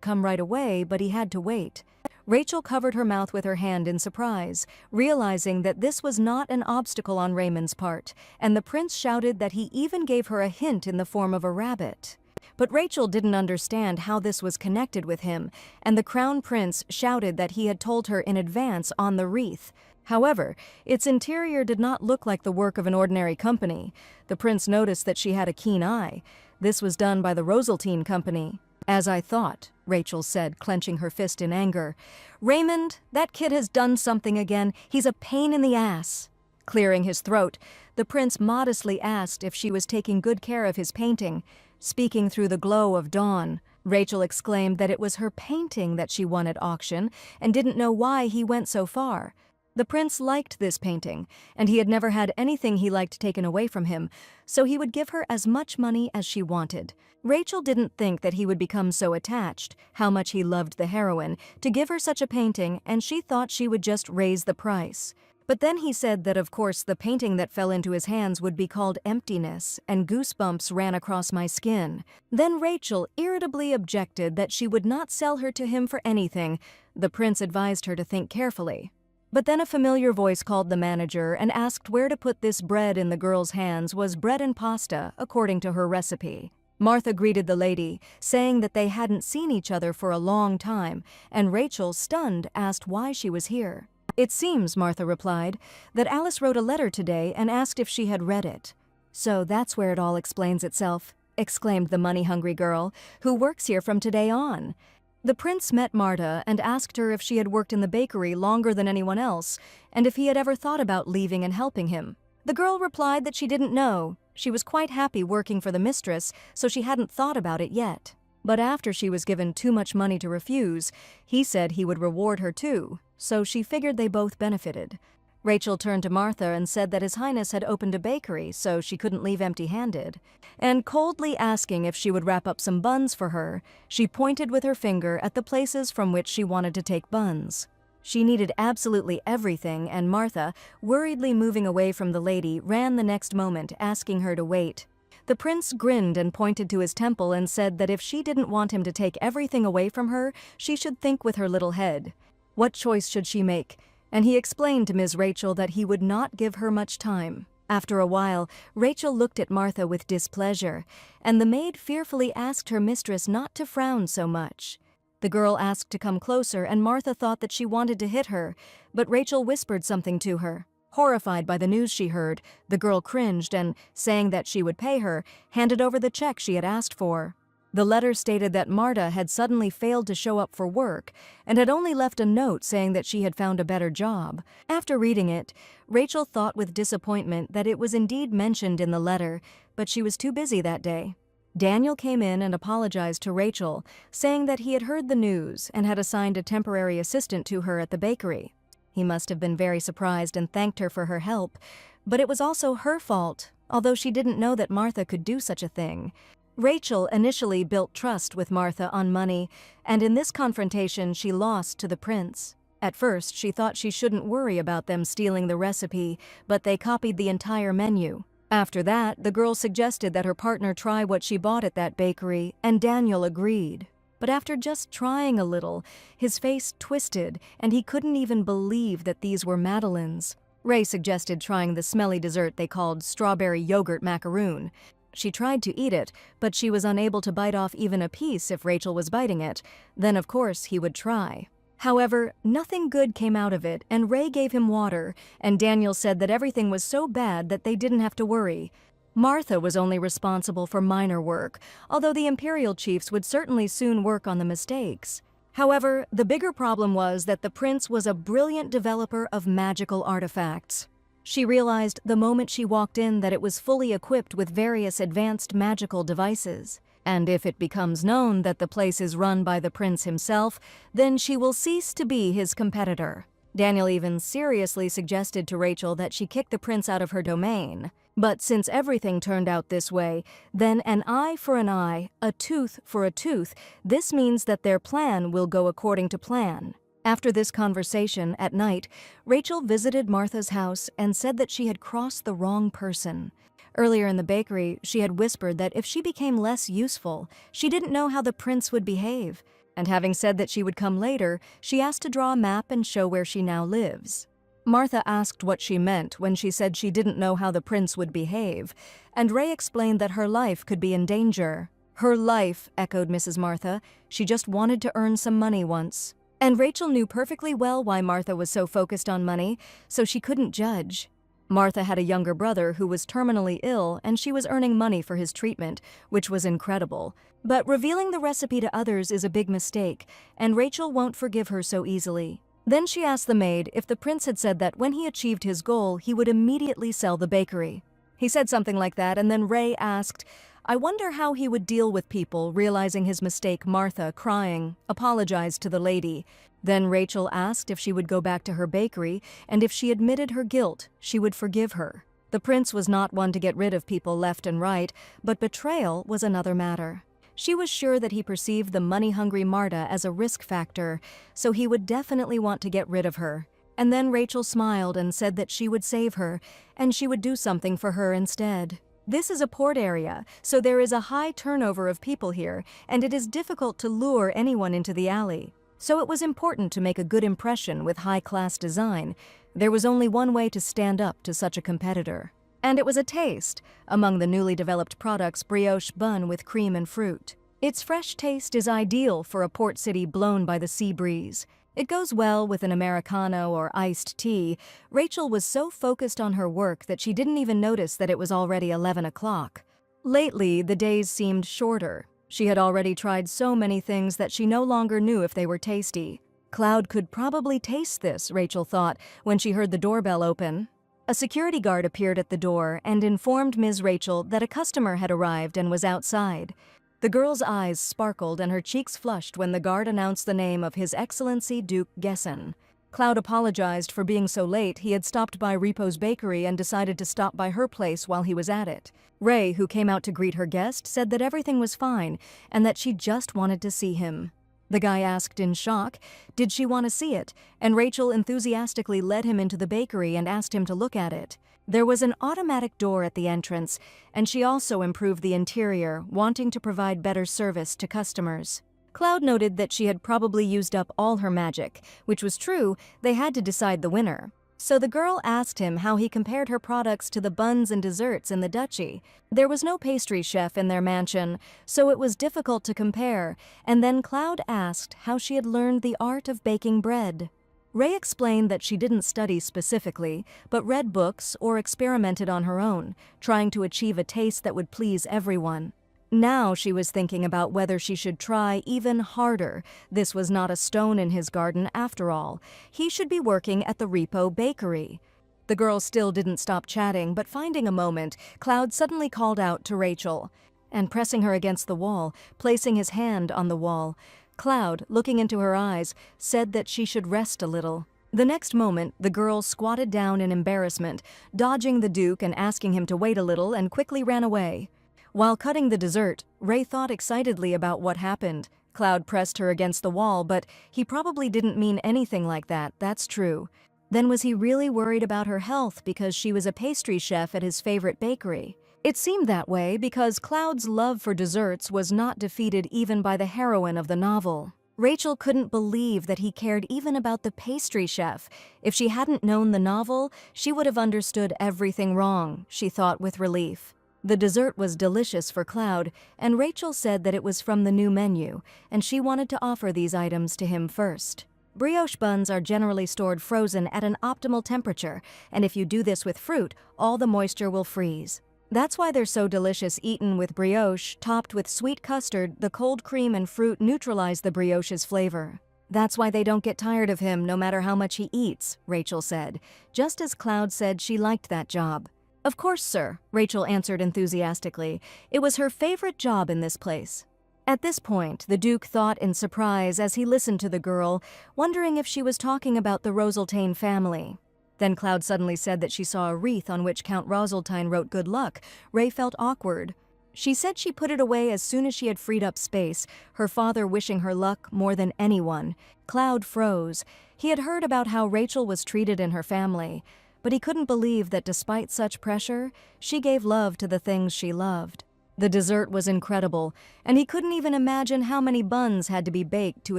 come right away, but he had to wait. Rachel covered her mouth with her hand in surprise, realizing that this was not an obstacle on Raymond's part, and the prince shouted that he even gave her a hint in the form of a rabbit. But Rachel didn't understand how this was connected with him, and the Crown Prince shouted that he had told her in advance on the wreath. However, its interior did not look like the work of an ordinary company. The prince noticed that she had a keen eye. This was done by the Rosaltine Company. As I thought, Rachel said, clenching her fist in anger. Raymond, that kid has done something again. He's a pain in the ass. Clearing his throat, the prince modestly asked if she was taking good care of his painting. Speaking through the glow of dawn, Rachel exclaimed that it was her painting that she won at auction and didn't know why he went so far. The prince liked this painting, and he had never had anything he liked taken away from him, so he would give her as much money as she wanted. Rachel didn't think that he would become so attached, how much he loved the heroine, to give her such a painting, and she thought she would just raise the price. But then he said that of course the painting that fell into his hands would be called Emptiness, and goosebumps ran across my skin. Then Rachel irritably objected that she would not sell her to him for anything. The prince advised her to think carefully. But then a familiar voice called the manager and asked where to put this bread in the girl's hands was bread and pasta, according to her recipe. Martha greeted the lady, saying that they hadn't seen each other for a long time, and Rachel, stunned, asked why she was here. It seems, Martha replied, that Alice wrote a letter today and asked if she had read it. So that's where it all explains itself, exclaimed the money-hungry girl, who works here from today on. The prince met Marta and asked her if she had worked in the bakery longer than anyone else, and if he had ever thought about leaving and helping him. The girl replied that she didn't know. She was quite happy working for the mistress, so she hadn't thought about it yet. But after she was given too much money to refuse, he said he would reward her too, so she figured they both benefited. Rachel turned to Martha and said that His Highness had opened a bakery, so she couldn't leave empty-handed. And coldly asking if she would wrap up some buns for her, she pointed with her finger at the places from which she wanted to take buns. She needed absolutely everything, and Martha, worriedly moving away from the lady, ran the next moment, asking her to wait. The prince grinned and pointed to his temple and said that if she didn't want him to take everything away from her, she should think with her little head. What choice should she make? And he explained to Ms. Rachel that he would not give her much time. After a while, Rachel looked at Martha with displeasure, and the maid fearfully asked her mistress not to frown so much. The girl asked to come closer, and Martha thought that she wanted to hit her, but Rachel whispered something to her. Horrified by the news she heard, the girl cringed and, saying that she would pay her, handed over the check she had asked for. The letter stated that Marta had suddenly failed to show up for work and had only left a note saying that she had found a better job. After reading it, Rachel thought with disappointment that it was indeed mentioned in the letter, but she was too busy that day. Daniel came in and apologized to Rachel, saying that he had heard the news and had assigned a temporary assistant to her at the bakery. He must have been very surprised and thanked her for her help, but it was also her fault, although she didn't know that Martha could do such a thing. Rachel initially built trust with Martha on money, and in this confrontation she lost to the prince. At first, she thought she shouldn't worry about them stealing the recipe, but they copied the entire menu. After that, the girl suggested that her partner try what she bought at that bakery, and Daniel agreed. But after just trying a little, his face twisted, and he couldn't even believe that these were madeleines. Ray suggested trying the smelly dessert they called strawberry yogurt macaroon. She tried to eat it, but she was unable to bite off even a piece if Rachel was biting it. Then, of course, he would try. However, nothing good came out of it, and Ray gave him water, and Daniel said that everything was so bad that they didn't have to worry. Martha was only responsible for minor work, although the Imperial chiefs would certainly soon work on the mistakes. However, the bigger problem was that the prince was a brilliant developer of magical artifacts. She realized the moment she walked in that it was fully equipped with various advanced magical devices. And if it becomes known that the place is run by the prince himself, then she will cease to be his competitor. Daniel even seriously suggested to Rachel that she kick the prince out of her domain. But since everything turned out this way, then an eye for an eye, a tooth for a tooth, this means that their plan will go according to plan. After this conversation, at night, Rachel visited Martha's house and said that she had crossed the wrong person. Earlier in the bakery, she had whispered that if she became less useful, she didn't know how the prince would behave. And having said that she would come later, she asked to draw a map and show where she now lives. Martha asked what she meant when she said she didn't know how the prince would behave, and Ray explained that her life could be in danger. Her life, echoed Mrs. Martha. She just wanted to earn some money once. And Rachel knew perfectly well why Martha was so focused on money, so she couldn't judge. Martha had a younger brother who was terminally ill, and she was earning money for his treatment, which was incredible. But revealing the recipe to others is a big mistake, and Rachel won't forgive her so easily. Then she asked the maid if the prince had said that when he achieved his goal, he would immediately sell the bakery. He said something like that, and then Ray asked, "I wonder how he would deal with people." Realizing his mistake, Martha, crying, apologized to the lady. Then Rachel asked if she would go back to her bakery, and if she admitted her guilt, she would forgive her. The prince was not one to get rid of people left and right, but betrayal was another matter. She was sure that he perceived the money-hungry Marta as a risk factor, so he would definitely want to get rid of her. And then Rachel smiled and said that she would save her, and she would do something for her instead. This is a port area, so there is a high turnover of people here, and it is difficult to lure anyone into the alley. So it was important to make a good impression with high-class design. There was only one way to stand up to such a competitor. And it was a taste. Among the newly developed products, brioche bun with cream and fruit. Its fresh taste is ideal for a port city blown by the sea breeze. It goes well with an Americano or iced tea. Rachel was so focused on her work that she didn't even notice that it was already 11 o'clock. Lately, the days seemed shorter. She had already tried so many things that she no longer knew if they were tasty. Cloud could probably taste this, Rachel thought, when she heard the doorbell open. A security guard appeared at the door and informed Ms. Rachel that a customer had arrived and was outside. The girl's eyes sparkled and her cheeks flushed when the guard announced the name of His Excellency Duke Gessen. Cloud apologized for being so late. He had stopped by Repo's bakery and decided to stop by her place while he was at it. Ray, who came out to greet her guest, said that everything was fine and that she just wanted to see him. The guy asked in shock, did she want to see it, and Rachel enthusiastically led him into the bakery and asked him to look at it. There was an automatic door at the entrance, and she also improved the interior, wanting to provide better service to customers. Cloud noted that she had probably used up all her magic, which was true. They had to decide the winner. So the girl asked him how he compared her products to the buns and desserts in the duchy. There was no pastry chef in their mansion, so it was difficult to compare, and then Cloud asked how she had learned the art of baking bread. Ray explained that she didn't study specifically, but read books or experimented on her own, trying to achieve a taste that would please everyone. Now she was thinking about whether she should try even harder. This was not a stone in his garden after all. He should be working at the Repo bakery. The girl still didn't stop chatting, but finding a moment, Cloud suddenly called out to Rachel, and pressing her against the wall, placing his hand on the wall. Cloud, looking into her eyes, said that she should rest a little. The next moment, the girl squatted down in embarrassment, dodging the Duke and asking him to wait a little, and quickly ran away. While cutting the dessert, Ray thought excitedly about what happened. Cloud pressed her against the wall, but he probably didn't mean anything like that, that's true. Then was he really worried about her health because she was a pastry chef at his favorite bakery? It seemed that way because Cloud's love for desserts was not defeated even by the heroine of the novel. Rachel couldn't believe that he cared even about the pastry chef. If she hadn't known the novel, she would have understood everything wrong, she thought with relief. The dessert was delicious for Cloud, and Rachel said that it was from the new menu, and she wanted to offer these items to him first. Brioche buns are generally stored frozen at an optimal temperature, and if you do this with fruit, all the moisture will freeze. That's why they're so delicious eaten with brioche, topped with sweet custard. The cold cream and fruit neutralize the brioche's flavor. That's why they don't get tired of him no matter how much he eats, Rachel said, just as Cloud said she liked that job. Of course, sir, Rachel answered enthusiastically. It was her favorite job in this place. At this point, the Duke thought in surprise as he listened to the girl, wondering if she was talking about the Roseltane family. Then Cloud suddenly said that she saw a wreath on which Count Roseltine wrote good luck. Ray felt awkward. She said she put it away as soon as she had freed up space, her father wishing her luck more than anyone. Cloud froze. He had heard about how Rachel was treated in her family, but he couldn't believe that despite such pressure, she gave love to the things she loved. The dessert was incredible, and he couldn't even imagine how many buns had to be baked to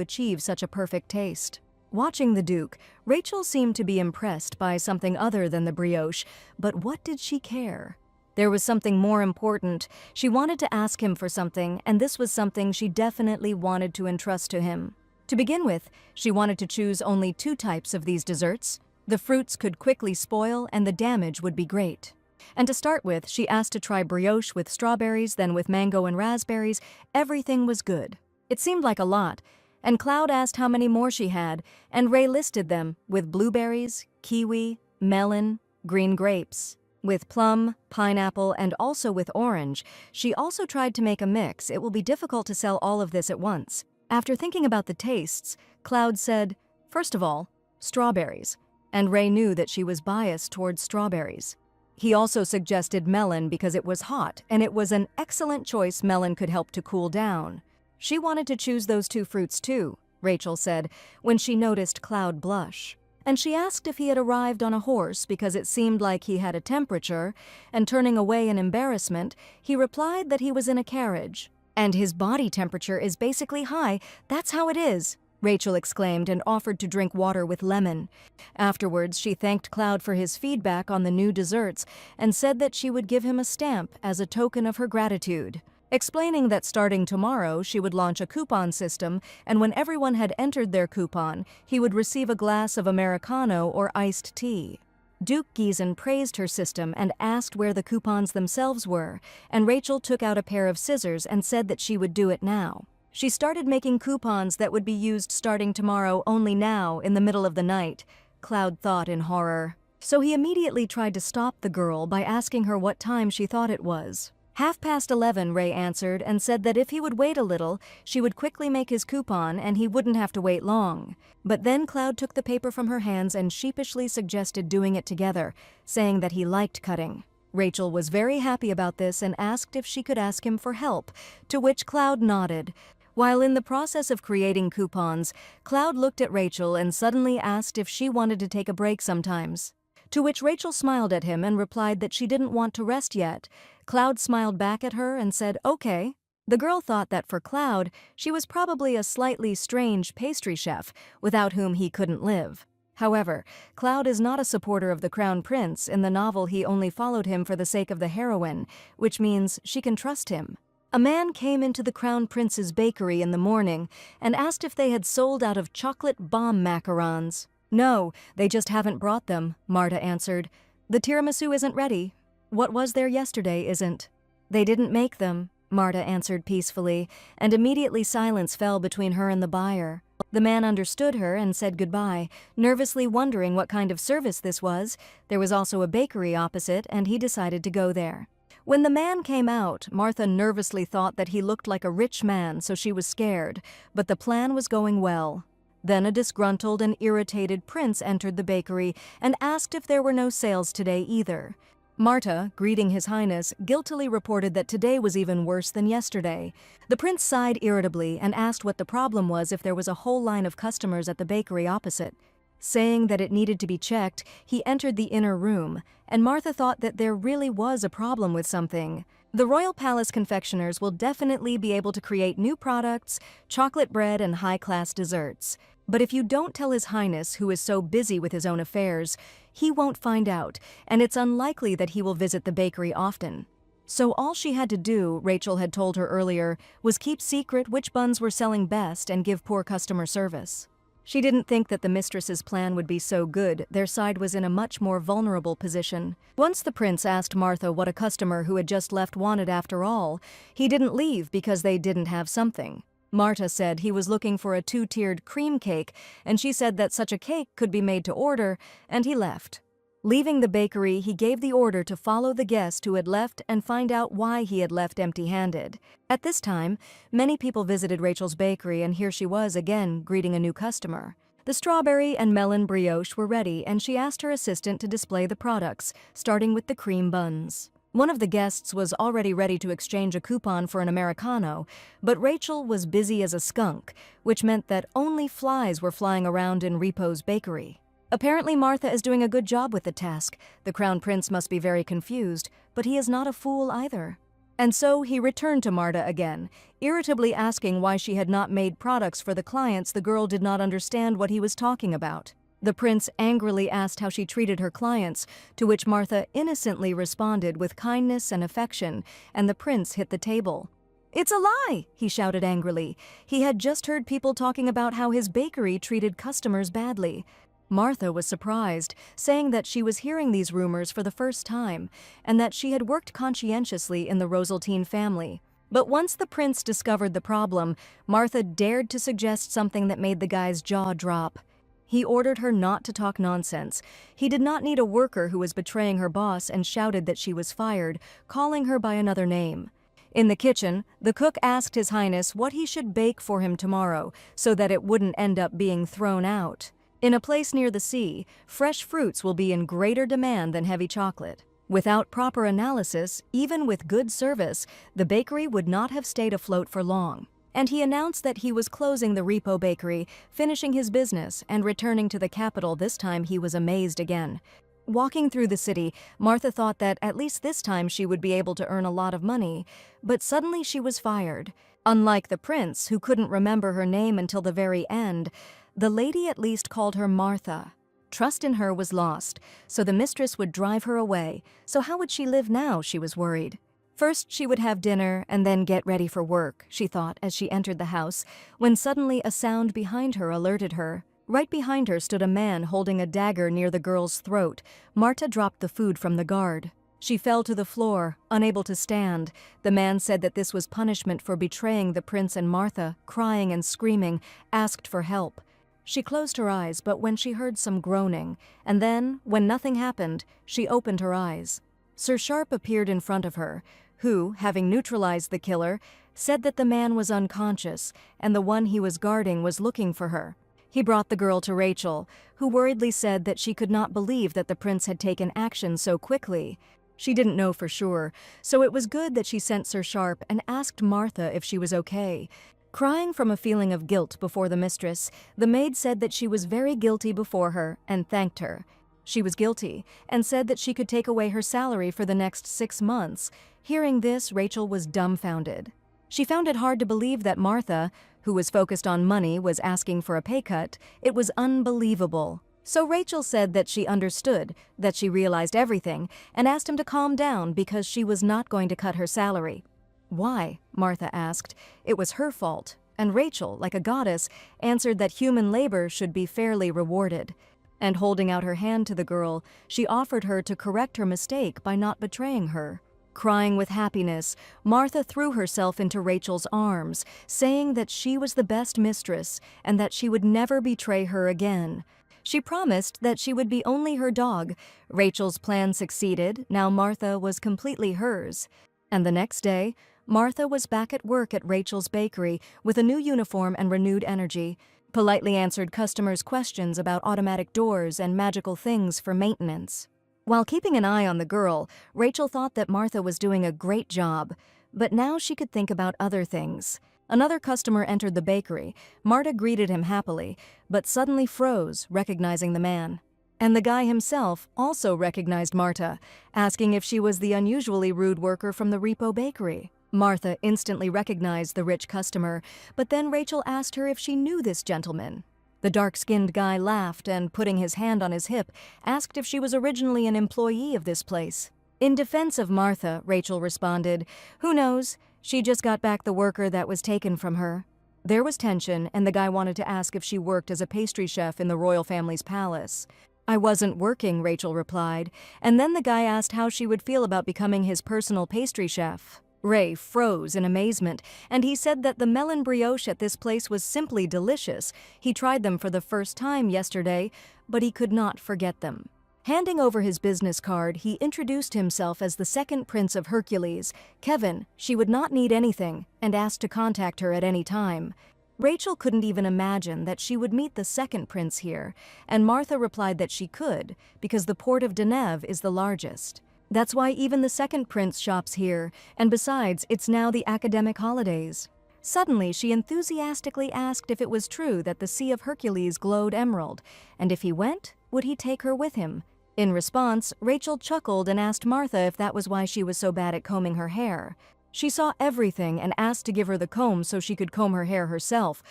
achieve such a perfect taste. Watching the Duke, Rachel seemed to be impressed by something other than the brioche, but what did she care? There was something more important. She wanted to ask him for something, and this was something she definitely wanted to entrust to him. To begin with, she wanted to choose only 2 types of these desserts, The fruits could quickly spoil and the damage would be great. And to start with, she asked to try brioche with strawberries, then with mango and raspberries. Everything was good. It seemed like a lot, and Cloud asked how many more she had, and Ray listed them with blueberries, kiwi, melon, green grapes, with plum, pineapple, and also with orange. She also tried to make a mix. It will be difficult to sell all of this at once. After thinking about the tastes, Cloud said, first of all, strawberries, and Ray knew that she was biased towards strawberries. He also suggested melon because it was hot, and it was an excellent choice. Melon could help to cool down. She wanted to choose those two fruits too, Rachel said, when she noticed Cloud blush. And she asked if he had arrived on a horse because it seemed like he had a temperature, and turning away in embarrassment, he replied that he was in a carriage. And his body temperature is basically high, that's how it is, Rachel exclaimed and offered to drink water with lemon. Afterwards, she thanked Cloud for his feedback on the new desserts and said that she would give him a stamp as a token of her gratitude, explaining that starting tomorrow she would launch a coupon system, and when everyone had entered their coupon, he would receive a glass of Americano or iced tea. Duke Giesen praised her system and asked where the coupons themselves were, and Rachel took out a pair of scissors and said that she would do it now. She started making coupons that would be used starting tomorrow, only now, in the middle of the night, Cloud thought in horror. So he immediately tried to stop the girl by asking her what time she thought it was. 11:30, Ray answered and said that if he would wait a little, she would quickly make his coupon and he wouldn't have to wait long. But then Cloud took the paper from her hands and sheepishly suggested doing it together, saying that he liked cutting. Rachel was very happy about this and asked if she could ask him for help, to which Cloud nodded. While in the process of creating coupons, Cloud looked at Rachel and suddenly asked if she wanted to take a break sometimes. To which Rachel smiled at him and replied that she didn't want to rest yet. Cloud smiled back at her and said, okay. The girl thought that for Cloud, she was probably a slightly strange pastry chef, without whom he couldn't live. However, Cloud is not a supporter of the Crown Prince. In the novel, he only followed him for the sake of the heroine, which means she can trust him. A man came into the Crown Prince's bakery in the morning and asked if they had sold out of chocolate bomb macarons. No, they just haven't brought them, Marta answered. The tiramisu isn't ready. What was there yesterday isn't. They didn't make them, Marta answered peacefully, and immediately silence fell between her and the buyer. The man understood her and said goodbye, nervously wondering what kind of service this was. There was also a bakery opposite, and he decided to go there. When the man came out, Martha nervously thought that he looked like a rich man, so she was scared, but the plan was going well. Then a disgruntled and irritated prince entered the bakery and asked if there were no sales today either. Marta, greeting His Highness, guiltily reported that today was even worse than yesterday. The prince sighed irritably and asked what the problem was if there was a whole line of customers at the bakery opposite. Saying that it needed to be checked, he entered the inner room, and Martha thought that there really was a problem with something. The Royal Palace confectioners will definitely be able to create new products, chocolate bread, and high-class desserts. But if you don't tell His Highness, who is so busy with his own affairs, he won't find out, and it's unlikely that he will visit the bakery often. So all she had to do, Rachel had told her earlier, was keep secret which buns were selling best and give poor customer service. She didn't think that the mistress's plan would be so good. Their side was in a much more vulnerable position. Once the prince asked Martha what a customer who had just left wanted after all, he didn't leave because they didn't have something. Marta said he was looking for a 2-tiered cream cake, and she said that such a cake could be made to order, and he left. Leaving the bakery, he gave the order to follow the guest who had left and find out why he had left empty-handed. At this time, many people visited Rachel's bakery, and here she was again, greeting a new customer. The strawberry and melon brioche were ready, and she asked her assistant to display the products, starting with the cream buns. One of the guests was already ready to exchange a coupon for an Americano, but Rachel was busy as a skunk, which meant that only flies were flying around in Repo's bakery. Apparently Martha is doing a good job with the task. The Crown Prince must be very confused, but he is not a fool either. And so he returned to Marta again, irritably asking why she had not made products for the clients. The girl did not understand what he was talking about. The prince angrily asked how she treated her clients, to which Martha innocently responded with kindness and affection, and the prince hit the table. "It's a lie!" he shouted angrily. He had just heard people talking about how his bakery treated customers badly. Martha was surprised, saying that she was hearing these rumors for the first time, and that she had worked conscientiously in the Rosaltine family. But once the prince discovered the problem, Martha dared to suggest something that made the guy's jaw drop. He ordered her not to talk nonsense. He did not need a worker who was betraying her boss and shouted that she was fired, calling her by another name. In the kitchen, the cook asked His Highness what he should bake for him tomorrow so that it wouldn't end up being thrown out. In a place near the sea, fresh fruits will be in greater demand than heavy chocolate. Without proper analysis, even with good service, the bakery would not have stayed afloat for long. And he announced that he was closing the Repo Bakery, finishing his business, and returning to the capital. This time he was amazed again. Walking through the city, Martha thought that at least this time she would be able to earn a lot of money, but suddenly she was fired. Unlike the prince, who couldn't remember her name until the very end, the lady at least called her Martha. Trust in her was lost, so the mistress would drive her away. So how would she live now, she was worried. First she would have dinner and then get ready for work, she thought as she entered the house, when suddenly a sound behind her alerted her. Right behind her stood a man holding a dagger near the girl's throat. Martha dropped the food from the guard. She fell to the floor, unable to stand. The man said that this was punishment for betraying the prince, and Martha, crying and screaming, asked for help. She closed her eyes, but when she heard some groaning, and then, when nothing happened, she opened her eyes. Sir Sharp appeared in front of her, who, having neutralized the killer, said that the man was unconscious, and the one he was guarding was looking for her. He brought the girl to Rachel, who worriedly said that she could not believe that the prince had taken action so quickly. She didn't know for sure, so it was good that she sent Sir Sharp and asked Martha if she was okay. Crying from a feeling of guilt before the mistress, the maid said that she was very guilty before her and thanked her. She was guilty and said that she could take away her salary for the next 6 months. Hearing this, Rachel was dumbfounded. She found it hard to believe that Martha, who was focused on money, was asking for a pay cut. It was unbelievable. So Rachel said that she understood, that she realized everything, and asked him to calm down because she was not going to cut her salary. Why? Martha asked. It was her fault, and Rachel, like a goddess, answered that human labor should be fairly rewarded. And holding out her hand to the girl, she offered her to correct her mistake by not betraying her. Crying with happiness, Martha threw herself into Rachel's arms, saying that she was the best mistress and that she would never betray her again. She promised that she would be only her dog. Rachel's plan succeeded. Now Martha was completely hers. And the next day, Martha was back at work at Rachel's bakery with a new uniform and renewed energy, politely answered customers' questions about automatic doors and magical things for maintenance. While keeping an eye on the girl, Rachel thought that Martha was doing a great job, but now she could think about other things. Another customer entered the bakery. Martha greeted him happily, but suddenly froze, recognizing the man. And the guy himself also recognized Martha, asking if she was the unusually rude worker from the Repo Bakery. Martha instantly recognized the rich customer, but then Rachel asked her if she knew this gentleman. The dark-skinned guy laughed and, putting his hand on his hip, asked if she was originally an employee of this place. In defense of Martha, Rachel responded, "Who knows? She just got back the worker that was taken from her." There was tension, and the guy wanted to ask if she worked as a pastry chef in the royal family's palace. "I wasn't working," Rachel replied, and then the guy asked how she would feel about becoming his personal pastry chef. Ray froze in amazement, and he said that the melon brioche at this place was simply delicious. He tried them for the first time yesterday, but he could not forget them. Handing over his business card, he introduced himself as the second prince of Hercules, Kevin. She would not need anything, and asked to contact her at any time. Rachel couldn't even imagine that she would meet the second prince here, and Martha replied that she could, because the port of Deneuve is the largest. That's why even the second prince shops here, and besides, it's now the academic holidays. Suddenly, she enthusiastically asked if it was true that the Sea of Hercules glowed emerald, and if he went, would he take her with him? In response, Rachel chuckled and asked Martha if that was why she was so bad at combing her hair. She saw everything and asked to give her the comb so she could comb her hair herself,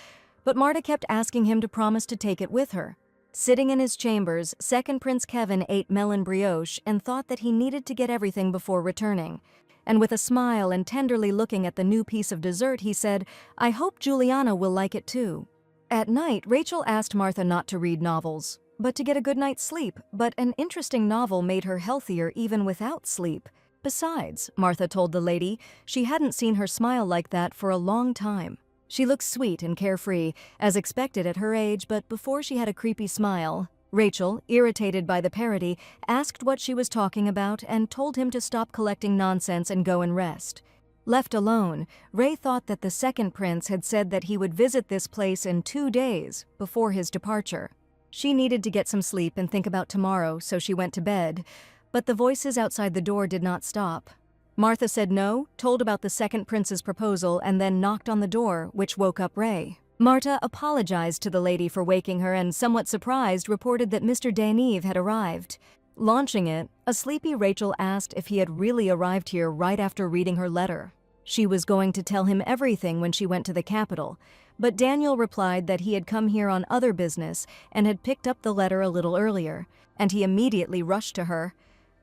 but Martha kept asking him to promise to take it with her. Sitting in his chambers, second Prince Kevin ate melon brioche and thought that he needed to get everything before returning. And with a smile and tenderly looking at the new piece of dessert, he said, "I hope Juliana will like it too." At night, Rachel asked Martha not to read novels, but to get a good night's sleep, but an interesting novel made her healthier even without sleep. Besides, Martha told the lady, she hadn't seen her smile like that for a long time. She looked sweet and carefree, as expected at her age, but before she had a creepy smile. Rachel, irritated by the parody, asked what she was talking about and told him to stop collecting nonsense and go and rest. Left alone, Ray thought that the second prince had said that he would visit this place in 2 days before his departure. She needed to get some sleep and think about tomorrow, so she went to bed, but the voices outside the door did not stop. Martha said no, told about the second prince's proposal, and then knocked on the door, which woke up Ray. Martha apologized to the lady for waking her and, somewhat surprised, reported that Mr. Daneve had arrived. Launching it, a sleepy Rachel asked if he had really arrived here right after reading her letter. She was going to tell him everything when she went to the capital, but Daniel replied that he had come here on other business and had picked up the letter a little earlier, and he immediately rushed to her.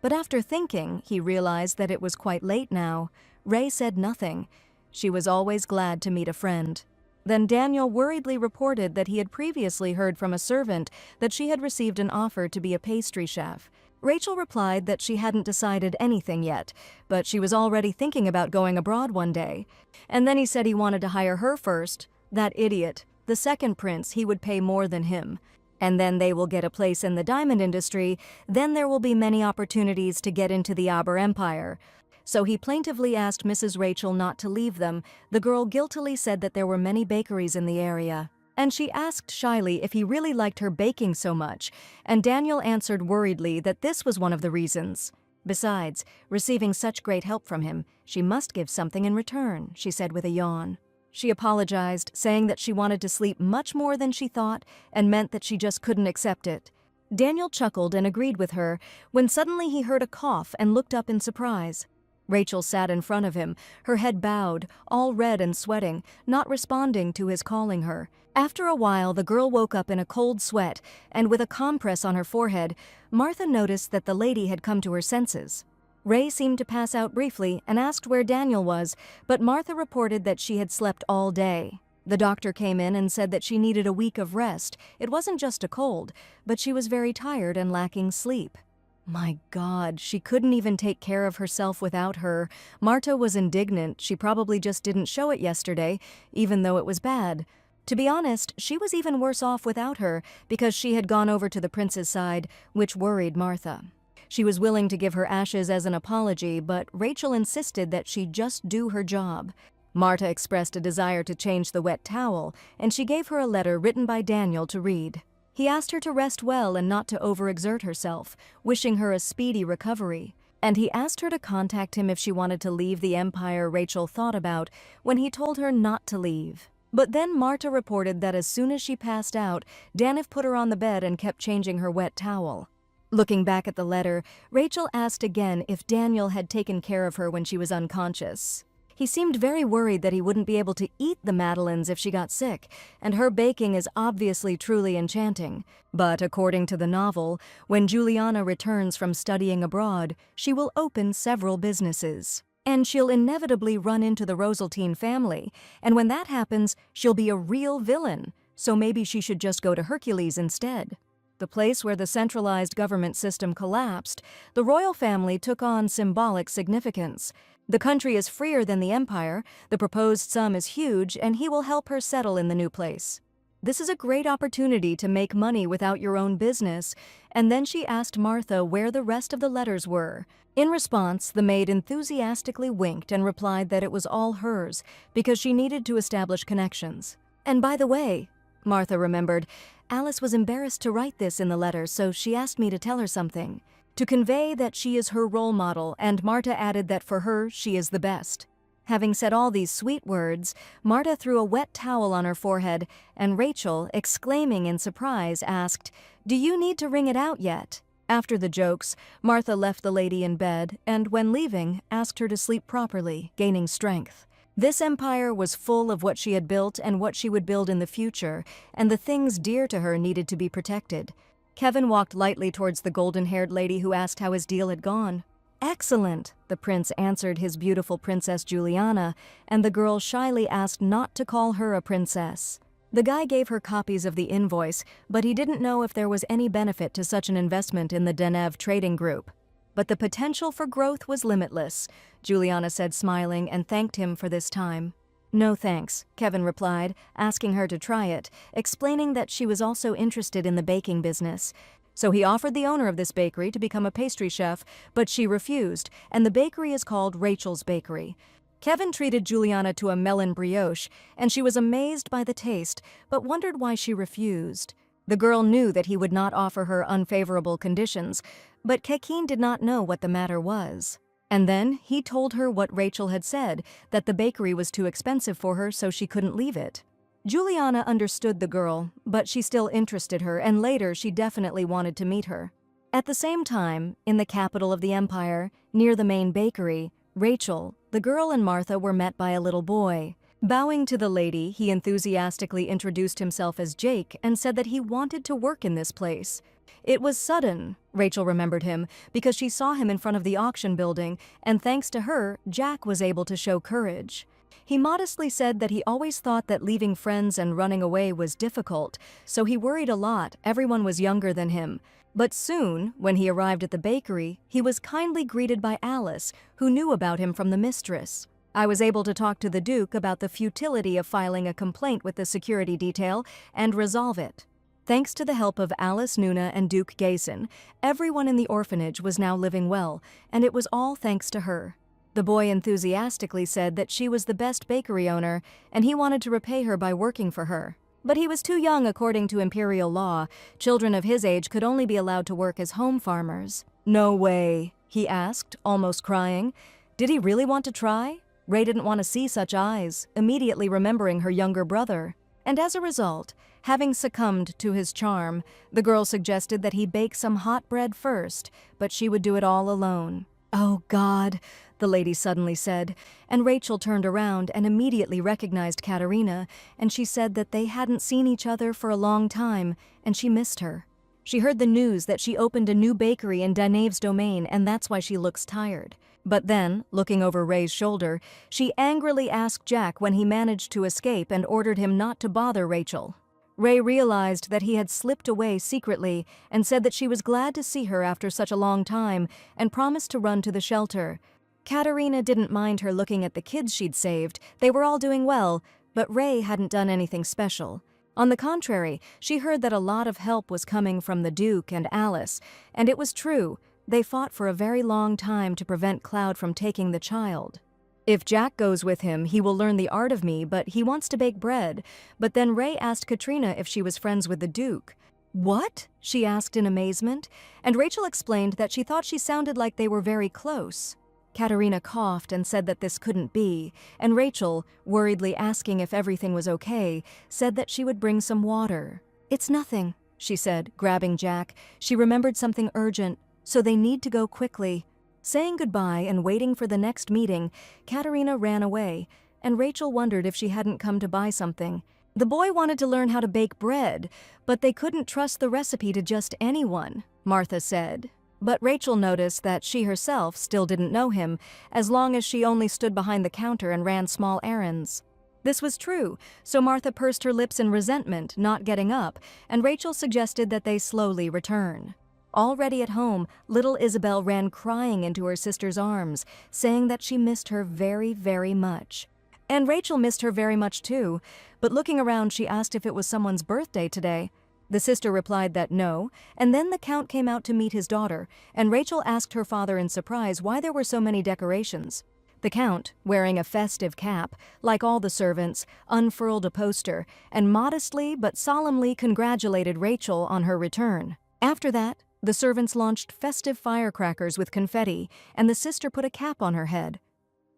But after thinking, he realized that it was quite late now. Ray said nothing. She was always glad to meet a friend. Then Daniel worriedly reported that he had previously heard from a servant that she had received an offer to be a pastry chef. Rachel replied that she hadn't decided anything yet, but she was already thinking about going abroad one day. And then he said he wanted to hire her first. That idiot. The second prince, he would pay more than him. And then they will get a place in the diamond industry, then there will be many opportunities to get into the Aber Empire. So he plaintively asked Mrs. Rachel not to leave them. The girl guiltily said that there were many bakeries in the area. And she asked shyly if he really liked her baking so much, and Daniel answered worriedly that this was one of the reasons. Besides, receiving such great help from him, she must give something in return, she said with a yawn. She apologized, saying that she wanted to sleep much more than she thought and meant that she just couldn't accept it. Daniel chuckled and agreed with her when suddenly he heard a cough and looked up in surprise. Rachel sat in front of him, her head bowed, all red and sweating, not responding to his calling her. After a while, the girl woke up in a cold sweat, and with a compress on her forehead, Martha noticed that the lady had come to her senses. Ray seemed to pass out briefly and asked where Daniel was, but Martha reported that she had slept all day. The doctor came in and said that she needed a week of rest. It wasn't just a cold, but she was very tired and lacking sleep. My God, she couldn't even take care of herself without her. Marta was indignant. She probably just didn't show it yesterday, even though it was bad. To be honest, she was even worse off without her because she had gone over to the prince's side, which worried Martha. She was willing to give her ashes as an apology, but Rachel insisted that she just do her job. Marta expressed a desire to change the wet towel, and she gave her a letter written by Daniel to read. He asked her to rest well and not to overexert herself, wishing her a speedy recovery. And he asked her to contact him if she wanted to leave the empire Rachel thought about when he told her not to leave. But then Marta reported that as soon as she passed out, Danif put her on the bed and kept changing her wet towel. Looking back at the letter, Rachel asked again if Daniel had taken care of her when she was unconscious. He seemed very worried that he wouldn't be able to eat the madeleines if she got sick, and her baking is obviously truly enchanting. But according to the novel, when Juliana returns from studying abroad, she will open several businesses. And she'll inevitably run into the Rosaltine family, and when that happens, she'll be a real villain, so maybe she should just go to Hercules instead. The place where the centralized government system collapsed, the royal family took on symbolic significance. The country is freer than the empire, the proposed sum is huge, and he will help her settle in the new place. This is a great opportunity to make money without your own business, and then she asked Martha where the rest of the letters were. In response, the maid enthusiastically winked and replied that it was all hers, because she needed to establish connections. And by the way, Martha remembered, Alice was embarrassed to write this in the letter, so she asked me to tell her something. To convey that she is her role model, and Marta added that for her, she is the best. Having said all these sweet words, Marta threw a wet towel on her forehead, and Rachel, exclaiming in surprise, asked, "Do you need to wring it out yet?" After the jokes, Martha left the lady in bed, and when leaving, asked her to sleep properly, gaining strength. This empire was full of what she had built and what she would build in the future, and the things dear to her needed to be protected. Kevin walked lightly towards the golden-haired lady who asked how his deal had gone. "Excellent," the prince answered his beautiful Princess Juliana, and the girl shyly asked not to call her a princess. The guy gave her copies of the invoice, but he didn't know if there was any benefit to such an investment in the Denev trading group. But the potential for growth was limitless, Juliana said, smiling, and thanked him for this time. No thanks, Kevin replied, asking her to try it, explaining that she was also interested in the baking business. So he offered the owner of this bakery to become a pastry chef, but she refused, and the bakery is called Rachel's Bakery. Kevin treated Juliana to a melon brioche, and she was amazed by the taste, but wondered why she refused. The girl knew that he would not offer her unfavorable conditions, but Kekin did not know what the matter was. And then he told her what Rachel had said, that the bakery was too expensive for her, so she couldn't leave it. Juliana understood the girl, but she still interested her, and later she definitely wanted to meet her. At the same time, in the capital of the empire, near the main bakery, Rachel, the girl, and Martha were met by a little boy. Bowing to the lady, he enthusiastically introduced himself as Jake and said that he wanted to work in this place. It was sudden, Rachel remembered him, because she saw him in front of the auction building, and thanks to her, Jack was able to show courage. He modestly said that he always thought that leaving friends and running away was difficult, so he worried a lot. Everyone was younger than him. But soon, when he arrived at the bakery, he was kindly greeted by Alice, who knew about him from the mistress. I was able to talk to the Duke about the futility of filing a complaint with the security detail and resolve it. Thanks to the help of Alice Nuna and Duke Gayson, everyone in the orphanage was now living well, and it was all thanks to her. The boy enthusiastically said that she was the best bakery owner, and he wanted to repay her by working for her. But he was too young according to imperial law. Children of his age could only be allowed to work as home farmers. No way, he asked, almost crying. Did he really want to try? Ray didn't want to see such eyes, immediately remembering her younger brother. And as a result, having succumbed to his charm, the girl suggested that he bake some hot bread first, but she would do it all alone. Oh, God, the lady suddenly said, and Rachel turned around and immediately recognized Katerina, and she said that they hadn't seen each other for a long time, and she missed her. She heard the news that she opened a new bakery in Danev's domain, and that's why she looks tired. But then, looking over Ray's shoulder, she angrily asked Jack when he managed to escape and ordered him not to bother Rachel. Ray realized that he had slipped away secretly and said that she was glad to see her after such a long time and promised to run to the shelter. Katerina didn't mind her looking at the kids she'd saved. They were all doing well, but Ray hadn't done anything special. On the contrary, she heard that a lot of help was coming from the Duke and Alice, and it was true. They fought for a very long time to prevent Cloud from taking the child. If Jack goes with him, he will learn the art of me, but he wants to bake bread. But then Ray asked Katrina if she was friends with the Duke. What? She asked in amazement, and Rachel explained that she thought she sounded like they were very close. Katerina coughed and said that this couldn't be, and Rachel, worriedly asking if everything was okay, said that she would bring some water. It's nothing, she said, grabbing Jack. She remembered something urgent, so they need to go quickly. Saying goodbye and waiting for the next meeting, Katerina ran away, and Rachel wondered if she hadn't come to buy something. The boy wanted to learn how to bake bread, but they couldn't trust the recipe to just anyone, Martha said. But Rachel noticed that she herself still didn't know him, as long as she only stood behind the counter and ran small errands. This was true, so Martha pursed her lips in resentment, not getting up, and Rachel suggested that they slowly return. Already at home, little Isabel ran crying into her sister's arms, saying that she missed her very, very much. And Rachel missed her very much too, but looking around she asked if it was someone's birthday today. The sister replied that no, and then the Count came out to meet his daughter, and Rachel asked her father in surprise why there were so many decorations. The Count, wearing a festive cap, like all the servants, unfurled a poster, and modestly but solemnly congratulated Rachel on her return. After that, the servants launched festive firecrackers with confetti, and the sister put a cap on her head.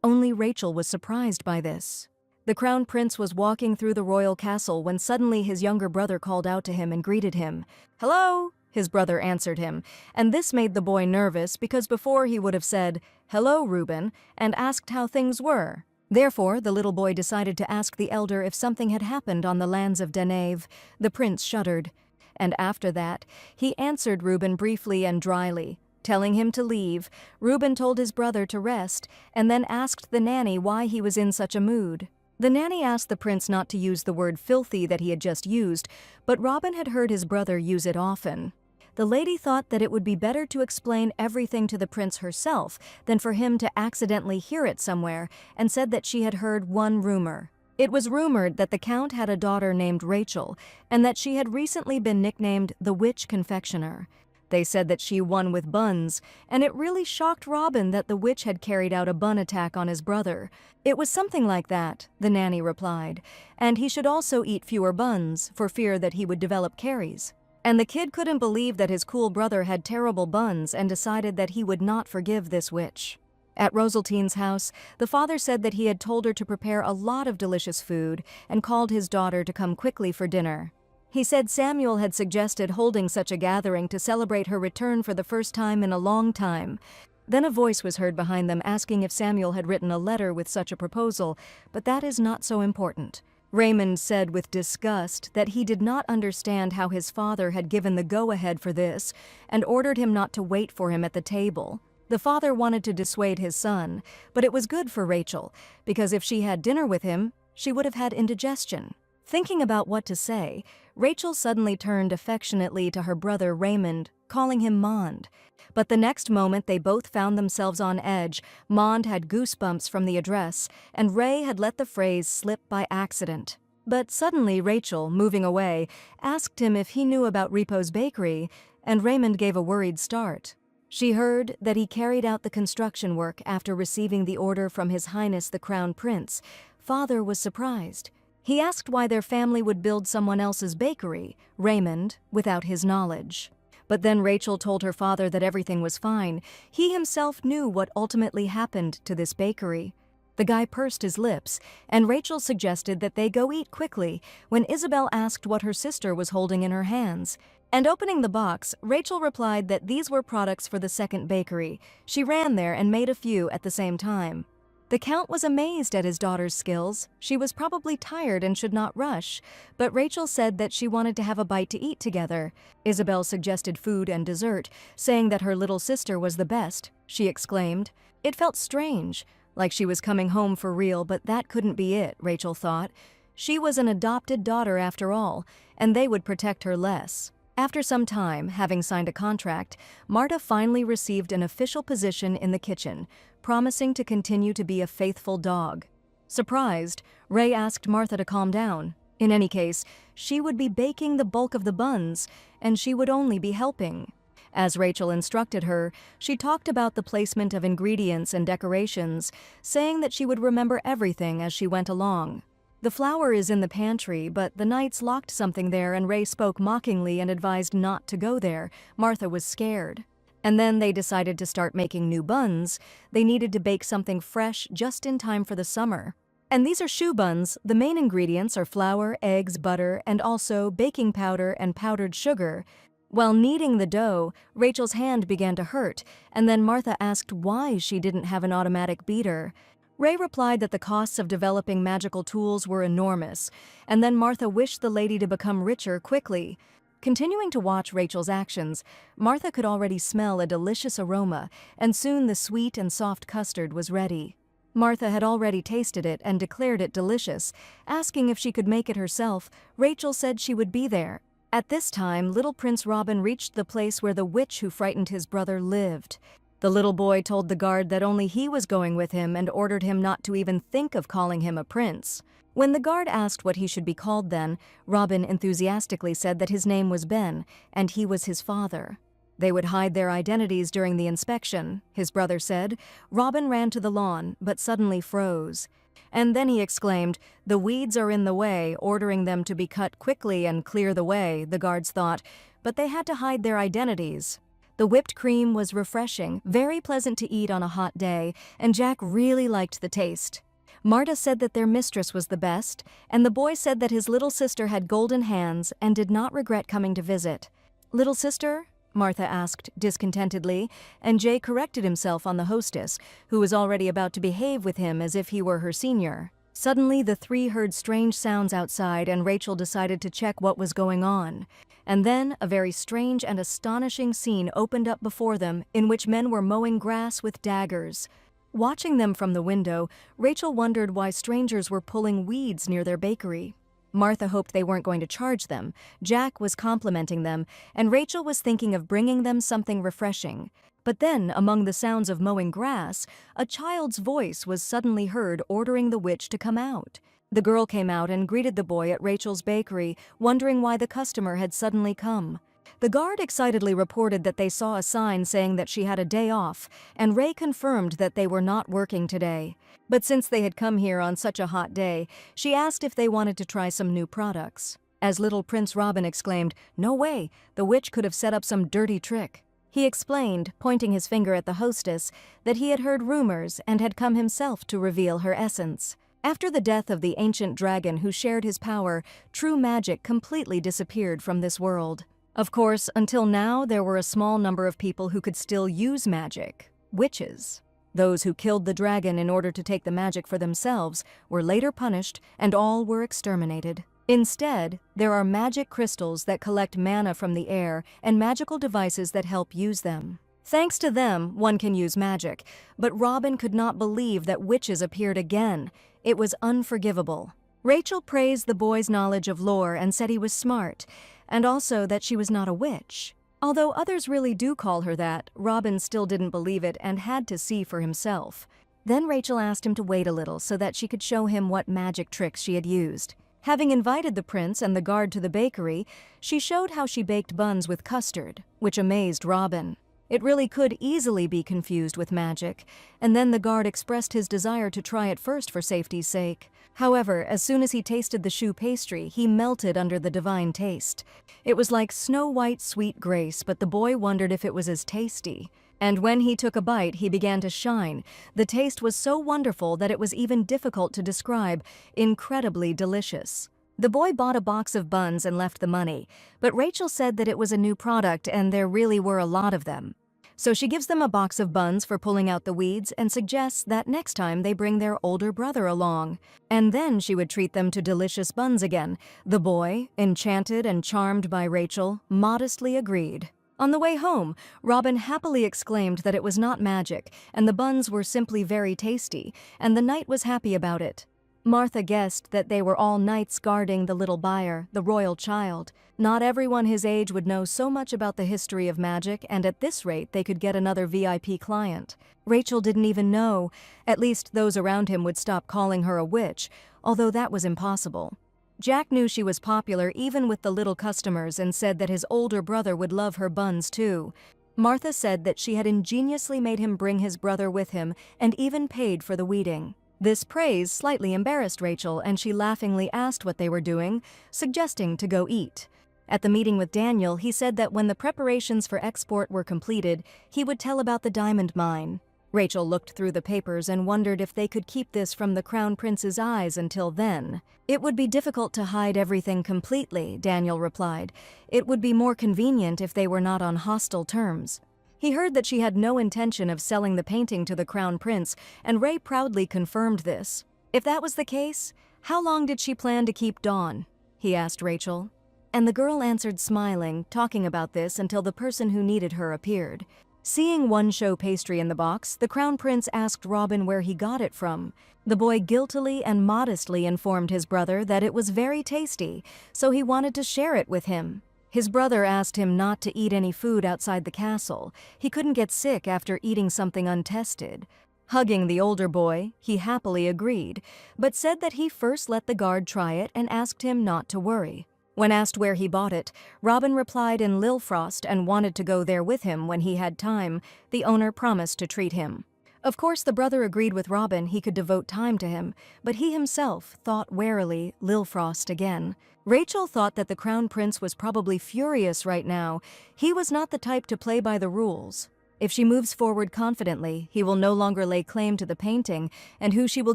Only Rachel was surprised by this. The Crown Prince was walking through the royal castle when suddenly his younger brother called out to him and greeted him. "Hello!" his brother answered him, and this made the boy nervous because before he would have said, "Hello, Reuben," and asked how things were. Therefore, the little boy decided to ask the elder if something had happened on the lands of Daneve. The prince shuddered. And after that, he answered Reuben briefly and dryly. Telling him to leave, Reuben told his brother to rest, and then asked the nanny why he was in such a mood. The nanny asked the prince not to use the word filthy that he had just used, but Robin had heard his brother use it often. The lady thought that it would be better to explain everything to the prince herself than for him to accidentally hear it somewhere, and said that she had heard one rumor. It was rumored that the count had a daughter named Rachel, and that she had recently been nicknamed the Witch Confectioner. They said that she won with buns, and it really shocked Robin that the witch had carried out a bun attack on his brother. It was something like that, the nanny replied, and he should also eat fewer buns for fear that he would develop caries. And the kid couldn't believe that his cool brother had terrible buns and decided that he would not forgive this witch. At Rosaltine's house, the father said that he had told her to prepare a lot of delicious food and called his daughter to come quickly for dinner. He said Samuel had suggested holding such a gathering to celebrate her return for the first time in a long time. Then a voice was heard behind them asking if Samuel had written a letter with such a proposal, but that is not so important. Raymond said with disgust that he did not understand how his father had given the go-ahead for this and ordered him not to wait for him at the table. The father wanted to dissuade his son, but it was good for Rachel, because if she had dinner with him, she would have had indigestion. Thinking about what to say, Rachel suddenly turned affectionately to her brother Raymond, calling him Mond. But the next moment they both found themselves on edge. Mond had goosebumps from the address, and Ray had let the phrase slip by accident. But suddenly Rachel, moving away, asked him if he knew about Repo's bakery, and Raymond gave a worried start. She heard that he carried out the construction work after receiving the order from His Highness the Crown Prince. Father was surprised. He asked why their family would build someone else's bakery, Raymond, without his knowledge. But then Rachel told her father that everything was fine. He himself knew what ultimately happened to this bakery. The guy pursed his lips, and Rachel suggested that they go eat quickly when Isabel asked what her sister was holding in her hands. And opening the box, Rachel replied that these were products for the second bakery. She ran there and made a few at the same time. The Count was amazed at his daughter's skills. She was probably tired and should not rush, but Rachel said that she wanted to have a bite to eat together. Isabel suggested food and dessert, saying that her little sister was the best. She exclaimed. It felt strange, like she was coming home for real, but that couldn't be it, Rachel thought. She was an adopted daughter after all, and they would protect her less. After some time, having signed a contract, Marta finally received an official position in the kitchen, promising to continue to be a faithful dog. Surprised, Ray asked Martha to calm down. In any case, she would be baking the bulk of the buns, and she would only be helping. As Rachel instructed her, she talked about the placement of ingredients and decorations, saying that she would remember everything as she went along. The flour is in the pantry, but the Knights locked something there and Ray spoke mockingly and advised not to go there. Martha was scared. And then they decided to start making new buns. They needed to bake something fresh just in time for the summer. And these are shoe buns. The main ingredients are flour, eggs, butter, and also baking powder and powdered sugar. While kneading the dough, Rachel's hand began to hurt, and then Martha asked why she didn't have an automatic beater. Ray replied that the costs of developing magical tools were enormous, and then Martha wished the lady to become richer quickly. Continuing to watch Rachel's actions, Martha could already smell a delicious aroma, and soon the sweet and soft custard was ready. Martha had already tasted it and declared it delicious. Asking if she could make it herself, Rachel said she would be there. At this time, little Prince Robin reached the place where the witch who frightened his brother lived. The little boy told the guard that only he was going with him and ordered him not to even think of calling him a prince. When the guard asked what he should be called then, Robin enthusiastically said that his name was Ben, and he was his father. They would hide their identities during the inspection, his brother said. Robin ran to the lawn, but suddenly froze. And then he exclaimed, "The weeds are in the way," ordering them to be cut quickly and clear the way, the guards thought, but they had to hide their identities. The whipped cream was refreshing, very pleasant to eat on a hot day, and Jack really liked the taste. Marta said that their mistress was the best, and the boy said that his little sister had golden hands and did not regret coming to visit. "Little sister?" Martha asked discontentedly, and Jay corrected himself on the hostess, who was already about to behave with him as if he were her senior. Suddenly, the three heard strange sounds outside, and Rachel decided to check what was going on. And then a very strange and astonishing scene opened up before them, in which men were mowing grass with daggers. Watching them from the window, Rachel wondered why strangers were pulling weeds near their bakery. Martha hoped they weren't going to charge them, Jack was complimenting them, and Rachel was thinking of bringing them something refreshing. But then, among the sounds of mowing grass, a child's voice was suddenly heard ordering the witch to come out. The girl came out and greeted the boy at Rachel's bakery, wondering why the customer had suddenly come. The guard excitedly reported that they saw a sign saying that she had a day off, and Ray confirmed that they were not working today. But since they had come here on such a hot day, she asked if they wanted to try some new products. As little Prince Robin exclaimed, "No way, the witch could have set up some dirty trick." He explained, pointing his finger at the hostess, that he had heard rumors and had come himself to reveal her essence. After the death of the ancient dragon who shared his power, true magic completely disappeared from this world. Of course, until now, there were a small number of people who could still use magic, witches. Those who killed the dragon in order to take the magic for themselves were later punished, and all were exterminated. Instead, there are magic crystals that collect mana from the air and magical devices that help use them. Thanks to them, one can use magic, but Robin could not believe that witches appeared again. It was unforgivable. Rachel praised the boy's knowledge of lore and said he was smart, and also that she was not a witch. Although others really do call her that, Robin still didn't believe it and had to see for himself. Then Rachel asked him to wait a little so that she could show him what magic tricks she had used. Having invited the prince and the guard to the bakery, she showed how she baked buns with custard, which amazed Robin. It really could easily be confused with magic, and then the guard expressed his desire to try it first for safety's sake. However, as soon as he tasted the choux pastry, he melted under the divine taste. It was like snow-white sweet grace, but the boy wondered if it was as tasty. And when he took a bite, he began to shine. The taste was so wonderful that it was even difficult to describe, incredibly delicious. The boy bought a box of buns and left the money, but Rachel said that it was a new product and there really were a lot of them. So she gives them a box of buns for pulling out the weeds and suggests that next time they bring their older brother along. And then she would treat them to delicious buns again. The boy, enchanted and charmed by Rachel, modestly agreed. On the way home, Robin happily exclaimed that it was not magic, and the buns were simply very tasty, and the knight was happy about it. Martha guessed that they were all knights guarding the little buyer, the royal child. Not everyone his age would know so much about the history of magic, and at this rate they could get another VIP client. Rachel didn't even know. At least those around him would stop calling her a witch, although that was impossible. Jack knew she was popular even with the little customers and said that his older brother would love her buns too. Martha said that she had ingeniously made him bring his brother with him and even paid for the weeding. This praise slightly embarrassed Rachel, and she laughingly asked what they were doing, suggesting to go eat. At the meeting with Daniel, he said that when the preparations for export were completed, he would tell about the diamond mine. Rachel looked through the papers and wondered if they could keep this from the Crown Prince's eyes until then. "It would be difficult to hide everything completely," Daniel replied. "It would be more convenient if they were not on hostile terms." He heard that she had no intention of selling the painting to the Crown Prince, and Ray proudly confirmed this. If that was the case, how long did she plan to keep Dawn? He asked Rachel. And the girl answered smiling, talking about this until the person who needed her appeared. Seeing one choux pastry in the box, the Crown Prince asked Robin where he got it from. The boy guiltily and modestly informed his brother that it was very tasty, so he wanted to share it with him. His brother asked him not to eat any food outside the castle. He couldn't get sick after eating something untested. Hugging the older boy, he happily agreed, but said that he first let the guard try it and asked him not to worry. When asked where he bought it, Robin replied in Lilfrost and wanted to go there with him when he had time. The owner promised to treat him. Of course, the brother agreed with Robin he could devote time to him, but he himself thought warily Lilfrost again. Rachel thought that the Crown Prince was probably furious right now. He was not the type to play by the rules. If she moves forward confidently, he will no longer lay claim to the painting, and who she will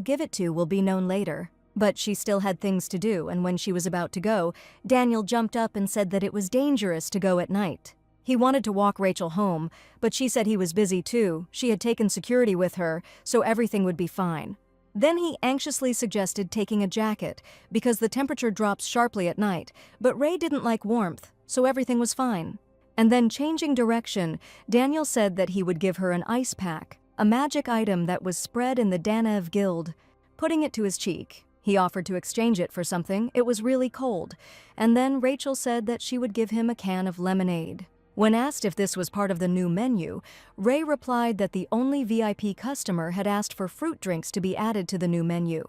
give it to will be known later. But she still had things to do, and when she was about to go, Daniel jumped up and said that it was dangerous to go at night. He wanted to walk Rachel home, but she said he was busy too. She had taken security with her, so everything would be fine. Then he anxiously suggested taking a jacket, because the temperature drops sharply at night, but Ray didn't like warmth, so everything was fine. And then changing direction, Daniel said that he would give her an ice pack. a magic item that was spread in the Danev Guild. Putting it to his cheek, he offered to exchange it for something. It was really cold. And then Rachel said that she would give him a can of lemonade. When asked if this was part of the new menu, Ray replied that the only VIP customer had asked for fruit drinks to be added to the new menu.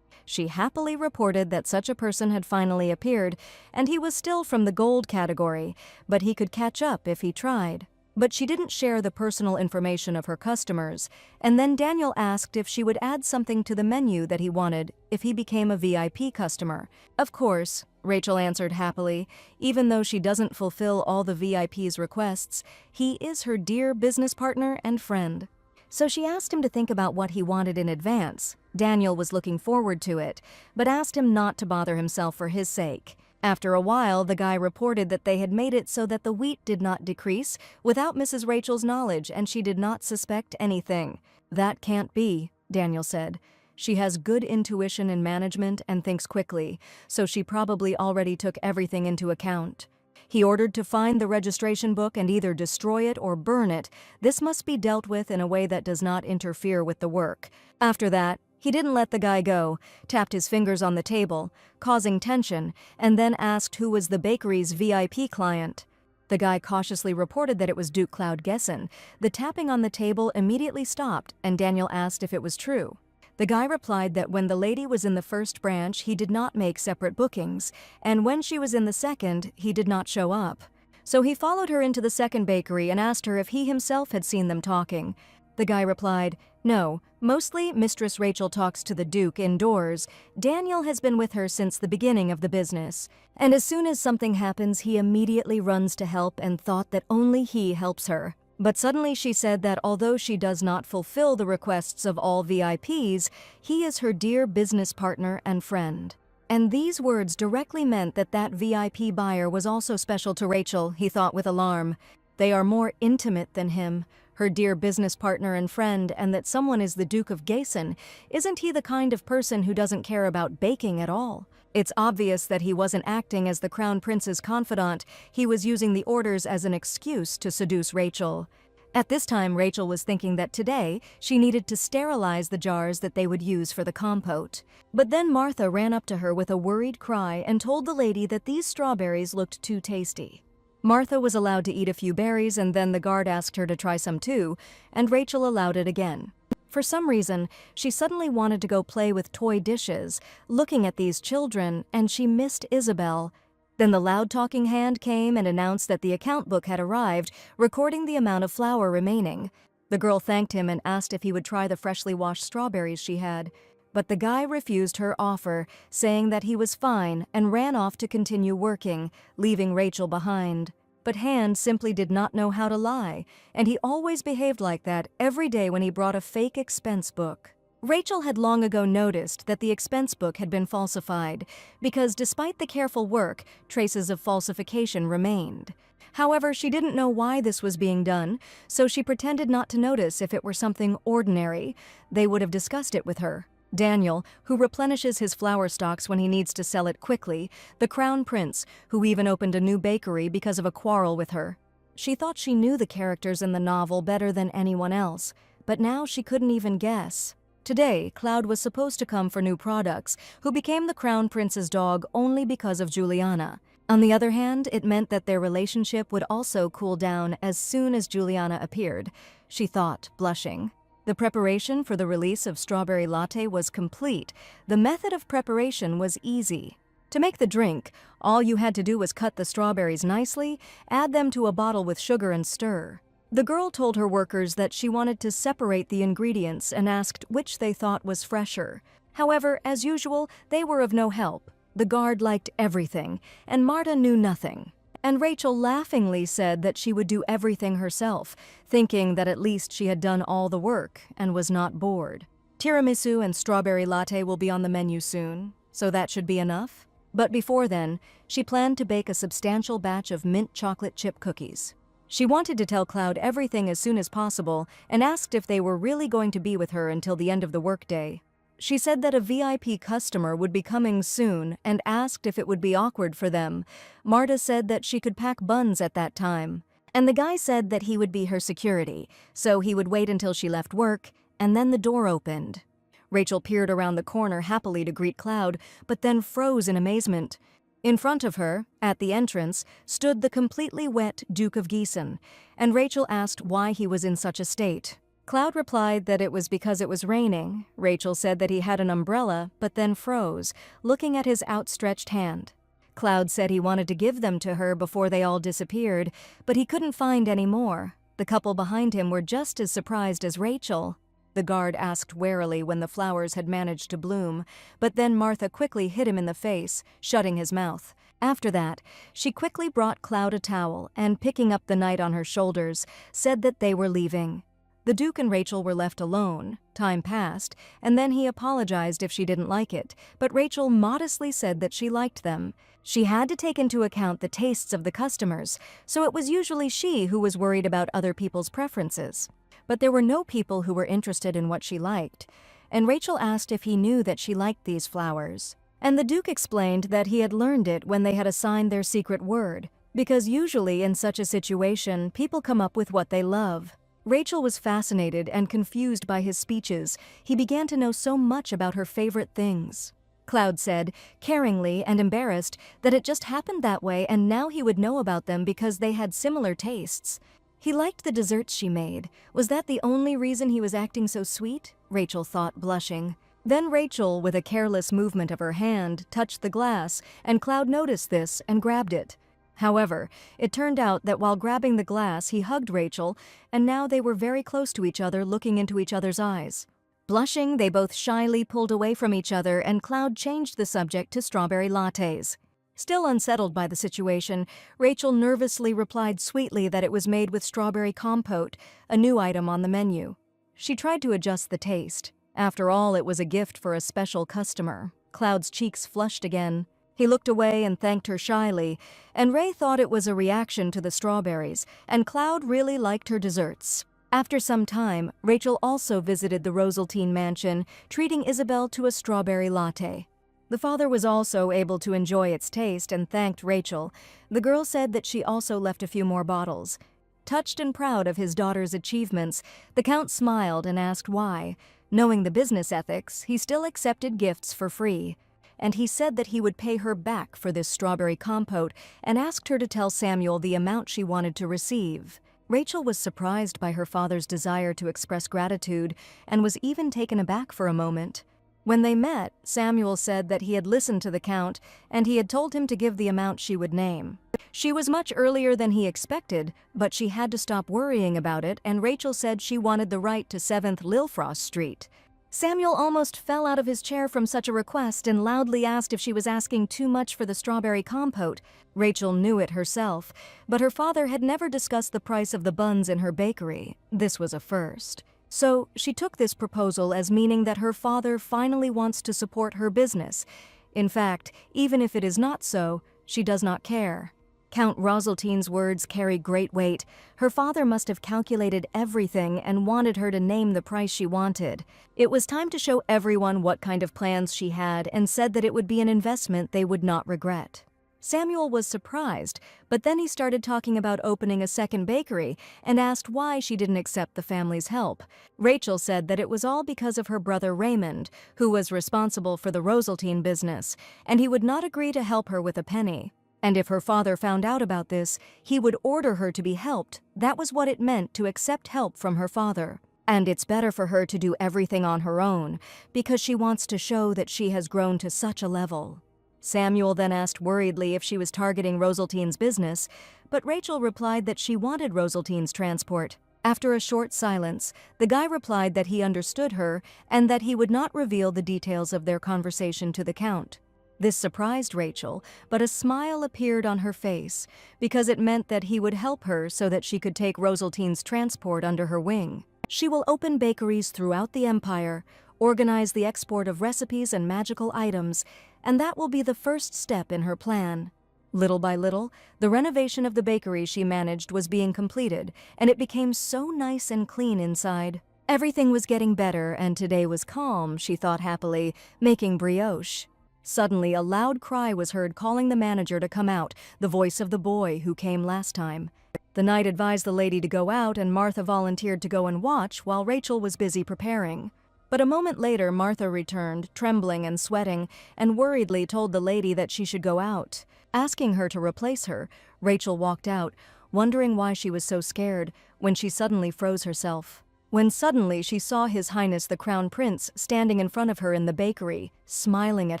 She happily reported that such a person had finally appeared, and he was still from the gold category, but he could catch up if he tried. But she didn't share the personal information of her customers, and then Daniel asked if she would add something to the menu that he wanted if he became a VIP customer. Of course, Rachel answered happily. Even though she doesn't fulfill all the VIP's requests, he is her dear business partner and friend. So she asked him to think about what he wanted in advance. Daniel was looking forward to it, but asked him not to bother himself for his sake. After a while, the guy reported that they had made it so that the wheat did not decrease without Mrs. Rachel's knowledge, and she did not suspect anything. That can't be, Daniel said. She has good intuition in management and thinks quickly, so she probably already took everything into account. He ordered to find the registration book and either destroy it or burn it. This must be dealt with in a way that does not interfere with the work. After that, he didn't let the guy go, tapped his fingers on the table, causing tension, and then asked who was the bakery's VIP client. The guy cautiously reported that it was Duke Cloud Gessen. The tapping on the table immediately stopped, and Daniel asked if it was true. The guy replied that when the lady was in the first branch, he did not make separate bookings, and when she was in the second, he did not show up. So he followed her into the second bakery and asked her if he himself had seen them talking. The guy replied, "No, mostly Mistress Rachel talks to the Duke indoors. Daniel has been with her since the beginning of the business. And as soon as something happens, he immediately runs to help and thought that only he helps her." But suddenly she said that although she does not fulfill the requests of all VIPs, he is her dear business partner and friend. And these words directly meant that that VIP buyer was also special to Rachel, he thought with alarm. They are more intimate than him, her dear business partner and friend, and that someone is the Duke of Gessen. Isn't he the kind of person who doesn't care about baking at all? It's obvious that he wasn't acting as the Crown Prince's confidant. He was using the orders as an excuse to seduce Rachel. At this time, Rachel was thinking that today she needed to sterilize the jars that they would use for the compote. But then Martha ran up to her with a worried cry and told the lady that these strawberries looked too tasty. Martha was allowed to eat a few berries, and then the guard asked her to try some too, and Rachel allowed it again. For some reason, she suddenly wanted to go play with toy dishes, looking at these children, and she missed Isabel. Then the loud-talking hand came and announced that the account book had arrived, recording the amount of flour remaining. The girl thanked him and asked if he would try the freshly washed strawberries she had. But the guy refused her offer, saying that he was fine, and ran off to continue working, leaving Rachel behind. But Hand simply did not know how to lie, and he always behaved like that every day when he brought a fake expense book. Rachel had long ago noticed that the expense book had been falsified, because despite the careful work, traces of falsification remained. However, she didn't know why this was being done, so she pretended not to notice if it were something ordinary. They would have discussed it with her. Daniel, who replenishes his flour stocks when he needs to sell it quickly, the Crown Prince, who even opened a new bakery because of a quarrel with her. She thought she knew the characters in the novel better than anyone else, but now she couldn't even guess. Today, Cloud was supposed to come for new products, who became the Crown Prince's dog only because of Juliana. On the other hand, it meant that their relationship would also cool down as soon as Juliana appeared, she thought, blushing. The preparation for the release of Strawberry Latte was complete. The method of preparation was easy. To make the drink, all you had to do was cut the strawberries nicely, add them to a bottle with sugar and stir. The girl told her workers that she wanted to separate the ingredients and asked which they thought was fresher. However, as usual, they were of no help. The guard liked everything, and Marta knew nothing. And Rachel laughingly said that she would do everything herself, thinking that at least she had done all the work and was not bored. Tiramisu and strawberry latte will be on the menu soon, so that should be enough. But before then, she planned to bake a substantial batch of mint chocolate chip cookies. She wanted to tell Cloud everything as soon as possible and asked if they were really going to be with her until the end of the workday. She said that a VIP customer would be coming soon and asked if it would be awkward for them. Marta said that she could pack buns at that time. And the guy said that he would be her security, so he would wait until she left work, and then the door opened. Rachel peered around the corner happily to greet Cloud, but then froze in amazement. In front of her, at the entrance, stood the completely wet Duke of Gießen, and Rachel asked why he was in such a state. Cloud replied that it was because it was raining. Rachel said that he had an umbrella, but then froze, looking at his outstretched hand. Cloud said he wanted to give them to her before they all disappeared, but he couldn't find any more. The couple behind him were just as surprised as Rachel. The guard asked warily when the flowers had managed to bloom, but then Martha quickly hit him in the face, shutting his mouth. After that, she quickly brought Cloud a towel and, picking up the knight on her shoulders, said that they were leaving. The Duke and Rachel were left alone. Time passed, and then he apologized if she didn't like it, but Rachel modestly said that she liked them. She had to take into account the tastes of the customers, so it was usually she who was worried about other people's preferences. But there were no people who were interested in what she liked, and Rachel asked if he knew that she liked these flowers. And the Duke explained that he had learned it when they had assigned their secret word, because usually in such a situation, people come up with what they love. Rachel was fascinated and confused by his speeches. He began to know so much about her favorite things. Cloud said, caringly and embarrassed, that it just happened that way and now he would know about them because they had similar tastes. He liked the desserts she made. Was that the only reason he was acting so sweet? Rachel thought, blushing. Then Rachel, with a careless movement of her hand, touched the glass, and Cloud noticed this and grabbed it. However, it turned out that while grabbing the glass, he hugged Rachel, and now they were very close to each other, looking into each other's eyes. Blushing, they both shyly pulled away from each other, and Cloud changed the subject to strawberry lattes. Still unsettled by the situation, Rachel nervously replied sweetly that it was made with strawberry compote, a new item on the menu. She tried to adjust the taste. After all, it was a gift for a special customer. Cloud's cheeks flushed again. He looked away and thanked her shyly, and Ray thought it was a reaction to the strawberries, and Cloud really liked her desserts. After some time, Rachel also visited the Rosaltine mansion, treating Isabel to a strawberry latte. The father was also able to enjoy its taste and thanked Rachel. The girl said that she also left a few more bottles. Touched and proud of his daughter's achievements, the Count smiled and asked why. Knowing the business ethics, he still accepted gifts for free. And he said that he would pay her back for this strawberry compote and asked her to tell Samuel the amount she wanted to receive. Rachel was surprised by her father's desire to express gratitude and was even taken aback for a moment. When they met, Samuel said that he had listened to the Count and he had told him to give the amount she would name. She was much earlier than he expected, but she had to stop worrying about it, and Rachel said she wanted the right to 7th Lilfrost Street. Samuel almost fell out of his chair from such a request and loudly asked if she was asking too much for the strawberry compote. Rachel knew it herself, but her father had never discussed the price of the buns in her bakery. This was a first. So she took this proposal as meaning that her father finally wants to support her business. In fact, even if it is not so, she does not care. Count Rosaltine's words carry great weight. Her father must have calculated everything and wanted her to name the price she wanted. It was time to show everyone what kind of plans she had and said that it would be an investment they would not regret. Samuel was surprised, but then he started talking about opening a second bakery and asked why she didn't accept the family's help. Rachel said that it was all because of her brother Raymond, who was responsible for the Rosaltine business, and he would not agree to help her with a penny. And if her father found out about this, he would order her to be helped. That was what it meant to accept help from her father. And it's better for her to do everything on her own, because she wants to show that she has grown to such a level. Samuel then asked worriedly if she was targeting Rosaltine's business, but Rachel replied that she wanted Rosaltine's transport. After a short silence, the guy replied that he understood her and that he would not reveal the details of their conversation to the Count. This surprised Rachel, but a smile appeared on her face, because it meant that he would help her so that she could take Rosaltine's transport under her wing. She will open bakeries throughout the empire, organize the export of recipes and magical items, and that will be the first step in her plan. Little by little, the renovation of the bakery she managed was being completed, and it became so nice and clean inside. Everything was getting better, and today was calm, she thought happily, making brioche. Suddenly, a loud cry was heard calling the manager to come out, the voice of the boy who came last time. The knight advised the lady to go out, and Martha volunteered to go and watch while Rachel was busy preparing. But a moment later, Martha returned, trembling and sweating, and worriedly told the lady that she should go out. Asking her to replace her, Rachel walked out, wondering why she was so scared, when she suddenly froze herself. When suddenly she saw His Highness the Crown Prince standing in front of her in the bakery, smiling at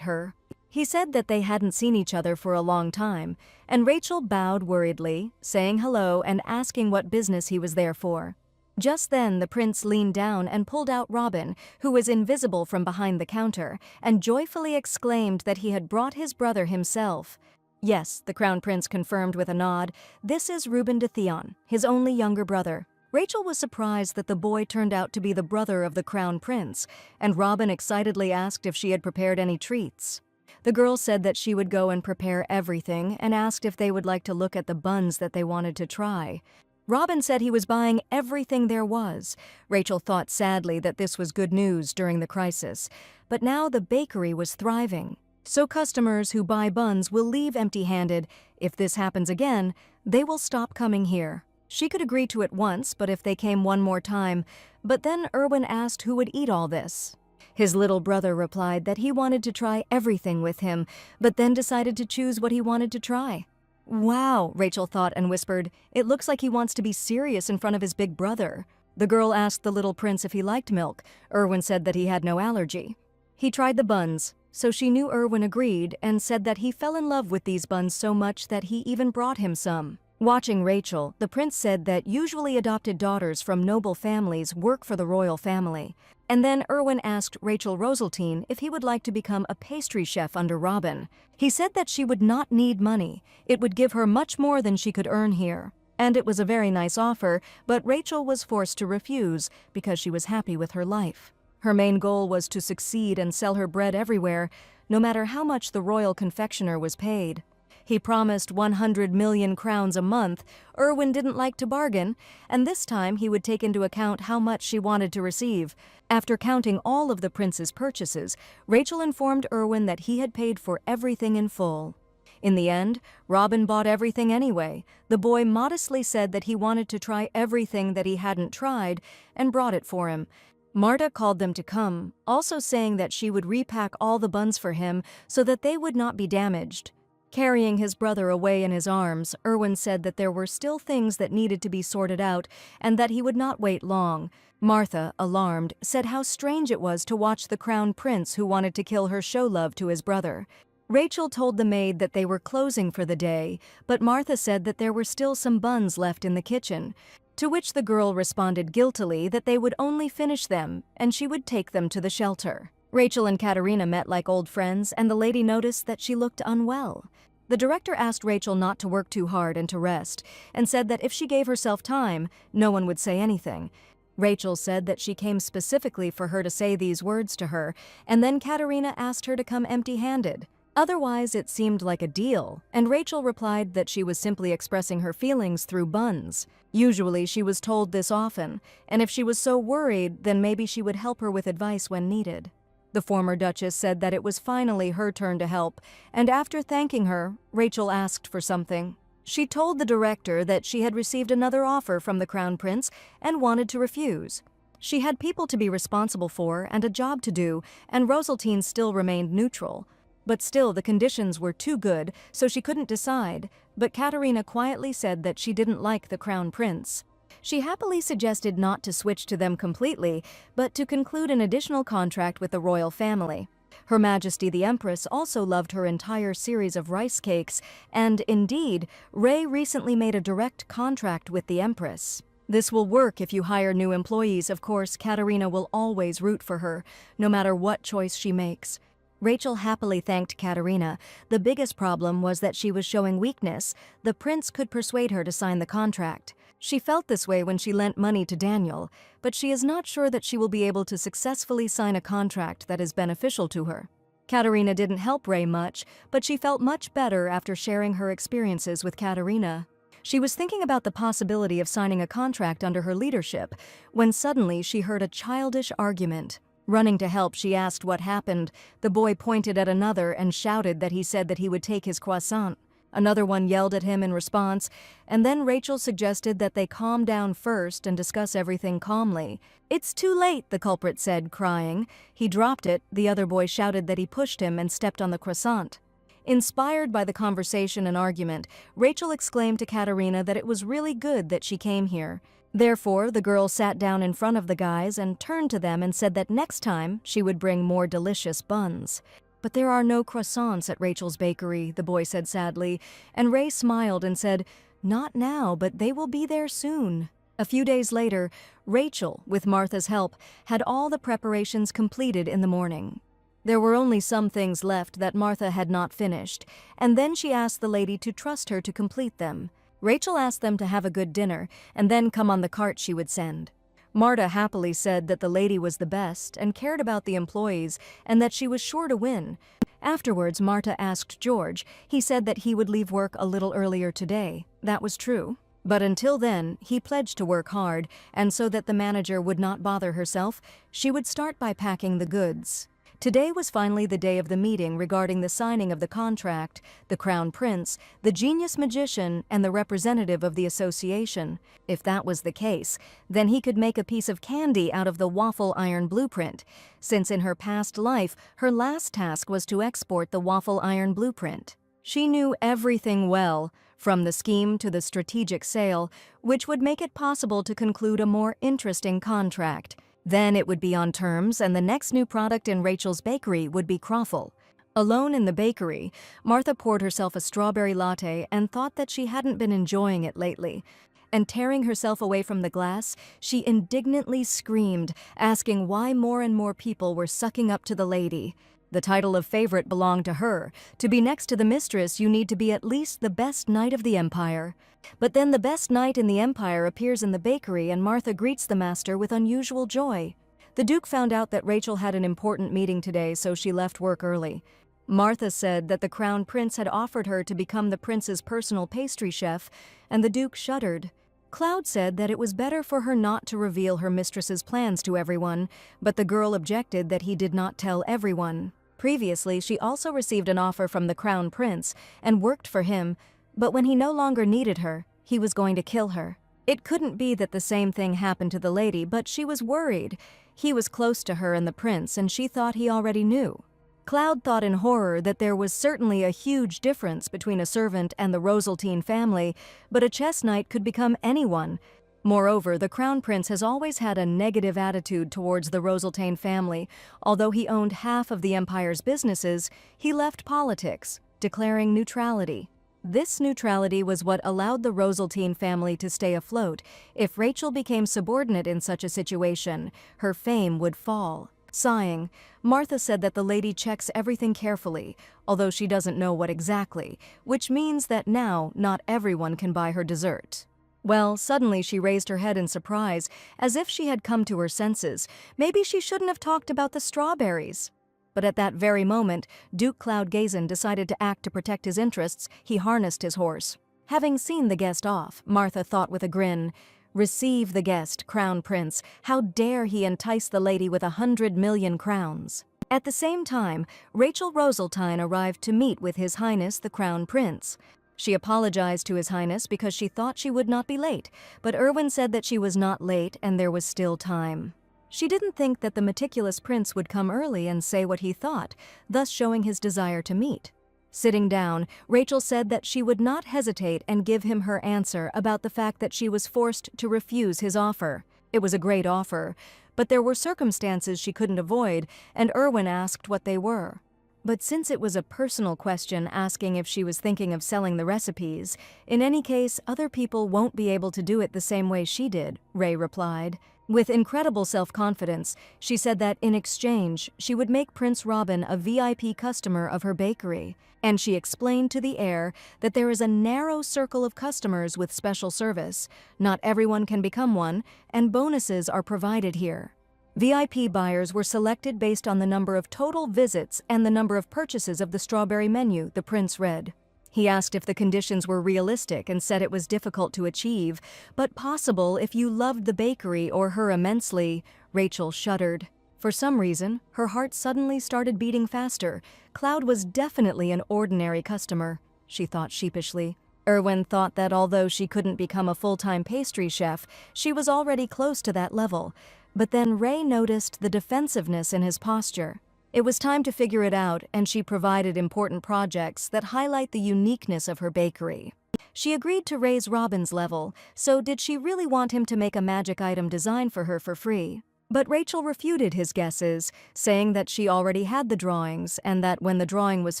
her. He said that they hadn't seen each other for a long time, and Rachel bowed worriedly, saying hello and asking what business he was there for. Just then the prince leaned down and pulled out Robin, who was invisible from behind the counter, and joyfully exclaimed that he had brought his brother himself. Yes, the Crown Prince confirmed with a nod, this is Reuben de Theon, his only younger brother. Rachel was surprised that the boy turned out to be the brother of the Crown Prince, and Robin excitedly asked if she had prepared any treats. The girl said that she would go and prepare everything and asked if they would like to look at the buns that they wanted to try. Robin said he was buying everything there was. Rachel thought sadly that this was good news during the crisis, but now the bakery was thriving. So customers who buy buns will leave empty-handed. If this happens again, they will stop coming here. She could agree to it once, but if they came one more time. But then Erwin asked who would eat all this. His little brother replied that he wanted to try everything with him, but then decided to choose what he wanted to try. Wow, Rachel thought and whispered, it looks like he wants to be serious in front of his big brother. The girl asked the little prince if he liked milk. Erwin said that he had no allergy. He tried the buns, so she knew Erwin agreed and said that he fell in love with these buns so much that he even brought him some. Watching Rachel, the prince said that usually adopted daughters from noble families work for the royal family. And then Erwin asked Rachel Roseltine if he would like to become a pastry chef under Robin. He said that she would not need money. It would give her much more than she could earn here. And it was a very nice offer, but Rachel was forced to refuse because she was happy with her life. Her main goal was to succeed and sell her bread everywhere, no matter how much the royal confectioner was paid. He promised 100 million crowns a month. Erwin didn't like to bargain, and this time he would take into account how much she wanted to receive. After counting all of the prince's purchases, Rachel informed Erwin that he had paid for everything in full. In the end, Robin bought everything anyway. The boy modestly said that he wanted to try everything that he hadn't tried and brought it for him. Marta called them to come, also saying that she would repack all the buns for him so that they would not be damaged. Carrying his brother away in his arms, Erwin said that there were still things that needed to be sorted out and that he would not wait long. Martha, alarmed, said how strange it was to watch the crown prince who wanted to kill her show love to his brother. Rachel told the maid that they were closing for the day, but Martha said that there were still some buns left in the kitchen, to which the girl responded guiltily that they would only finish them and she would take them to the shelter. Rachel and Katerina met like old friends, and the lady noticed that she looked unwell. The director asked Rachel not to work too hard and to rest, and said that if she gave herself time, no one would say anything. Rachel said that she came specifically for her to say these words to her, and then Katerina asked her to come empty-handed. Otherwise, it seemed like a deal, and Rachel replied that she was simply expressing her feelings through buns. Usually, she was told this often, and if she was so worried, then maybe she would help her with advice when needed. The former Duchess said that it was finally her turn to help, and after thanking her, Rachel asked for something. She told the director that she had received another offer from the Crown Prince and wanted to refuse. She had people to be responsible for and a job to do, and Roseltine still remained neutral. But still, the conditions were too good, so she couldn't decide, but Katerina quietly said that she didn't like the Crown Prince. She happily suggested not to switch to them completely, but to conclude an additional contract with the royal family. Her Majesty the Empress also loved her entire series of rice cakes, and indeed, Ray recently made a direct contract with the Empress. This will work if you hire new employees. Of course, Katerina will always root for her, no matter what choice she makes. Rachel happily thanked Katerina. The biggest problem was that she was showing weakness. The prince could persuade her to sign the contract. She felt this way when she lent money to Daniel, but she is not sure that she will be able to successfully sign a contract that is beneficial to her. Katerina didn't help Ray much, but she felt much better after sharing her experiences with Katerina. She was thinking about the possibility of signing a contract under her leadership, when suddenly she heard a childish argument. Running to help, she asked what happened. The boy pointed at another and shouted that he said that he would take his croissant. Another one yelled at him in response, and then Rachel suggested that they calm down first and discuss everything calmly. "It's too late," the culprit said, crying. He dropped it. The other boy shouted that he pushed him and stepped on the croissant. Inspired by the conversation and argument, Rachel exclaimed to Katerina that it was really good that she came here. Therefore, the girl sat down in front of the guys and turned to them and said that next time she would bring more delicious buns. "But there are no croissants at Rachel's bakery," the boy said sadly, and Ray smiled and said, "Not now, but they will be there soon." A few days later, Rachel, with Martha's help, had all the preparations completed in the morning. There were only some things left that Martha had not finished, and then she asked the lady to trust her to complete them. Rachel asked them to have a good dinner and then come on the cart she would send. Marta happily said that the lady was the best and cared about the employees and that she was sure to win. Afterwards, Marta asked George. He said that he would leave work a little earlier today. That was true. But until then, he pledged to work hard, and so that the manager would not bother herself, she would start by packing the goods. Today was finally the day of the meeting regarding the signing of the contract. The Crown Prince, the genius magician, and the representative of the association. If that was the case, then he could make a piece of candy out of the waffle iron blueprint, since in her past life, her last task was to export the waffle iron blueprint. She knew everything well, from the scheme to the strategic sale, which would make it possible to conclude a more interesting contract. Then it would be on terms, and the next new product in Rachel's bakery would be croffle. Alone in the bakery, Martha poured herself a strawberry latte and thought that she hadn't been enjoying it lately. And tearing herself away from the glass, she indignantly screamed, asking why more and more people were sucking up to the lady. The title of favorite belonged to her. To be next to the mistress, you need to be at least the best knight of the empire. But then the best knight in the empire appears in the bakery, and Martha greets the master with unusual joy. The Duke found out that Rachel had an important meeting today, so she left work early. Martha said that the Crown Prince had offered her to become the prince's personal pastry chef, and the Duke shuddered. Cloud said that it was better for her not to reveal her mistress's plans to everyone, but the girl objected that he did not tell everyone. Previously, she also received an offer from the Crown Prince and worked for him, but when he no longer needed her, he was going to kill her. It couldn't be that the same thing happened to the lady, but she was worried. He was close to her and the prince, and she thought he already knew. Cloud thought in horror that there was certainly a huge difference between a servant and the Rosaltine family, but a chess knight could become anyone. Moreover, the Crown Prince has always had a negative attitude towards the Rosaltine family. Although he owned half of the empire's businesses, he left politics, declaring neutrality. This neutrality was what allowed the Rosaltine family to stay afloat. If Rachel became subordinate in such a situation, her fame would fall. Sighing, Martha said that the lady checks everything carefully, although she doesn't know what exactly, which means that now not everyone can buy her dessert. Well, suddenly she raised her head in surprise, as if she had come to her senses. Maybe she shouldn't have talked about the strawberries. But at that very moment, Duke Cloudgazin decided to act to protect his interests. He harnessed his horse. Having seen the guest off, Martha thought with a grin, "Receive the guest, Crown Prince. How dare he entice the lady with 100 million crowns?" At the same time, Rachel Rosaltine arrived to meet with His Highness the Crown Prince. She apologized to His Highness because she thought she would not be late, but Erwin said that she was not late and there was still time. She didn't think that the meticulous prince would come early and say what he thought, thus showing his desire to meet. Sitting down, Rachel said that she would not hesitate and give him her answer about the fact that she was forced to refuse his offer. It was a great offer, but there were circumstances she couldn't avoid, and Erwin asked what they were. But since it was a personal question asking if she was thinking of selling the recipes, in any case, other people won't be able to do it the same way she did, Ray replied. With incredible self-confidence, she said that in exchange, she would make Prince Robin a VIP customer of her bakery, and she explained to the heir that there is a narrow circle of customers with special service. Not everyone can become one, and bonuses are provided here. VIP buyers were selected based on the number of total visits and the number of purchases of the strawberry menu, the prince read. He asked if the conditions were realistic and said it was difficult to achieve, but possible if you loved the bakery or her immensely. Rachel shuddered. For some reason, her heart suddenly started beating faster. Cloud was definitely an ordinary customer. she thought sheepishly. Erwin thought that although she couldn't become a full-time pastry chef, she was already close to that level. But then Ray noticed the defensiveness in his posture. It was time to figure it out, and she provided important projects that highlight the uniqueness of her bakery. She agreed to raise Robin's level, so did she really want him to make a magic item design for her for free? But Rachel refuted his guesses, saying that she already had the drawings and that when the drawing was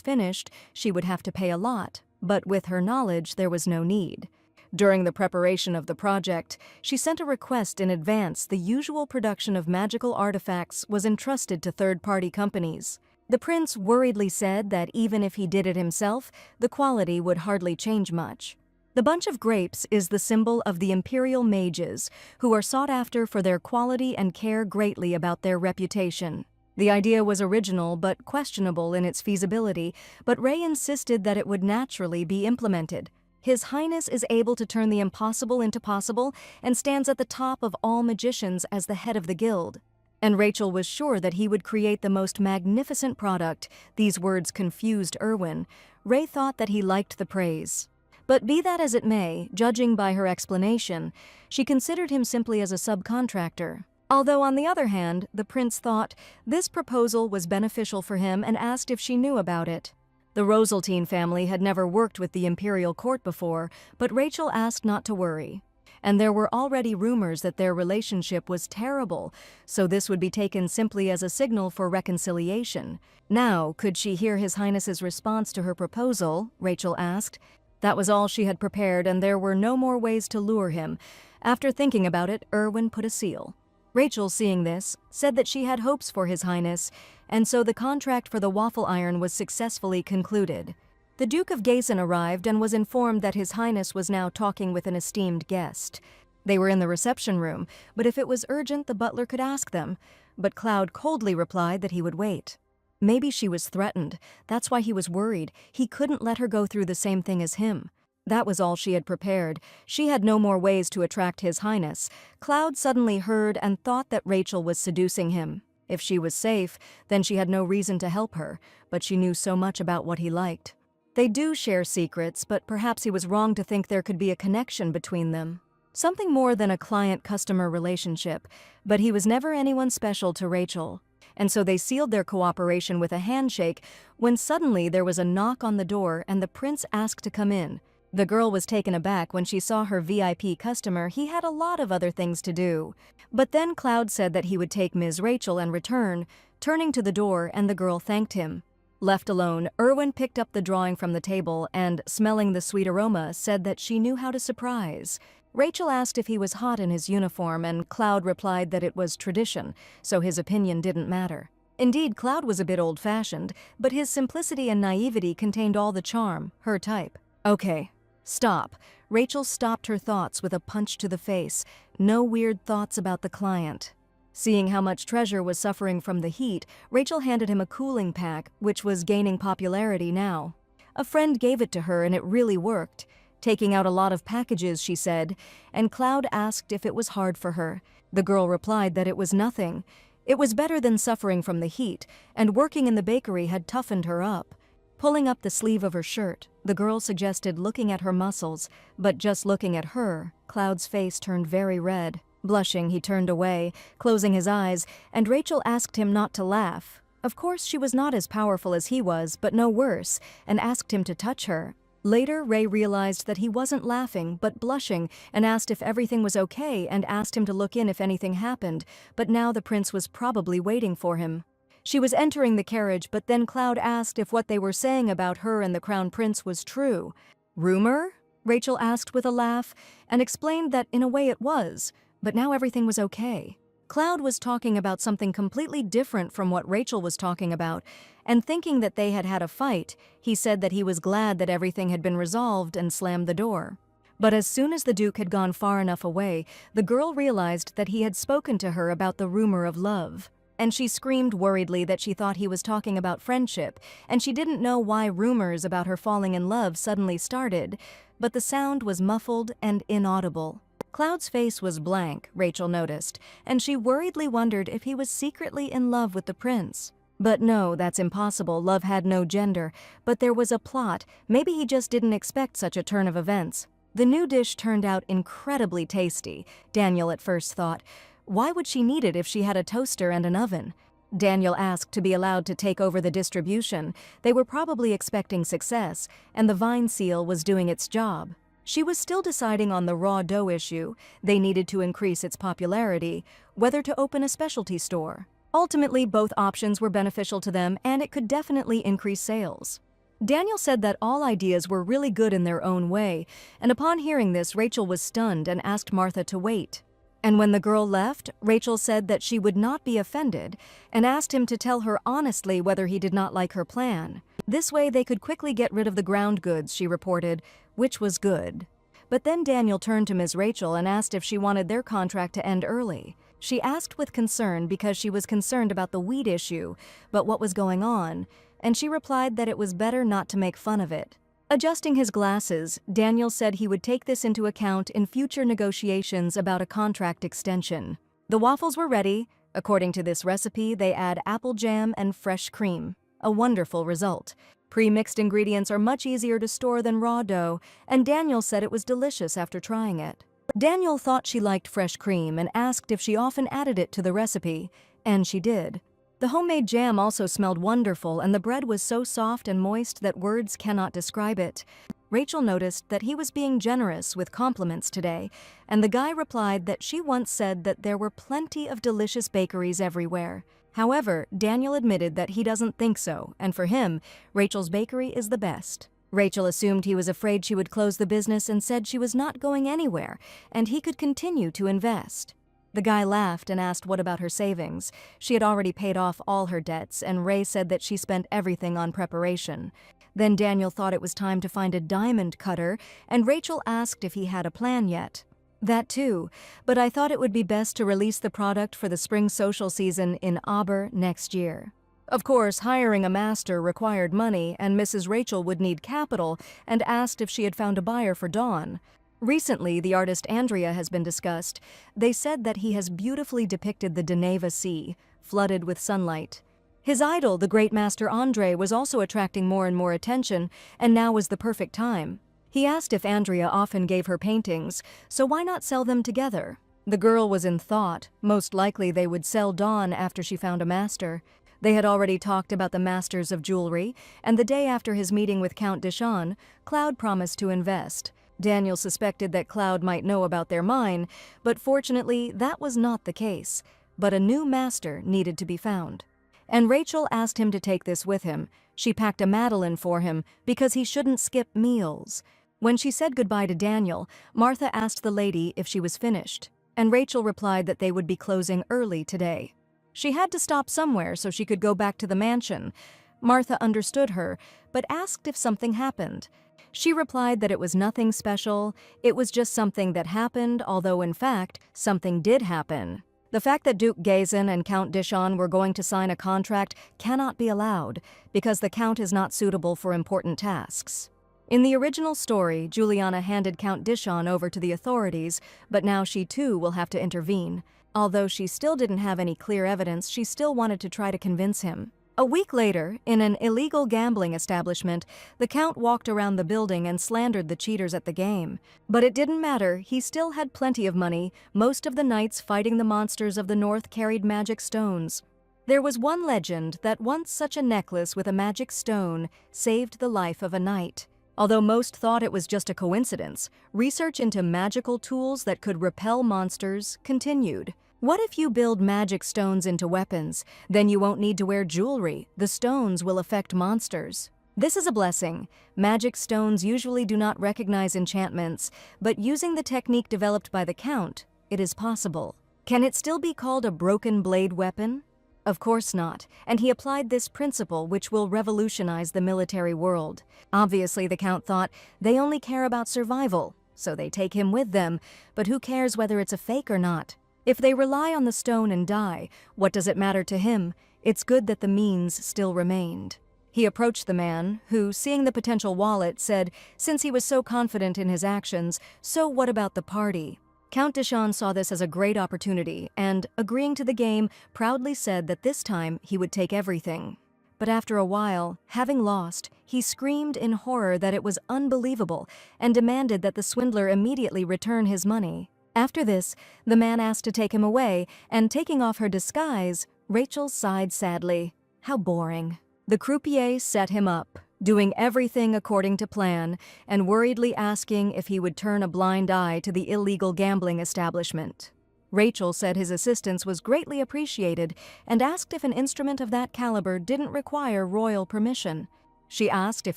finished, she would have to pay a lot. But with her knowledge, there was no need. During the preparation of the project, she sent a request in advance. The usual production of magical artifacts was entrusted to third-party companies. The prince worriedly said that even if he did it himself, the quality would hardly change much. The bunch of grapes is the symbol of the imperial mages, who are sought after for their quality and care greatly about their reputation. The idea was original but questionable in its feasibility, but Ray insisted that it would naturally be implemented. His Highness is able to turn the impossible into possible and stands at the top of all magicians as the head of the guild. And Rachel was sure that he would create the most magnificent product. These words confused Erwin. Ray thought that he liked the praise. But be that as it may, judging by her explanation, she considered him simply as a subcontractor. Although, on the other hand, the prince thought this proposal was beneficial for him and asked if she knew about it. The Rosaltine family had never worked with the imperial court before, but Rachel asked not to worry. And there were already rumors that their relationship was terrible, so this would be taken simply as a signal for reconciliation. Now, could she hear His Highness's response to her proposal? Rachel asked. That was all she had prepared, and there were no more ways to lure him. After thinking about it, Erwin put a seal. Rachel, seeing this, said that she had hopes for His Highness, and so the contract for the waffle iron was successfully concluded. The Duke of Gayson arrived and was informed that His Highness was now talking with an esteemed guest. They were in the reception room, but if it was urgent, the butler could ask them. But Cloud coldly replied that he would wait. Maybe she was threatened. That's why he was worried. He couldn't let her go through the same thing as him. That was all she had prepared. She had no more ways to attract His Highness. Cloud suddenly heard and thought that Rachel was seducing him. If she was safe, then she had no reason to help her, but she knew so much about what he liked. They do share secrets, but perhaps he was wrong to think there could be a connection between them. Something more than a client-customer relationship, but he was never anyone special to Rachel. And so they sealed their cooperation with a handshake when suddenly there was a knock on the door and the prince asked to come in. The girl was taken aback when she saw her VIP customer. He had a lot of other things to do. But then Cloud said that he would take Ms. Rachel and return, turning to the door, and the girl thanked him. Left alone, Erwin picked up the drawing from the table and, smelling the sweet aroma, said that she knew how to surprise. Rachel asked if he was hot in his uniform, and Cloud replied that it was tradition, so his opinion didn't matter. Indeed, Cloud was a bit old-fashioned, but his simplicity and naivety contained all the charm, her type. Okay. Stop. Rachel stopped her thoughts with a punch to the face. No weird thoughts about the client. Seeing how much Treasure was suffering from the heat, Rachel handed him a cooling pack, which was gaining popularity now. A friend gave it to her and it really worked. Taking out a lot of packages, she said, and Cloud asked if it was hard for her. The girl replied that it was nothing. It was better than suffering from the heat, and working in the bakery had toughened her up. Pulling up the sleeve of her shirt, the girl suggested looking at her muscles, but just looking at her, Cloud's face turned very red. Blushing, he turned away, closing his eyes, and Rachel asked him not to laugh. Of course, she was not as powerful as he was, but no worse, and asked him to touch her. Later, Ray realized that he wasn't laughing, but blushing, and asked if everything was okay and asked him to look in if anything happened, but now the prince was probably waiting for him. She was entering the carriage, but then Cloud asked if what they were saying about her and the crown prince was true. Rumor? Rachel asked with a laugh, and explained that in a way it was, but now everything was okay. Cloud was talking about something completely different from what Rachel was talking about, and thinking that they had had a fight, he said that he was glad that everything had been resolved and slammed the door. But as soon as the Duke had gone far enough away, the girl realized that he had spoken to her about the rumor of love. And she screamed worriedly that she thought he was talking about friendship, and she didn't know why rumors about her falling in love suddenly started, but the sound was muffled and inaudible. Cloud's face was blank, Rachel noticed, and she worriedly wondered if he was secretly in love with the prince. But no, that's impossible. Love had no gender. But there was a plot. Maybe he just didn't expect such a turn of events. The new dish turned out incredibly tasty, Daniel at first thought. Why would she need it if she had a toaster and an oven? Daniel asked to be allowed to take over the distribution. They were probably expecting success, and the Vine seal was doing its job. She was still deciding on the raw dough issue. They needed to increase its popularity, whether to open a specialty store. Ultimately, both options were beneficial to them, and it could definitely increase sales. Daniel said that all ideas were really good in their own way, and upon hearing this, Rachel was stunned and asked Martha to wait. And when the girl left, Rachel said that she would not be offended and asked him to tell her honestly whether he did not like her plan. This way they could quickly get rid of the ground goods, she reported, which was good. But then Daniel turned to Ms. Rachel and asked if she wanted their contract to end early. She asked with concern because she was concerned about the weed issue, but what was going on, and she replied that it was better not to make fun of it. Adjusting his glasses, Daniel said he would take this into account in future negotiations about a contract extension. The waffles were ready. According to this recipe, they add apple jam and fresh cream. A wonderful result. Pre-mixed ingredients are much easier to store than raw dough, and Daniel said it was delicious after trying it. Daniel thought she liked fresh cream and asked if she often added it to the recipe, and she did. The homemade jam also smelled wonderful, and the bread was so soft and moist that words cannot describe it. Rachel noticed that he was being generous with compliments today, and the guy replied that she once said that there were plenty of delicious bakeries everywhere. However, Daniel admitted that he doesn't think so, and for him, Rachel's bakery is the best. Rachel assumed he was afraid she would close the business and said she was not going anywhere, and he could continue to invest. The guy laughed and asked what about her savings. She had already paid off all her debts, and Ray said that she spent everything on preparation. Then Daniel thought it was time to find a diamond cutter, and Rachel asked if he had a plan yet. That too, but I thought it would be best to release the product for the spring social season in Aber next year. Of course, hiring a master required money, and Mrs. Rachel would need capital, and asked if she had found a buyer for Dawn. Recently, the artist Andrea has been discussed. They said that he has beautifully depicted the Deneva Sea, flooded with sunlight. His idol, the great master Andre, was also attracting more and more attention, and now was the perfect time. He asked if Andrea often gave her paintings, so why not sell them together? The girl was in thought. Most likely they would sell Dawn after she found a master. They had already talked about the masters of jewelry, and the day after his meeting with Count Deshawn, Cloud promised to invest. Daniel suspected that Cloud might know about their mine, but fortunately that was not the case. But a new master needed to be found. And Rachel asked him to take this with him. She packed a Madeleine for him because he shouldn't skip meals. When she said goodbye to Daniel, Martha asked the lady if she was finished, and Rachel replied that they would be closing early today. She had to stop somewhere so she could go back to the mansion. Martha understood her, but asked if something happened. She replied that it was nothing special, it was just something that happened, although in fact, something did happen. The fact that Duke Gazin and Count Dishon were going to sign a contract cannot be allowed, because the Count is not suitable for important tasks. In the original story, Juliana handed Count Dishon over to the authorities, but now she too will have to intervene. Although she still didn't have any clear evidence, she still wanted to try to convince him. A week later, in an illegal gambling establishment, the Count walked around the building and slandered the cheaters at the game. But it didn't matter, he still had plenty of money. Most of the knights fighting the monsters of the north carried magic stones. There was one legend that once such a necklace with a magic stone saved the life of a knight. Although most thought it was just a coincidence, research into magical tools that could repel monsters continued. What if you build magic stones into weapons? Then you won't need to wear jewelry. The stones will affect monsters. This is a blessing. Magic stones usually do not recognize enchantments, but using the technique developed by the Count, it is possible. Can it still be called a broken blade weapon? Of course not, and he applied this principle which will revolutionize the military world. Obviously, the Count thought they only care about survival, so they take him with them, but who cares whether it's a fake or not? If they rely on the stone and die, what does it matter to him? It's good that the means still remained. He approached the man, who, seeing the potential wallet, said, since he was so confident in his actions, so what about the party? Count Dishon saw this as a great opportunity and, agreeing to the game, proudly said that this time he would take everything. But after a while, having lost, he screamed in horror that it was unbelievable and demanded that the swindler immediately return his money. After this, the man asked to take him away, and taking off her disguise, Rachel sighed sadly. How boring. The croupier set him up, doing everything according to plan, and worriedly asking if he would turn a blind eye to the illegal gambling establishment. Rachel said his assistance was greatly appreciated and asked if an instrument of that caliber didn't require royal permission. She asked if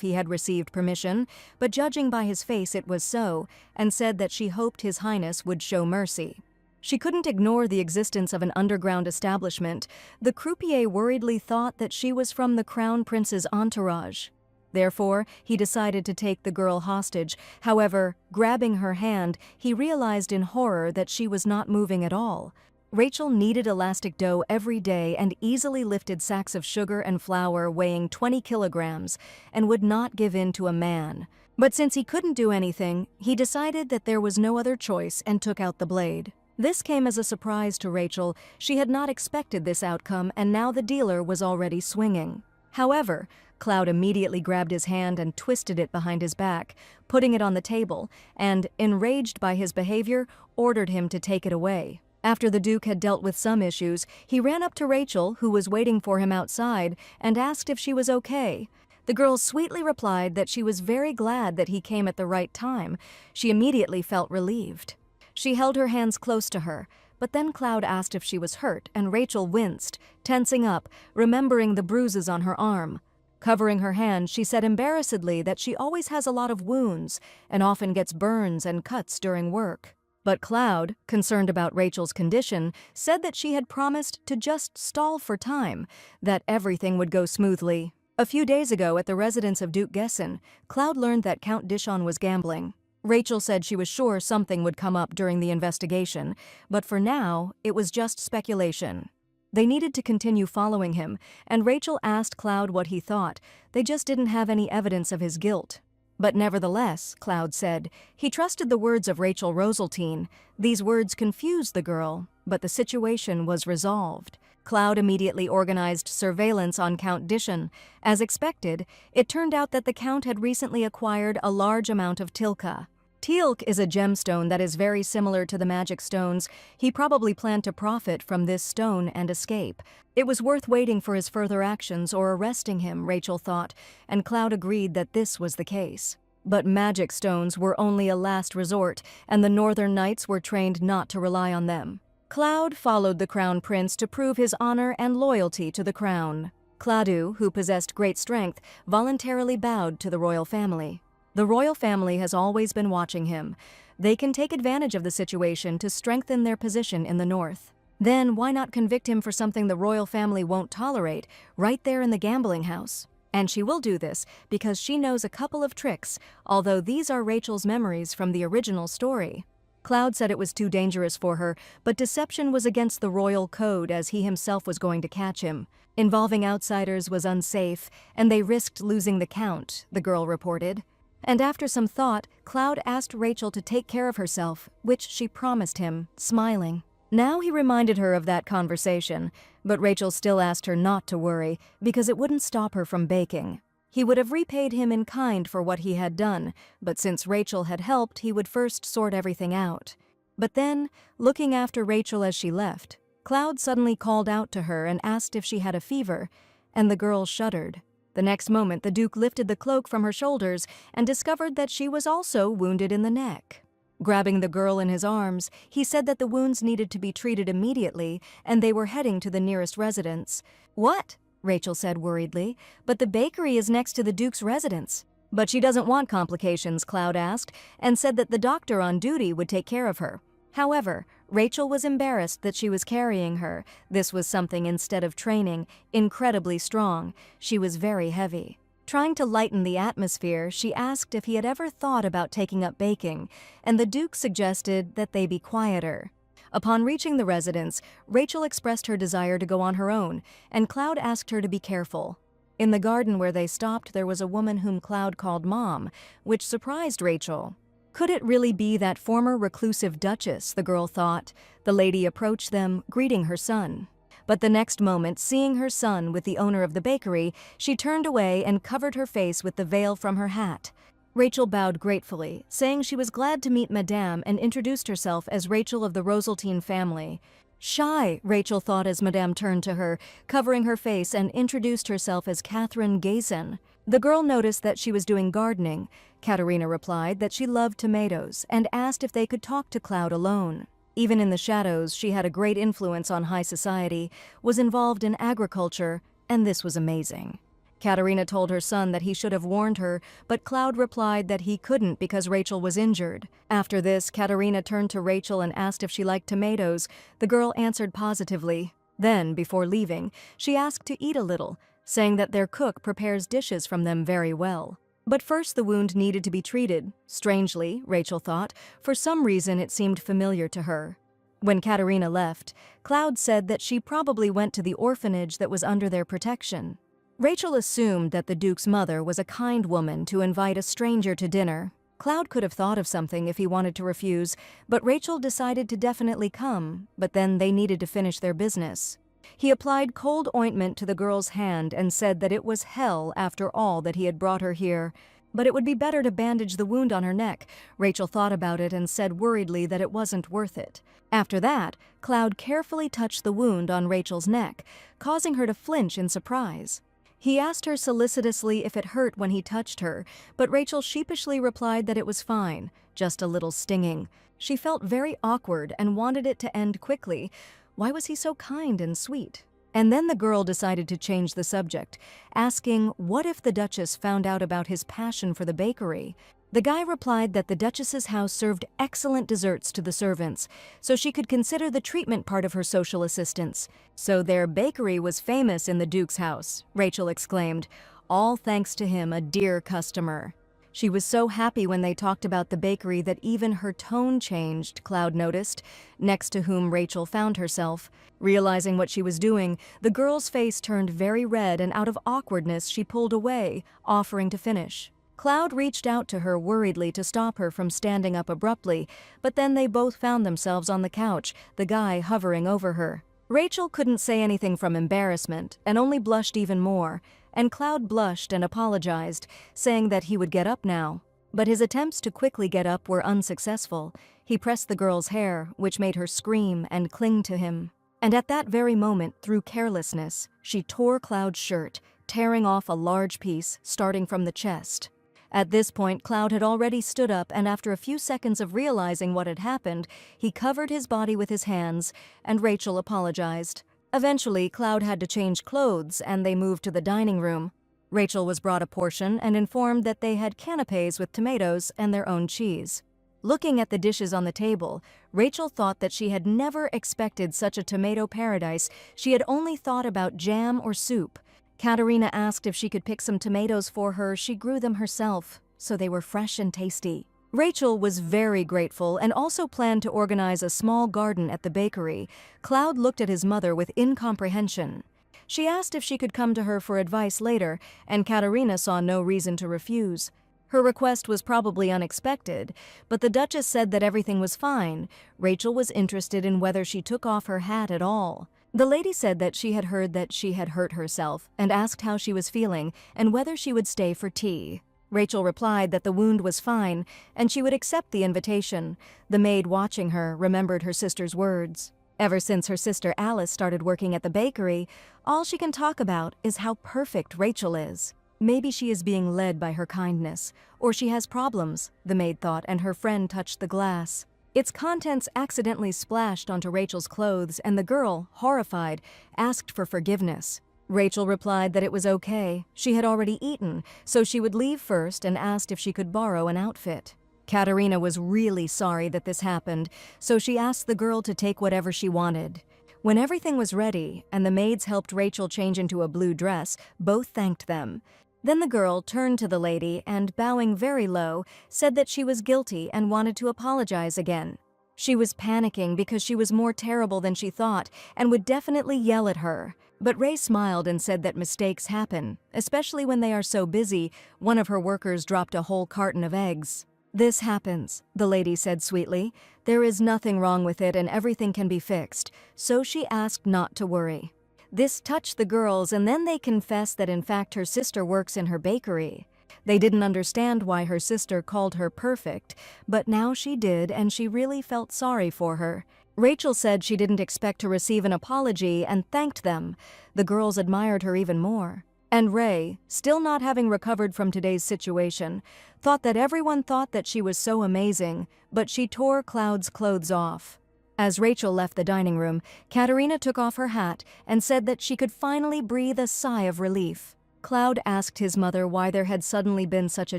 he had received permission, but judging by his face it was so, and said that she hoped His Highness would show mercy. She couldn't ignore the existence of an underground establishment. The croupier worriedly thought that she was from the Crown Prince's entourage. Therefore, he decided to take the girl hostage. However, grabbing her hand, he realized in horror that she was not moving at all. Rachel kneaded elastic dough every day and easily lifted sacks of sugar and flour weighing 20 kilograms and would not give in to a man. But since he couldn't do anything, he decided that there was no other choice and took out the blade. This came as a surprise to Rachel. She had not expected this outcome, and now the dealer was already swinging. However, Cloud immediately grabbed his hand and twisted it behind his back, putting it on the table, and, enraged by his behavior, ordered him to take it away. After the Duke had dealt with some issues, he ran up to Rachel, who was waiting for him outside, and asked if she was okay. The girl sweetly replied that she was very glad that he came at the right time. She immediately felt relieved. She held her hands close to her, but then Cloud asked if she was hurt, and Rachel winced, tensing up, remembering the bruises on her arm. Covering her hand, she said embarrassedly that she always has a lot of wounds and often gets burns and cuts during work. But Cloud, concerned about Rachel's condition, said that she had promised to just stall for time, that everything would go smoothly. A few days ago, at the residence of Duke Gessen, Cloud learned that Count Dishon was gambling. Rachel said she was sure something would come up during the investigation, but for now, it was just speculation. They needed to continue following him, and Rachel asked Cloud what he thought. They just didn't have any evidence of his guilt. But nevertheless, Cloud said, he trusted the words of Rachel Roseltine. These words confused the girl, but the situation was resolved. Cloud immediately organized surveillance on Count Dishon. As expected, it turned out that the Count had recently acquired a large amount of tilka. Teal'c is a gemstone that is very similar to the magic stones. He probably planned to profit from this stone and escape. It was worth waiting for his further actions or arresting him, Rachel thought, and Cloud agreed that this was the case. But magic stones were only a last resort, and the Northern Knights were trained not to rely on them. Cloud followed the Crown Prince to prove his honor and loyalty to the crown. Claudu, who possessed great strength, voluntarily bowed to the royal family. The royal family has always been watching him. They can take advantage of the situation to strengthen their position in the north. Then why not convict him for something the royal family won't tolerate, right there in the gambling house? And she will do this because she knows a couple of tricks, although these are Rachel's memories from the original story. Cloud said it was too dangerous for her, but deception was against the royal code as he himself was going to catch him. Involving outsiders was unsafe, and they risked losing the Count, the girl reported. And after some thought, Cloud asked Rachel to take care of herself, which she promised him, smiling. Now he reminded her of that conversation, but Rachel still asked her not to worry, because it wouldn't stop her from baking. He would have repaid him in kind for what he had done, but since Rachel had helped, he would first sort everything out. But then, looking after Rachel as she left, Cloud suddenly called out to her and asked if she had a fever, and the girl shuddered. The next moment, the Duke lifted the cloak from her shoulders and discovered that she was also wounded in the neck. Grabbing the girl in his arms, he said that the wounds needed to be treated immediately, and they were heading to the nearest residence. "What?" Rachel said worriedly. "But the bakery is next to the Duke's residence." "But she doesn't want complications," Cloud asked, and said that the doctor on duty would take care of her. However, Rachel was embarrassed that she was carrying her. This was something instead of training, incredibly strong. She was very heavy. Trying to lighten the atmosphere, she asked if he had ever thought about taking up baking, and the Duke suggested that they be quieter. Upon reaching the residence, Rachel expressed her desire to go on her own, and Cloud asked her to be careful. In the garden where they stopped, there was a woman whom Cloud called Mom, which surprised Rachel. Could it really be that former reclusive duchess, the girl thought? The lady approached them, greeting her son. But the next moment, seeing her son with the owner of the bakery, she turned away and covered her face with the veil from her hat. Rachel bowed gratefully, saying she was glad to meet Madame and introduced herself as Rachel of the Rosaltine family. Shy, Rachel thought as Madame turned to her, covering her face, and introduced herself as Catherine Gayson. The girl noticed that she was doing gardening. Katerina replied that she loved tomatoes and asked if they could talk to Cloud alone. Even in the shadows, she had a great influence on high society, was involved in agriculture, and this was amazing. Katerina told her son that he should have warned her, but Cloud replied that he couldn't because Rachel was injured. After this, Katerina turned to Rachel and asked if she liked tomatoes. The girl answered positively. Then, before leaving, she asked to eat a little, saying that their cook prepares dishes from them very well. But first the wound needed to be treated. Strangely, Rachel thought, for some reason it seemed familiar to her. When Katerina left, Cloud said that she probably went to the orphanage that was under their protection. Rachel assumed that the Duke's mother was a kind woman to invite a stranger to dinner. Cloud could have thought of something if he wanted to refuse, but Rachel decided to definitely come, but then they needed to finish their business. He applied cold ointment to the girl's hand and said that it was hell after all that he had brought her here. But it would be better to bandage the wound on her neck. Rachel thought about it and said worriedly that it wasn't worth it. After that, Cloud carefully touched the wound on Rachel's neck, causing her to flinch in surprise. He asked her solicitously if it hurt when he touched her, but Rachel sheepishly replied that it was fine, just a little stinging. She felt very awkward and wanted it to end quickly. Why was he so kind and sweet? And then the girl decided to change the subject, asking what if the Duchess found out about his passion for the bakery. The guy replied that the Duchess's house served excellent desserts to the servants, so she could consider the treatment part of her social assistance. So their bakery was famous in the Duke's house, Rachel exclaimed, all thanks to him, a dear customer. She was so happy when they talked about the bakery that even her tone changed, Cloud noticed, next to whom Rachel found herself. Realizing what she was doing, the girl's face turned very red, and out of awkwardness she pulled away, offering to finish. Cloud reached out to her worriedly to stop her from standing up abruptly, but then they both found themselves on the couch, the guy hovering over her. Rachel couldn't say anything from embarrassment, and only blushed even more, and Cloud blushed and apologized, saying that he would get up now. But his attempts to quickly get up were unsuccessful. He pressed the girl's hair, which made her scream and cling to him. And at that very moment, through carelessness, she tore Cloud's shirt, tearing off a large piece, starting from the chest. At this point, Cloud had already stood up, and after a few seconds of realizing what had happened, he covered his body with his hands, and Rachel apologized. Eventually, Cloud had to change clothes, and they moved to the dining room. Rachel was brought a portion and informed that they had canapes with tomatoes and their own cheese. Looking at the dishes on the table, Rachel thought that she had never expected such a tomato paradise. She had only thought about jam or soup. Katerina asked if she could pick some tomatoes for her. She grew them herself, so they were fresh and tasty. Rachel was very grateful and also planned to organize a small garden at the bakery. Cloud looked at his mother with incomprehension. She asked if she could come to her for advice later, and Katerina saw no reason to refuse. Her request was probably unexpected, but the Duchess said that everything was fine. Rachel was interested in whether she took off her hat at all. The lady said that she had heard that she had hurt herself and asked how she was feeling and whether she would stay for tea. Rachel replied that the wound was fine and she would accept the invitation. The maid watching her remembered her sister's words. Ever since her sister Alice started working at the bakery, all she can talk about is how perfect Rachel is. Maybe she is being led by her kindness, or she has problems, the maid thought, and her friend touched the glass. Its contents accidentally splashed onto Rachel's clothes, and the girl, horrified, asked for forgiveness. Rachel replied that it was okay. She had already eaten, so she would leave first, and asked if she could borrow an outfit. Katerina was really sorry that this happened, so she asked the girl to take whatever she wanted. When everything was ready, and the maids helped Rachel change into a blue dress, both thanked them. Then the girl turned to the lady and, bowing very low, said that she was guilty and wanted to apologize again. She was panicking because she was more terrible than she thought and would definitely yell at her. But Ray smiled and said that mistakes happen, especially when they are so busy. One of her workers dropped a whole carton of eggs. "This happens," the lady said sweetly. "There is nothing wrong with it and everything can be fixed," so she asked not to worry. This touched the girls, and then they confessed that in fact her sister works in her bakery. They didn't understand why her sister called her perfect, but now she did, and she really felt sorry for her. Rachel said she didn't expect to receive an apology and thanked them. The girls admired her even more. And Ray, still not having recovered from today's situation, thought that everyone thought that she was so amazing, but she tore Cloud's clothes off. As Rachel left the dining room, Katerina took off her hat and said that she could finally breathe a sigh of relief. Cloud asked his mother why there had suddenly been such a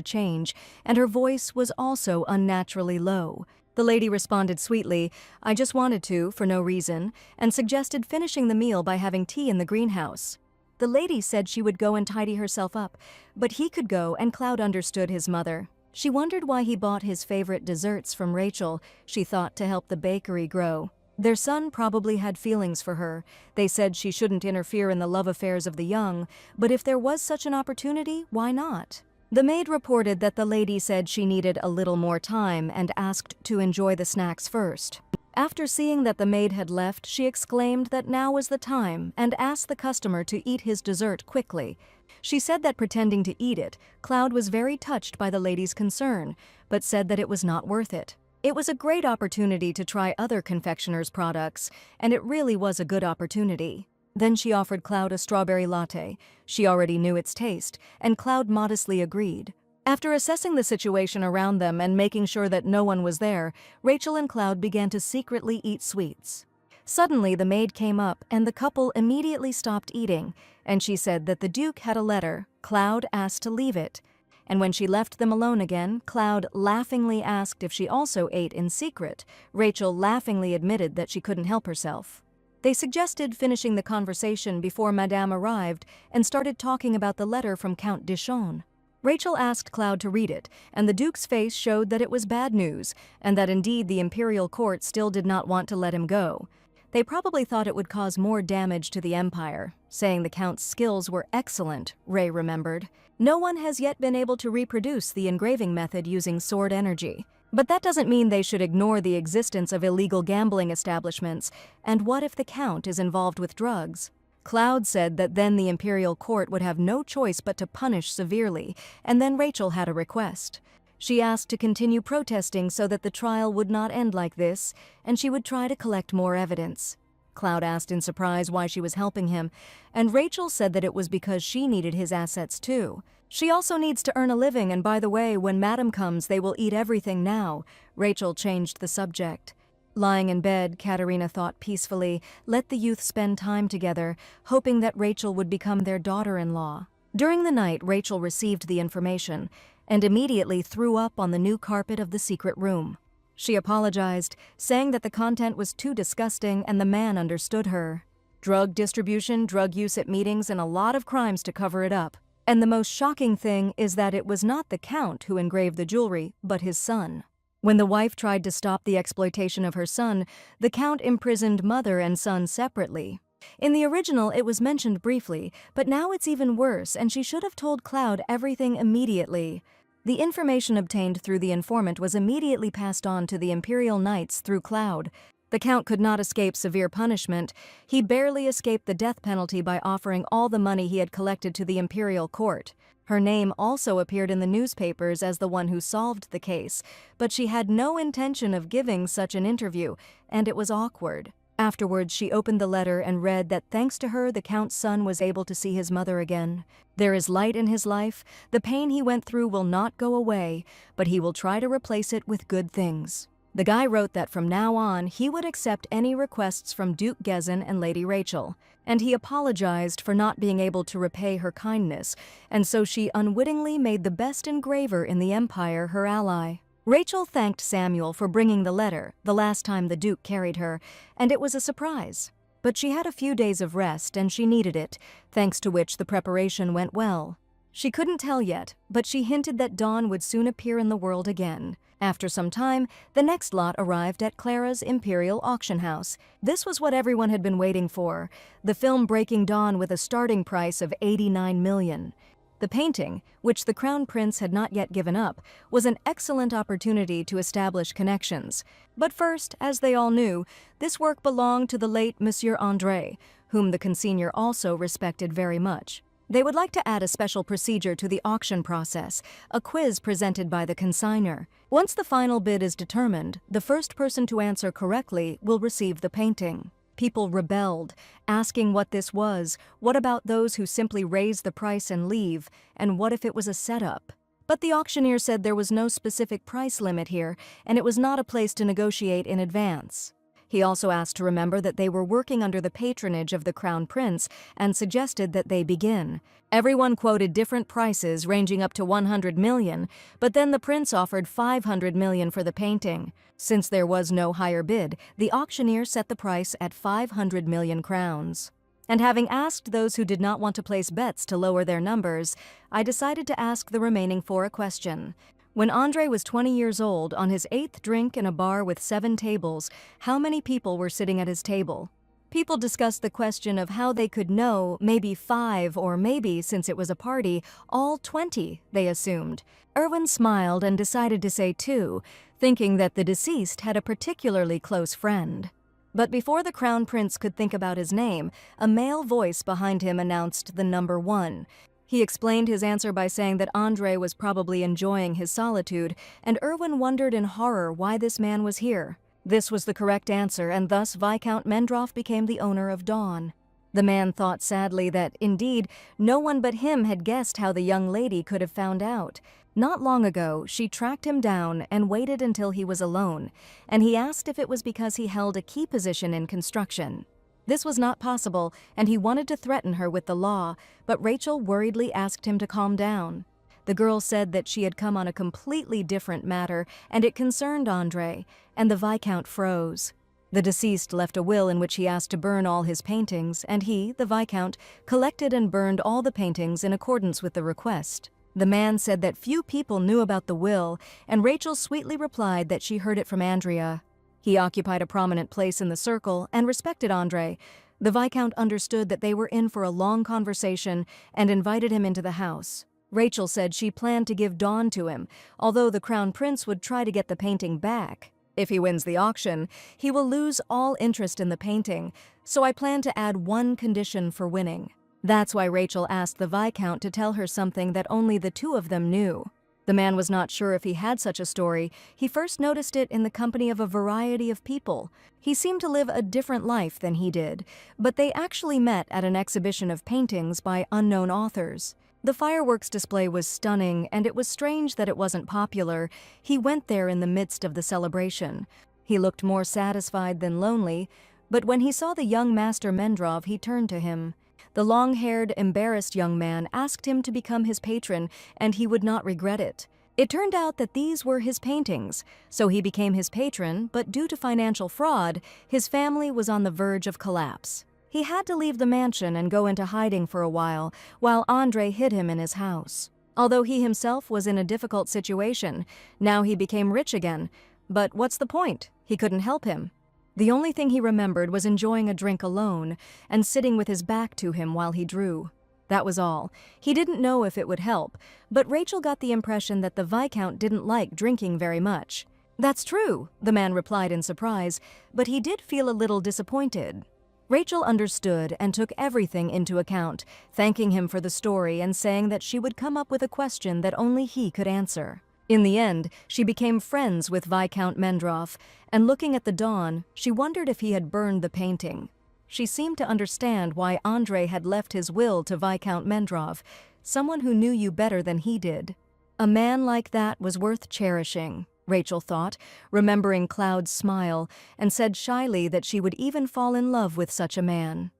change, and her voice was also unnaturally low. The lady responded sweetly, "I just wanted to, for no reason," and suggested finishing the meal by having tea in the greenhouse. The lady said she would go and tidy herself up, but he could go, and Cloud understood his mother. She wondered why he bought his favorite desserts from Rachel, she thought, to help the bakery grow. Their son probably had feelings for her. They said she shouldn't interfere in the love affairs of the young, but if there was such an opportunity, why not? The maid reported that the lady said she needed a little more time and asked to enjoy the snacks first. After seeing that the maid had left, she exclaimed that now was the time and asked the customer to eat his dessert quickly. She said that pretending to eat it, Cloud was very touched by the lady's concern, but said that it was not worth it. It was a great opportunity to try other confectioners' products, and it really was a good opportunity. Then she offered Cloud a strawberry latte. She already knew its taste, and Cloud modestly agreed. After assessing the situation around them and making sure that no one was there, Rachel and Cloud began to secretly eat sweets. Suddenly, the maid came up, and the couple immediately stopped eating, and she said that the Duke had a letter. Cloud asked to leave it. And when she left them alone again, Cloud laughingly asked if she also ate in secret. Rachel laughingly admitted that she couldn't help herself. They suggested finishing the conversation before Madame arrived and started talking about the letter from Count Dishon. Rachel asked Cloud to read it, and the Duke's face showed that it was bad news, and that indeed the imperial court still did not want to let him go. They probably thought it would cause more damage to the empire, saying the Count's skills were excellent, Ray remembered. No one has yet been able to reproduce the engraving method using sword energy. But that doesn't mean they should ignore the existence of illegal gambling establishments, and what if the Count is involved with drugs? Cloud said that then the imperial court would have no choice but to punish severely, and then Rachel had a request. She asked to continue protesting so that the trial would not end like this, and she would try to collect more evidence. Cloud asked in surprise why she was helping him, and Rachel said that it was because she needed his assets too. She also needs to earn a living, and by the way, when Madam comes, they will eat everything now. Rachel changed the subject. Lying in bed, Katerina thought peacefully, let the youth spend time together, hoping that Rachel would become their daughter-in-law. During the night, Rachel received the information and immediately threw up on the new carpet of the secret room. She apologized, saying that the content was too disgusting and the man understood her. Drug distribution, drug use at meetings, and a lot of crimes to cover it up. And the most shocking thing is that it was not the Count who engraved the jewelry, but his son. When the wife tried to stop the exploitation of her son, the Count imprisoned mother and son separately. In the original, it was mentioned briefly, but now it's even worse, and she should have told Cloud everything immediately. The information obtained through the informant was immediately passed on to the Imperial Knights through Cloud. The Count could not escape severe punishment. He barely escaped the death penalty by offering all the money he had collected to the Imperial Court. Her name also appeared in the newspapers as the one who solved the case, but she had no intention of giving such an interview, and it was awkward. Afterwards, she opened the letter and read that thanks to her, the Count's son was able to see his mother again. There is light in his life. The pain he went through will not go away, but he will try to replace it with good things. The guy wrote that from now on, he would accept any requests from Duke Gezin and Lady Rachel, and he apologized for not being able to repay her kindness, and so she unwittingly made the best engraver in the Empire her ally. Rachel thanked Samuel for bringing the letter the last time the Duke carried her, and it was a surprise. But she had a few days of rest, and she needed it, thanks to which the preparation went well. She couldn't tell yet, but she hinted that Dawn would soon appear in the world again. After some time, the next lot arrived at Clara's Imperial Auction House. This was what everyone had been waiting for, the film breaking Dawn with a starting price of $89 million. The painting, which the Crown Prince had not yet given up, was an excellent opportunity to establish connections. But first, as they all knew, this work belonged to the late Monsieur André, whom the consignor also respected very much. They would like to add a special procedure to the auction process, a quiz presented by the consignor. Once the final bid is determined, the first person to answer correctly will receive the painting. People rebelled, asking what this was, what about those who simply raise the price and leave, and what if it was a setup? But the auctioneer said there was no specific price limit here, and it was not a place to negotiate in advance. He also asked to remember that they were working under the patronage of the Crown Prince and suggested that they begin. Everyone quoted different prices ranging up to 100 million, but then the prince offered 500 million for the painting. Since there was no higher bid, the auctioneer set the price at 500 million crowns. And having asked those who did not want to place bets to lower their numbers, I decided to ask the remaining four a question. When André was 20 years old, on his 8th drink in a bar with 7 tables, how many people were sitting at his table? People discussed the question of how they could know, maybe 5 or maybe, since it was a party, all 20, they assumed. Erwin smiled and decided to say 2, thinking that the deceased had a particularly close friend. But before the Crown Prince could think about his name, a male voice behind him announced the number 1. He explained his answer by saying that André was probably enjoying his solitude, and Erwin wondered in horror why this man was here. This was the correct answer, and thus Viscount Mendroff became the owner of Dawn. The man thought sadly that, indeed, no one but him had guessed how the young lady could have found out. Not long ago, she tracked him down and waited until he was alone, and he asked if it was because he held a key position in construction. This was not possible, and he wanted to threaten her with the law, but Rachel worriedly asked him to calm down. The girl said that she had come on a completely different matter, and it concerned André, and the Viscount froze. The deceased left a will in which he asked to burn all his paintings, and he, the Viscount, collected and burned all the paintings in accordance with the request. The man said that few people knew about the will, and Rachel sweetly replied that she heard it from Andrea. He occupied a prominent place in the circle and respected André. The Viscount understood that they were in for a long conversation and invited him into the house. Rachel said she planned to give Dawn to him, although the Crown Prince would try to get the painting back. If he wins the auction, he will lose all interest in the painting, so I plan to add one condition for winning. That's why Rachel asked the Viscount to tell her something that only the two of them knew. The man was not sure if he had such a story. He first noticed it in the company of a variety of people. He seemed to live a different life than he did, but they actually met at an exhibition of paintings by unknown authors. The fireworks display was stunning, and it was strange that it wasn't popular. He went there in the midst of the celebration. He looked more satisfied than lonely, but when he saw the young Master Mendroff, he turned to him. The long-haired, embarrassed young man asked him to become his patron, and he would not regret it. It turned out that these were his paintings, so he became his patron, but due to financial fraud, his family was on the verge of collapse. He had to leave the mansion and go into hiding for a while André hid him in his house. Although he himself was in a difficult situation, now he became rich again. But what's the point? He couldn't help him. The only thing he remembered was enjoying a drink alone and sitting with his back to him while he drew. That was all. He didn't know if it would help, but Rachel got the impression that the Viscount didn't like drinking very much. "That's true," the man replied in surprise, but he did feel a little disappointed. Rachel understood and took everything into account, thanking him for the story and saying that she would come up with a question that only he could answer. In the end, she became friends with Viscount Mendroff, and looking at the dawn, she wondered if he had burned the painting. She seemed to understand why André had left his will to Viscount Mendroff, someone who knew you better than he did. A man like that was worth cherishing, Rachel thought, remembering Cloud's smile, and said shyly that she would even fall in love with such a man.